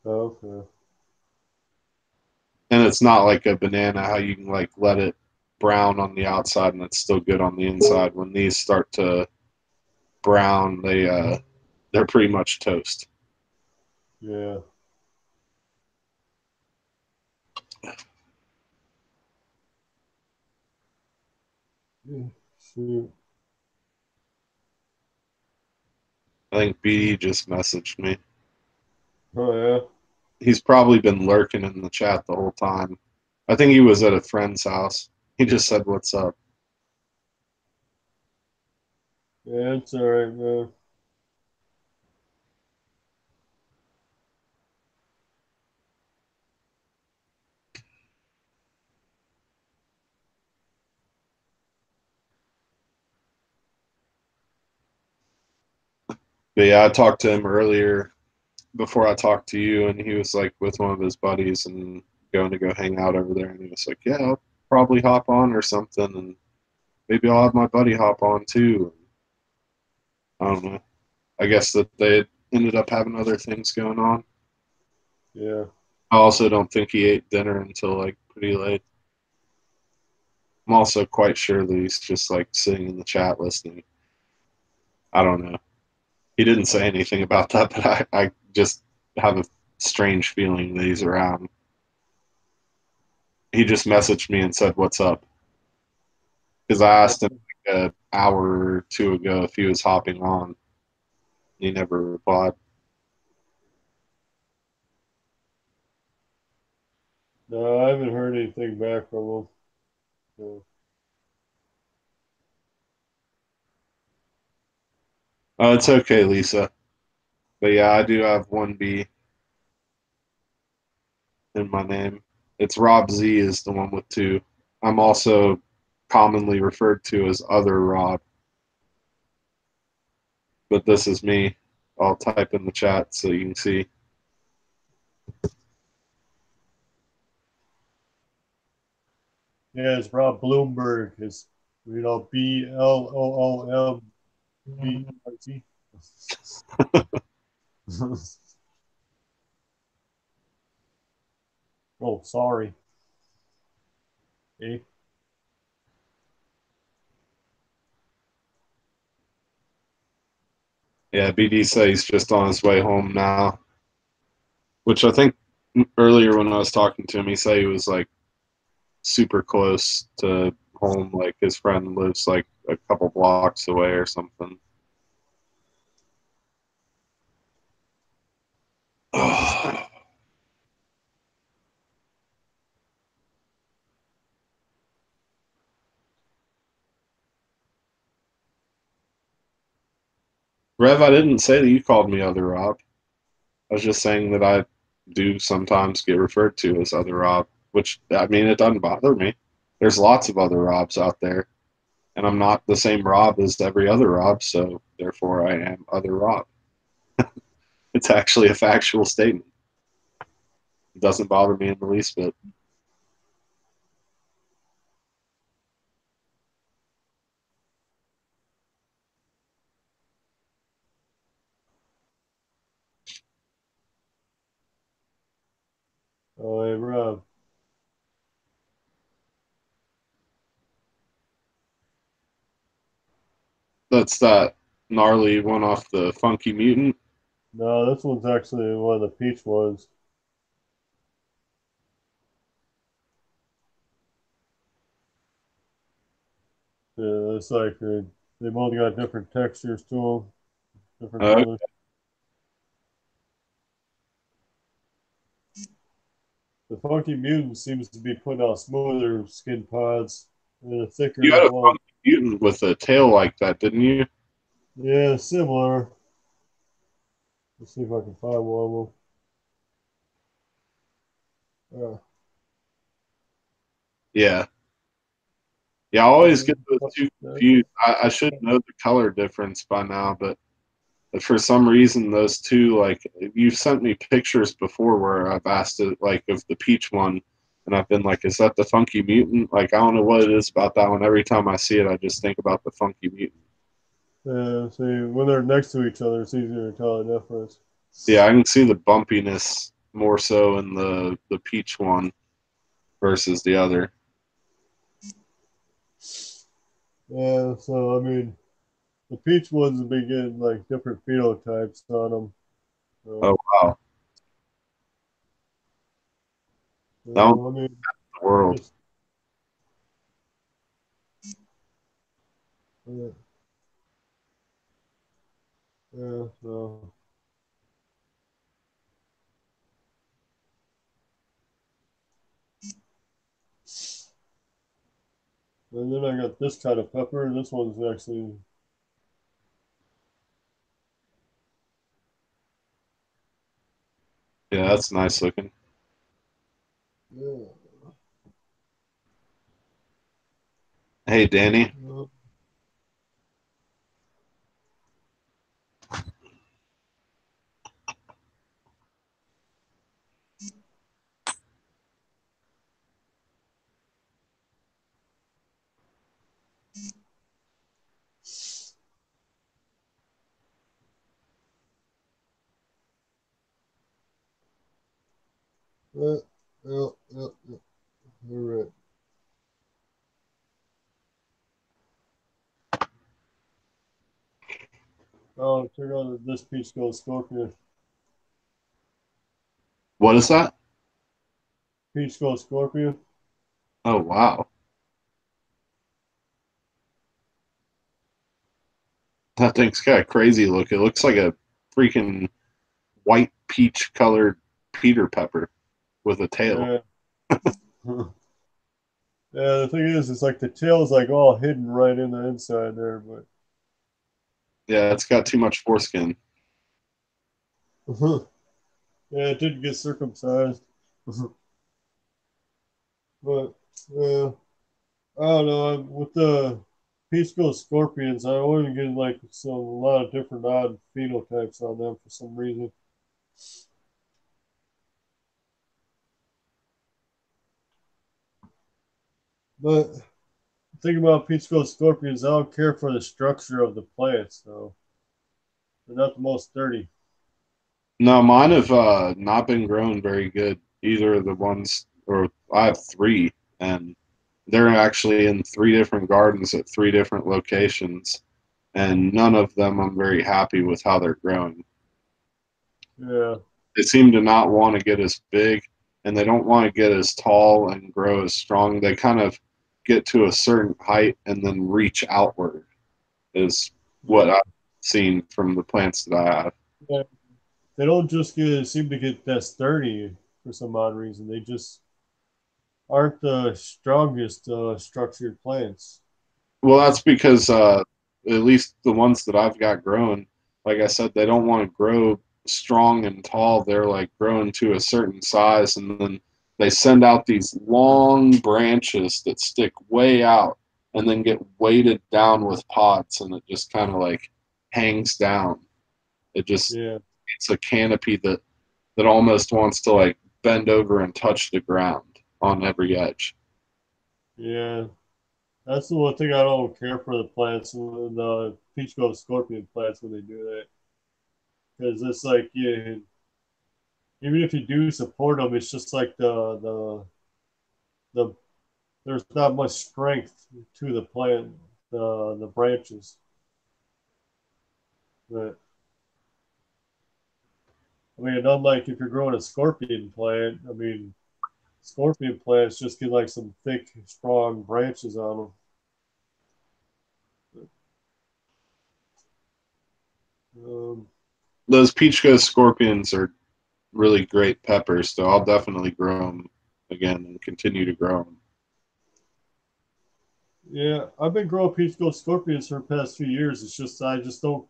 Okay. And it's not like a banana how you can like let it brown on the outside and it's still good on the inside. When these start to brown, they're pretty much toast. Yeah. Shoot. I think BD just messaged me. Oh yeah. He's probably been lurking in the chat the whole time. I think he was at a friend's house. He just said, "What's up?" Yeah, it's all right, man. But yeah, I talked to him earlier before I talked to you, and he was like with one of his buddies and going to go hang out over there. And he was like, "Yeah, I'll probably hop on or something, and maybe I'll have my buddy hop on too." And I don't know. I guess that they ended up having other things going on. Yeah. I also don't think he ate dinner until like pretty late. I'm also quite sure that he's just like sitting in the chat listening. I don't know. He didn't say anything about that, but I just have a strange feeling that he's around. He just messaged me and said, "What's up?" Because I asked him like an hour or two ago if he was hopping on. He never replied. No, I haven't heard anything back from him. So, Oh, it's okay, Lisa. But yeah, I do have one B in my name. It's Rob Z is the one with two. I'm also commonly referred to as Other Rob, but this is me. I'll type in the chat so you can see. yeah, it's Rob Bloomberg. It's BLOOMBRG. Oh, sorry. Eh? Yeah, BD said he's just on his way home now, which I think earlier when I was talking to him, he said he was like super close to home. Like his friend lives like a couple blocks away or something. Rev, I didn't say that you called me Other Rob. I was just saying that I do sometimes get referred to as Other Rob, which, I mean, it doesn't bother me. There's lots of other Robs out there, and I'm not the same Rob as every other Rob, so therefore I am Other Rob. It's actually a factual statement. It doesn't bother me in the least bit. Oh, hey, Rob. That's that gnarly one off the Funky Mutant. No, this one's actually one of the peach ones. Yeah, it's like they both got different textures to them, different Uh, colors. The Funky Mutant seems to be putting out smoother skin pods and a you thicker had a one. Funky Mutant with a tail like that, didn't you? Yeah, similar. Let's see if I can find one of them. Yeah. Yeah, I always get those two confused. I should know the color difference by now, but for some reason those two, like, you've sent me pictures before where I've asked it like of the peach one, and I've been like, is that the Funky Mutant? Like, I don't know what it is about that one. Every time I see it, I just think about the Funky Mutant. See, when they're next to each other, it's easier to tell the difference. Yeah, I can see the bumpiness more so in the peach one versus the other. Yeah, so I mean, the peach ones have been getting like different phenotypes on them. Oh So, wow, that one's I mean, the world. just yeah, yeah. So, and then I got this kind of pepper. This one's actually Yeah, that's nice looking. yeah. Hey, Danny. Yeah, yeah, yeah, yeah, yeah. You're right. Oh, check out this peach gold scorpion. What is that? Peach gold scorpion. Oh wow, that thing's got a crazy look. It looks like a freaking white peach colored Peter Pepper with a tail. Yeah. Yeah, the thing is, it's like the tail's like all hidden right in the inside there, but Yeah, it's got too much foreskin. yeah, it didn't get circumcised. But I don't know. With the peach ghost scorpions, I always get like a lot of different odd phenotypes on them for some reason. But the thing about peach ghost scorpions, I don't care for the structure of the plants, though. They're not the most sturdy. No, mine have not been grown very good. Either of the ones or I have three, and they're actually in three different gardens at three different locations, and none of them I'm very happy with how they're growing. Yeah. They seem to not want to get as big, and they don't want to get as tall and grow as strong. They kind of get to a certain height and then reach outward, is what I've seen from the plants that I have. Yeah. They don't just seem to get that sturdy for some odd reason. They just aren't the strongest structured plants. Well, that's because at least the ones that I've got growing, like I said, they don't want to grow strong and tall. They're like growing to a certain size, and then they send out these long branches that stick way out and then get weighted down with pods, and it just kind of like hangs down. It just Yeah. it's a canopy that almost wants to like bend over and touch the ground on every edge. Yeah. That's the one thing I don't care for the plants, the peach gum scorpion plants when they do that. Because it's like, yeah, even if you do support them, it's just like the there's not much strength to the plant, the branches. But I mean, unlike if you're growing a scorpion plant, I mean, scorpion plants just get like some thick, strong branches on them. Those peach ghost scorpions are really great peppers, so I'll definitely grow them again and continue to grow them. Yeah, I've been growing peach gum scorpions for the past few years. It's just I just don't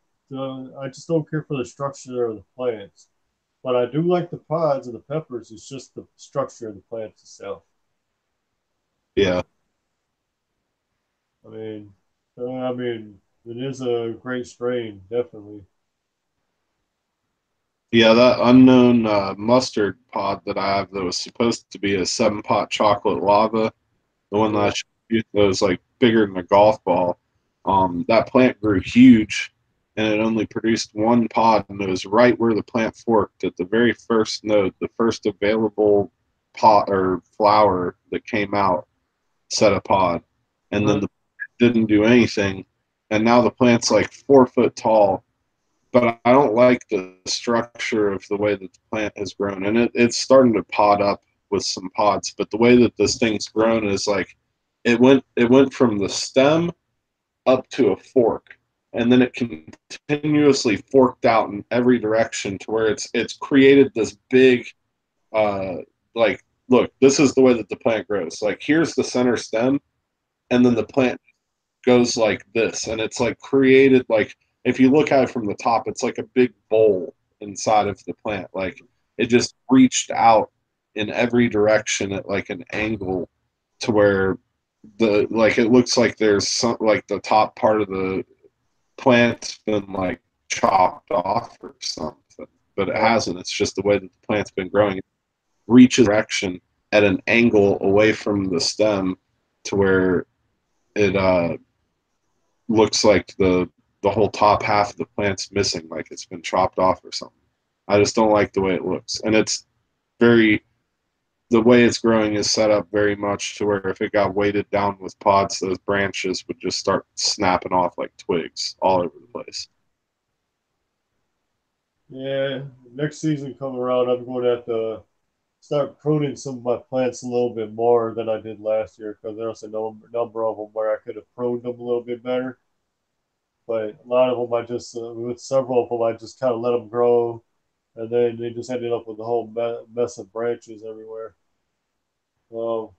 care for the structure of the plants. But I do like the pods and the peppers. It's just the structure of the plants itself. Yeah, I mean, I mean, it is a great strain, definitely. yeah. That unknown mustard pod that I have that was supposed to be a 7-pot chocolate lava, the one that I Yeah, showed you that was like bigger than a golf ball. That plant grew huge, and it only produced one pod, and it was right where the plant forked at the very first node, the first available pot or flower that came out set a pod, and then uh-huh. the didn't do anything, and now the plant's like 4 foot tall. But I don't like the structure of the way that the plant has grown, and it's starting to pod up with some pods. But the way that this thing's grown is like it went from the stem up to a fork, and then it continuously forked out in every direction to where it's created this big uh like look, this is the way that the plant grows. Like here's the center stem, and then Yeah, the plant goes like this, and it's like created like if you look at it from the top, it's like a big bowl inside of the plant. Like it just reached out in every direction at like an angle to where the like it looks like there's some like the top part of the plant's been like chopped off or something, but it uh, hasn't. It's just the way that the plant's been growing. It reaches direction at an angle away from the stem to where it looks like the whole top half of the plant's missing, like it's been chopped off or something. I just don't like the way it looks, and it's very the way it's growing is set up very much to where if it got weighted down with pods, those branches would just start snapping off like twigs all over the place. yeah. Next season come around, I'm going to have to start pruning some of my plants a little bit more than I did last year because there's a number of them where I could have pruned them a little bit better. But a lot of them, with several of them, I just kind of let them grow, and then they just ended up with a whole mess of branches everywhere. Um,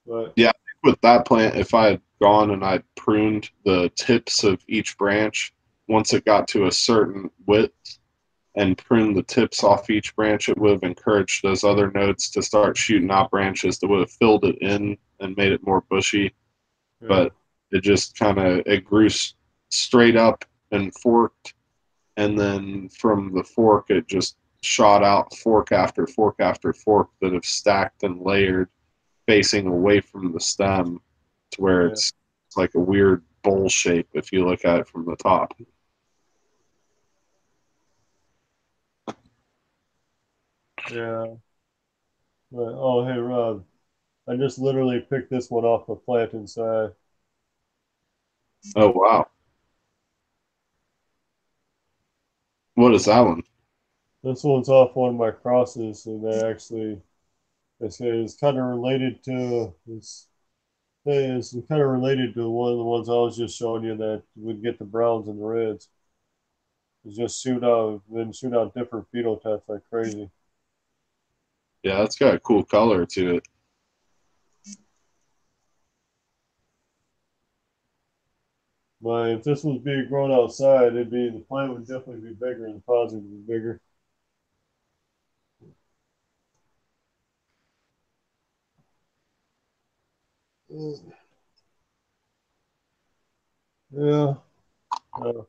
but Yeah, with that plant, if I had gone and I pruned the tips of each branch once it got to a certain width and pruned the tips off each branch, it would have encouraged those other nodes to start shooting out branches that would have filled it in and made it more bushy. yeah, But it just kind of it grew straight up and forked, and then from the fork it just shot out fork after fork after fork that have stacked and layered facing away from the stem to where yeah, it's like a weird bowl shape if you look at it from the top. yeah. But oh, hey, Rob. I just literally picked this one off the plant inside. Oh wow. What is that one? This one's off one of my crosses, and they say it's kind of related to it's kind of related to one of the ones I was just showing you that would get the browns and the reds. It's just shoot out different phenotypes like crazy. Yeah, that's got a cool color to it. But if this was being grown outside, the plant would definitely be bigger and the pods would be bigger. Yeah. Uh,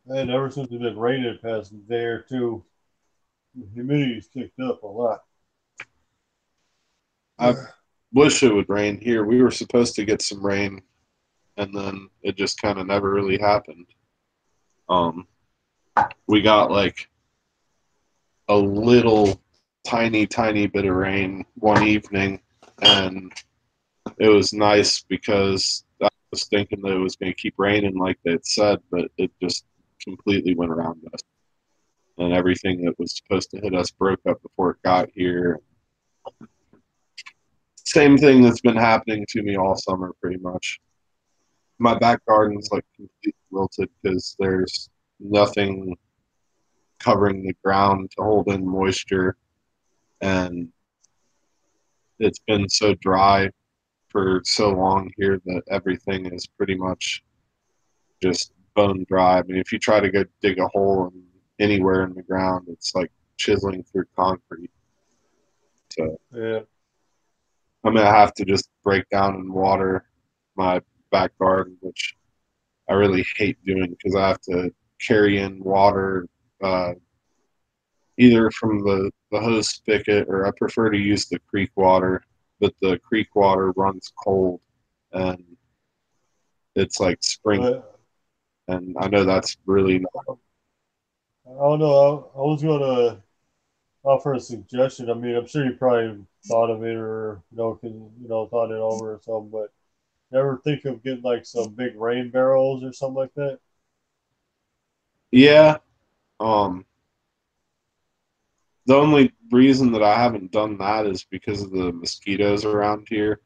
and ever since it's been raining the past day or two, the humidity's kicked up a lot. I wish it would rain here. We were supposed to get some rain, and then it just kind of never really happened. Um, we got like a little tiny bit of rain one evening, and it was nice because I was thinking that it was going to keep raining like they had said, but it just completely went around us. And everything that was supposed to hit us broke up before it got here. Same thing that's been happening to me all summer, pretty much. My back garden's like completely wilted because there's nothing covering the ground to hold in moisture, and it's been so dry for so long here that everything is pretty much just bone dry. I mean, if you try to go dig a hole anywhere in the ground, it's like chiseling through concrete. So Yeah. I'm gonna have to just break down and water my back garden, which I really hate doing because I have to carry in water uh, either from the hose spigot, or I prefer to use the creek water, but the creek water runs cold and it's like spring, But and I know that's really I don't know. I was going to offer a suggestion. I mean, I'm sure you probably thought of it or, thought it over or something, but never think of getting like some big rain barrels or something like that? yeah. Um, the only reason that I haven't done that is because of the mosquitoes around here,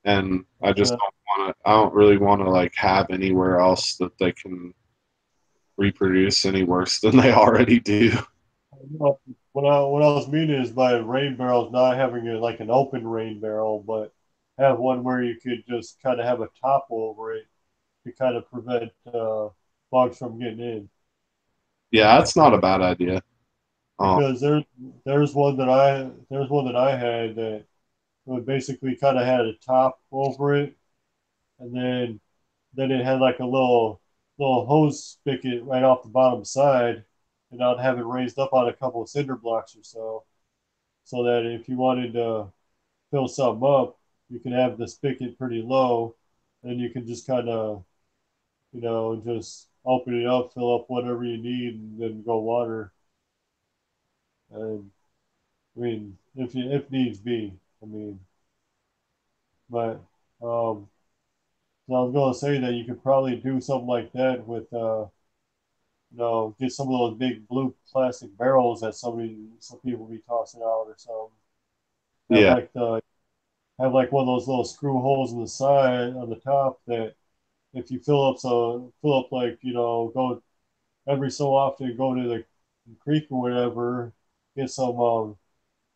and I just Uh, don't want to. I don't really want to like have anywhere else that they can reproduce any worse than they already do. what I was meaning is by rain barrels, not having it like an open rain barrel, but have one where you could just kind of have a top over it to kind of prevent bugs from getting in. Yeah, that's not a bad idea. Um, Because there's one that I had that would basically kind of had a top over it, and then it had like a little hose spigot right off the bottom side, and I'd have it raised up on a couple of cinder blocks or so, so that if you wanted to fill something up, you can have the spigot pretty low, and you can just kind of just open it up, fill up whatever you need, and then go water. And I mean, if needs be, I mean, but so I was going to say that you could probably do something like that with get some of those big blue plastic barrels that some people be tossing out or something. Have yeah, like the have like one of those little screw holes in the side on the top that if you fill up like go every so often go to the creek or whatever, get some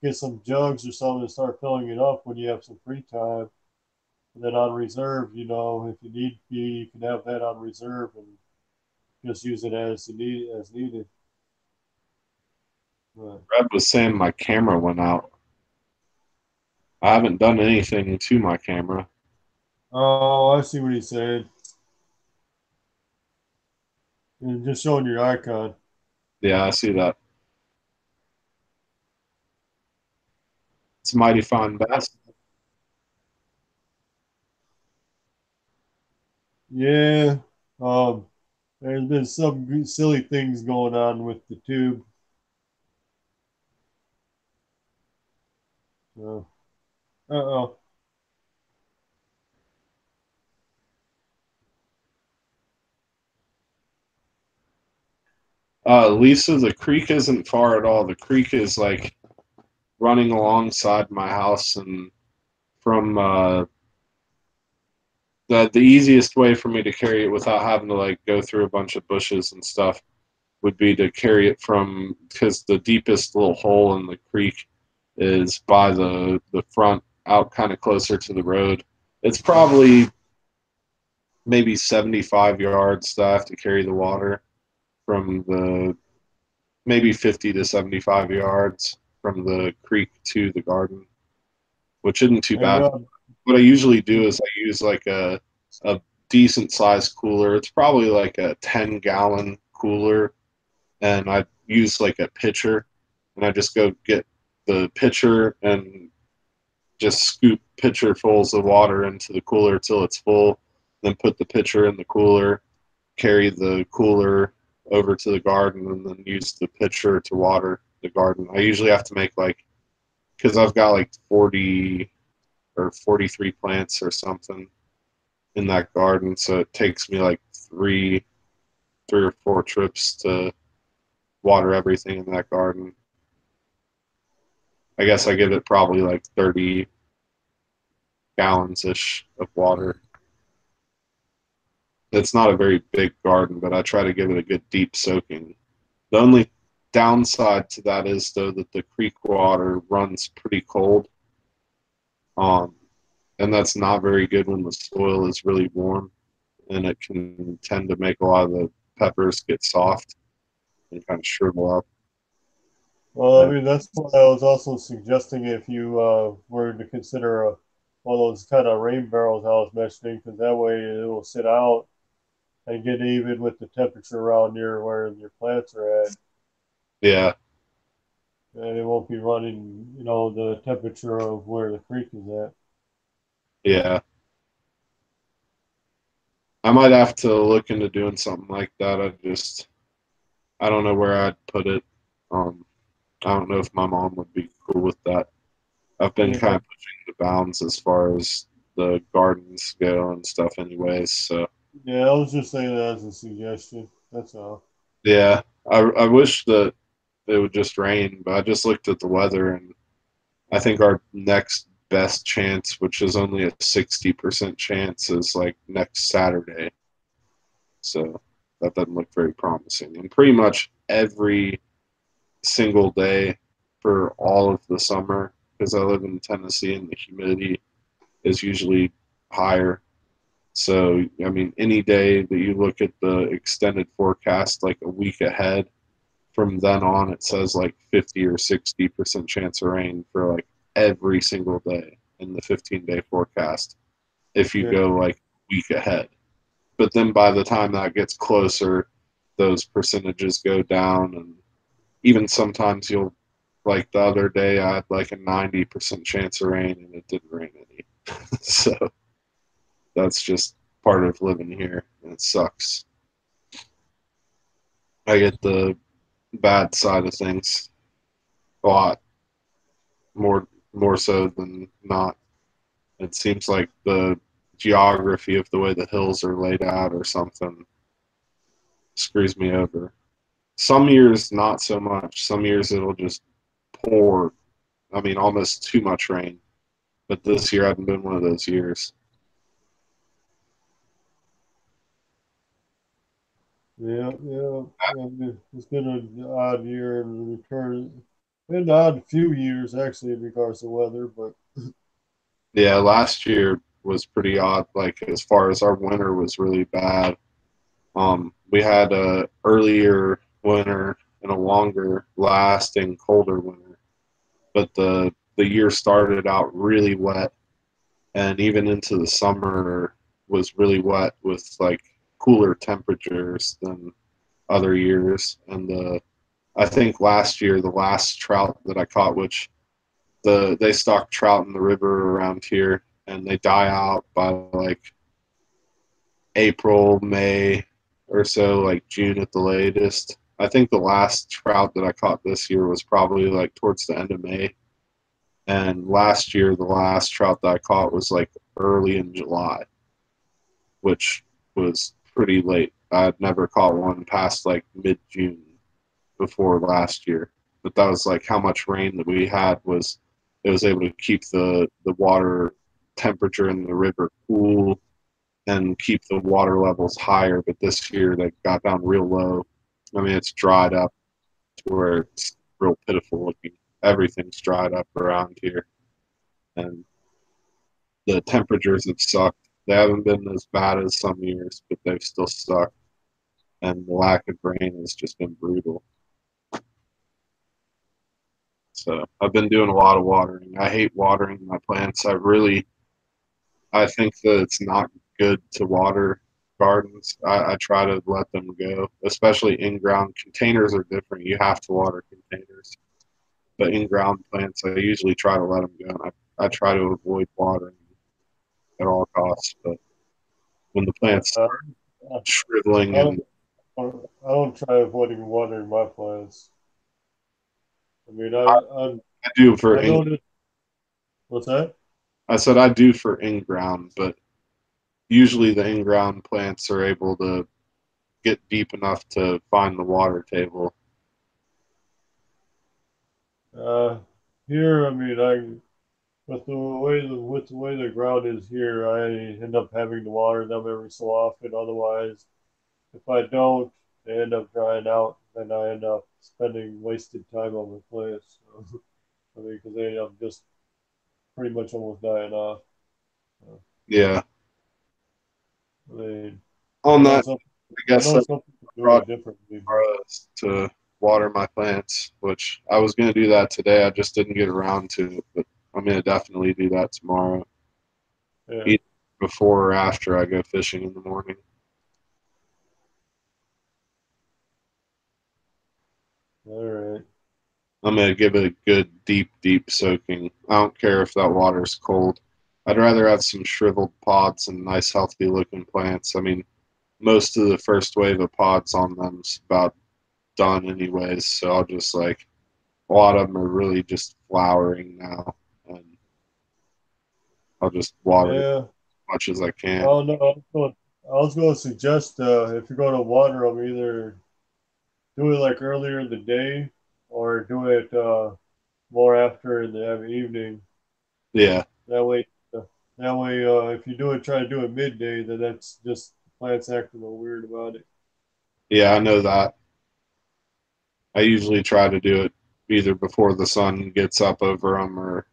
get some jugs or something and start filling it up when you have some free time. And then on reserve, if you need be, you can have that on reserve and just use it as needed. But, Brad was saying my camera went out. I haven't done anything to my camera. oh, I see what he's saying. And just showing your icon. Yeah, I see that. It's a mighty fine bass. Yeah. There's been some silly things going on with the tube. So, uh-oh. Lisa, the creek isn't far at all. The creek is like running alongside my house, and from the easiest way for me to carry it without having to like go through a bunch of bushes and stuff would be to carry it from, because the deepest little hole in the creek is by the front, out kind of closer to the road. It's probably maybe 75 yards that I have to carry the water from the, maybe 50 to 75 yards from the creek to the garden, which isn't too And bad. What I usually do is I use like a decent sized cooler. It's probably like a 10-gallon cooler, and I use like a pitcher, and I just go get the pitcher and just scoop pitcherfuls of water into the cooler till it's full, then put the pitcher in the cooler, carry the cooler over to the garden, and then use the pitcher to water the garden. I usually have to make like, because I've got like 40 or 43 plants or something in that garden, so it takes me like three or four trips to water everything in that garden. I guess I give it probably like 30 gallons ish of water. It's not a very big garden, but I try to give it a good deep soaking. The only downside to that is though that the creek water runs pretty cold. And that's not very good when the soil is really warm, and it can tend to make a lot of the peppers get soft and kind of shrivel up. Well, I mean, that's what I was also suggesting if you were to consider one of those kind of rain barrels I was mentioning, because that way it will sit out and get even with the temperature around near where your plants are at. Yeah, And it won't be running, the temperature of where the creek is at. yeah. I might have to look into doing something like that. I don't know where I'd put it. Um, I don't know if my mom would be cool with that. I've been kind Yeah, of pushing the bounds as far as the gardens go and stuff anyways. So yeah, I was just saying that as a suggestion. That's all. yeah, I wish that it would just rain, but I just looked at the weather, and I think our next best chance, which is only a 60% chance, is like next Saturday. So that doesn't look very promising. And pretty much every single day for all of the summer, because I live in Tennessee and the humidity is usually higher. So, I mean, any day that you look at the extended forecast, like a week ahead, from then on, it says like 50 or 60% chance of rain for like every single day in the 15-day forecast if you Yeah, go like a week ahead. But then by the time that gets closer, those percentages go down, and even sometimes you'll, like the other day I had like a 90% chance of rain and it didn't rain any. So that's just part of living here, and it sucks. I get the bad side of things a lot more more so than not. It seems like the geography of the way the hills are laid out or something screws me over. Some years not so much. Some years it'll just pour. I mean, almost too much rain. But this year hasn't been one of those years. yeah, yeah. It's been an odd year in return. Been an odd few years actually in regards to weather, but Yeah, last year was pretty odd. Like as far as our winter was really bad. We had a earlier winter and a longer lasting colder winter, but the year started out really wet, and even into the summer was really wet with like cooler temperatures than other years. And I think last year the last trout that I caught, which they stock trout in the river around here, and they die out by like April, May, or so, like June at the latest. I think the last trout that I caught this year was probably like towards the end of May. And last year, the last trout that I caught was like early in July, which was pretty late. I had never caught one past like mid June before last year. But that was like how much rain that we had was it was able to keep the water temperature in the river cool and keep the water levels higher. But this year they got down real low. I mean, it's dried up to where it's real pitiful looking. Everything's dried up around here, and the temperatures have sucked. They haven't been as bad as some years, but they've still sucked. And the lack of rain has just been brutal. So I've been doing a lot of watering. I hate watering my plants. I think that it's not good to water gardens. I try to let them go, especially in ground. Containers are different. You have to water containers. But in ground plants, I usually try to let them go. And I try to avoid watering at all costs. But when the plants Uh, start shriveling I and I don't try avoiding watering my plants. I mean, I do for I in, noticed. What's that? I said I do for in ground, but usually the in ground plants are able to get deep enough to find the water table. Uh, Here, I mean, with the way the ground is here, I end up having to water them every so often. Otherwise, if I don't, they end up drying out, and I end up spending wasted time on my plants. So, I mean, because they end up just pretty much almost dying off. So, Yeah. I mean, On I know that, some, I I guess know that some people do it project differently, but to water my plants, which I was going to do that today. I just didn't get around to it, but I'm going to definitely do that tomorrow, yeah, either before or after I go fishing in the morning. all right. I'm going to give it a good, deep, deep soaking. I don't care if that water's cold. I'd rather have some shriveled pods and nice, healthy looking plants. I mean, most of the first wave of pods on them's about done anyways, so I'll just like a lot of them are really just flowering now, and I'll just water as Yeah. much as I can. Oh no, I was going to suggest if you're going to water them, either do it like earlier in the day or do it more after in the evening. Yeah, That way, uh, if you do it, try to do it midday, then that's just plants acting a little weird about it. yeah, I know that. I usually try to do it either before the sun gets up over them or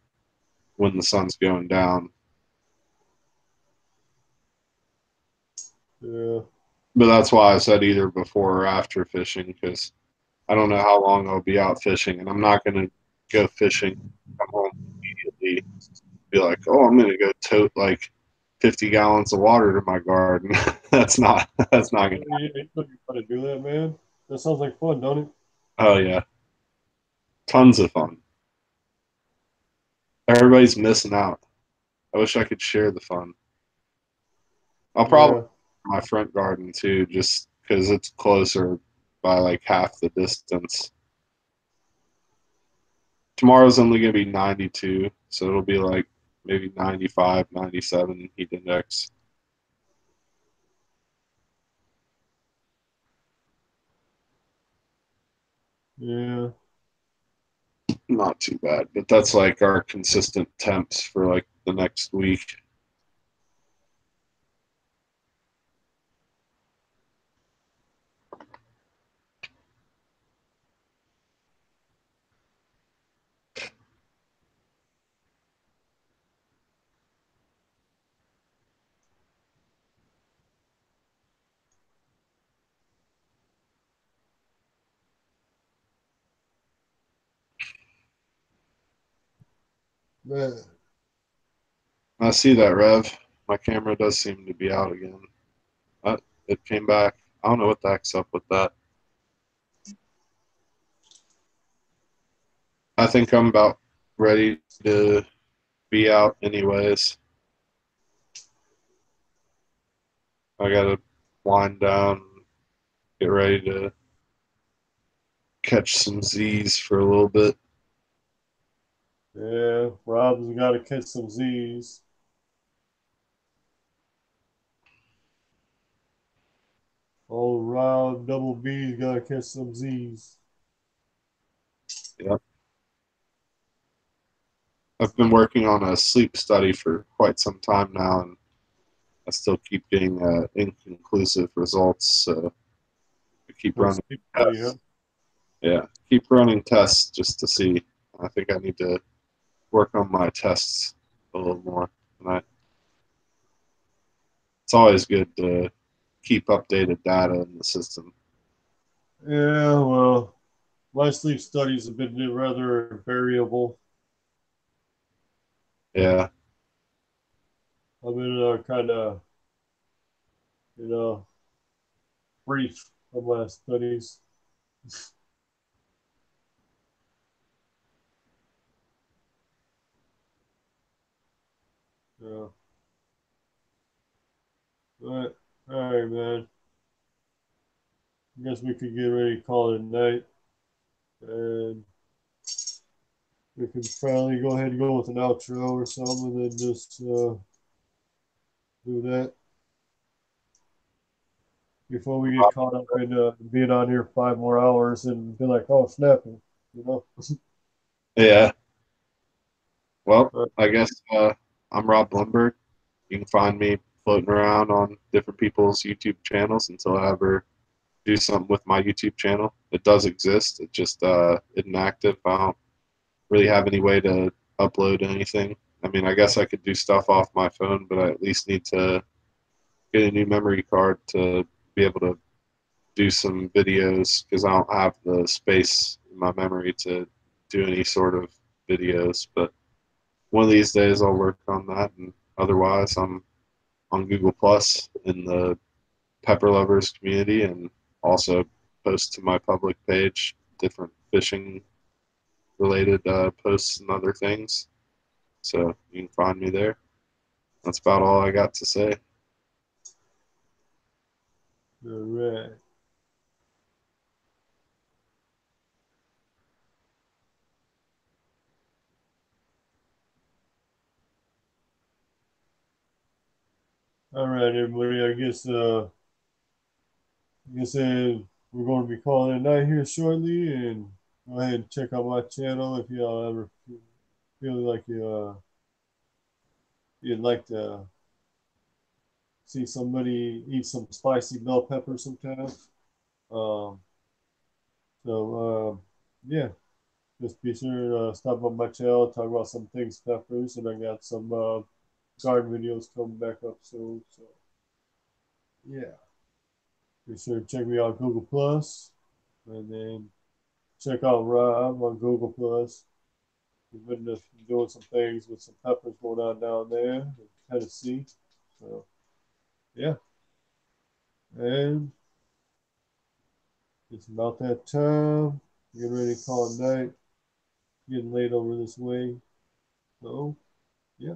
when the sun's going down. Yeah, But that's why I said either before or after fishing because I don't know how long I'll be out fishing, and I'm not going to go fishing, come home immediately, be like, oh, I'm going to go tote like 50 gallons of water to my garden. That's not going to. you gotta do that, man. That sounds like fun, don't it? Oh yeah, tons of fun. Everybody's missing out. I wish I could share the fun. I'll probably Yeah, my front garden too, just because it's closer by like half the distance. Tomorrow's only going to be 92, so it'll be like maybe 95, 97 heat index. yeah. Not too bad, but that's like our consistent temps for like the next week. Man, I see that, Rev. My camera does seem to be out again. It came back. I don't know what the heck's up with that. I think I'm about ready to be out anyways. I gotta wind down, get ready to catch some Z's for a little bit. Yeah, Rob's got to catch some Z's. Old Rob Double B's got to catch some Z's. Yeah. I've been working on a sleep study for quite some time now, and I still keep getting inconclusive results. So I keep For running sleep study, huh? tests. Yeah, keep running tests just to see. I think I need to work on my tests a little more. And it's always good to keep updated data in the system. Yeah, well, my sleep studies have been rather variable. Yeah, I've been kind of, you know, brief on my studies. Yeah. But, all right, man. I guess we could get ready to call it a night. And we can finally go ahead and go with an outro or something and then just do that before we get caught up in being on here 5 more hours and be like, oh, snapping, you know? yeah. Well, But, I guess I'm Rob Blumberg. You can find me floating around on different people's YouTube channels until I ever do something with my YouTube channel. It does exist. It just isn't active. I don't really have any way to upload anything. I mean, I guess I could do stuff off my phone, but I at least need to get a new memory card to be able to do some videos because I don't have the space in my memory to do any sort of videos. But one of these days I'll work on that, and otherwise I'm on Google Plus in the Pepper Lovers community and also post to my public page different fishing related posts and other things. So you can find me there. That's about all I got to say. all right. All right, everybody. I guess we're going to be calling it a night here shortly, and go ahead and check out my channel if y'all ever feel like you'd like to see somebody eat some spicy bell pepper sometime. Um, so yeah, just be sure to stop on my channel, talk about some things peppers, and I got some garden videos coming back up soon. So yeah, be sure to check me out on Google Plus, and then check out Rob on Google Plus. We've been doing some things with some peppers going on down there in Tennessee. So yeah, and it's about that time. Getting ready to call it night. Getting late over this way. So yeah,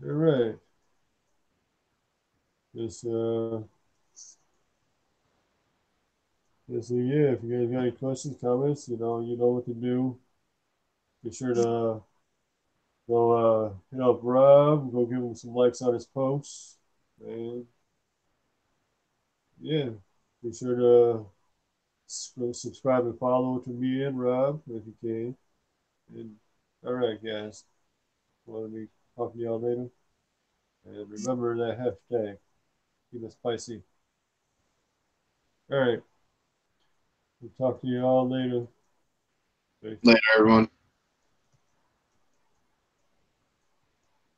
all right. Just so yeah, if you guys got any questions, comments, you know what to do. Be sure to go hit up Rob, go give him some likes on his posts, and yeah, be sure to subscribe and follow to me and Rob if you can. And all right, guys, want to be talking to y'all later. And remember that hashtag. Keep it spicy. All right, we'll talk to you all later. Peace. Later, everyone.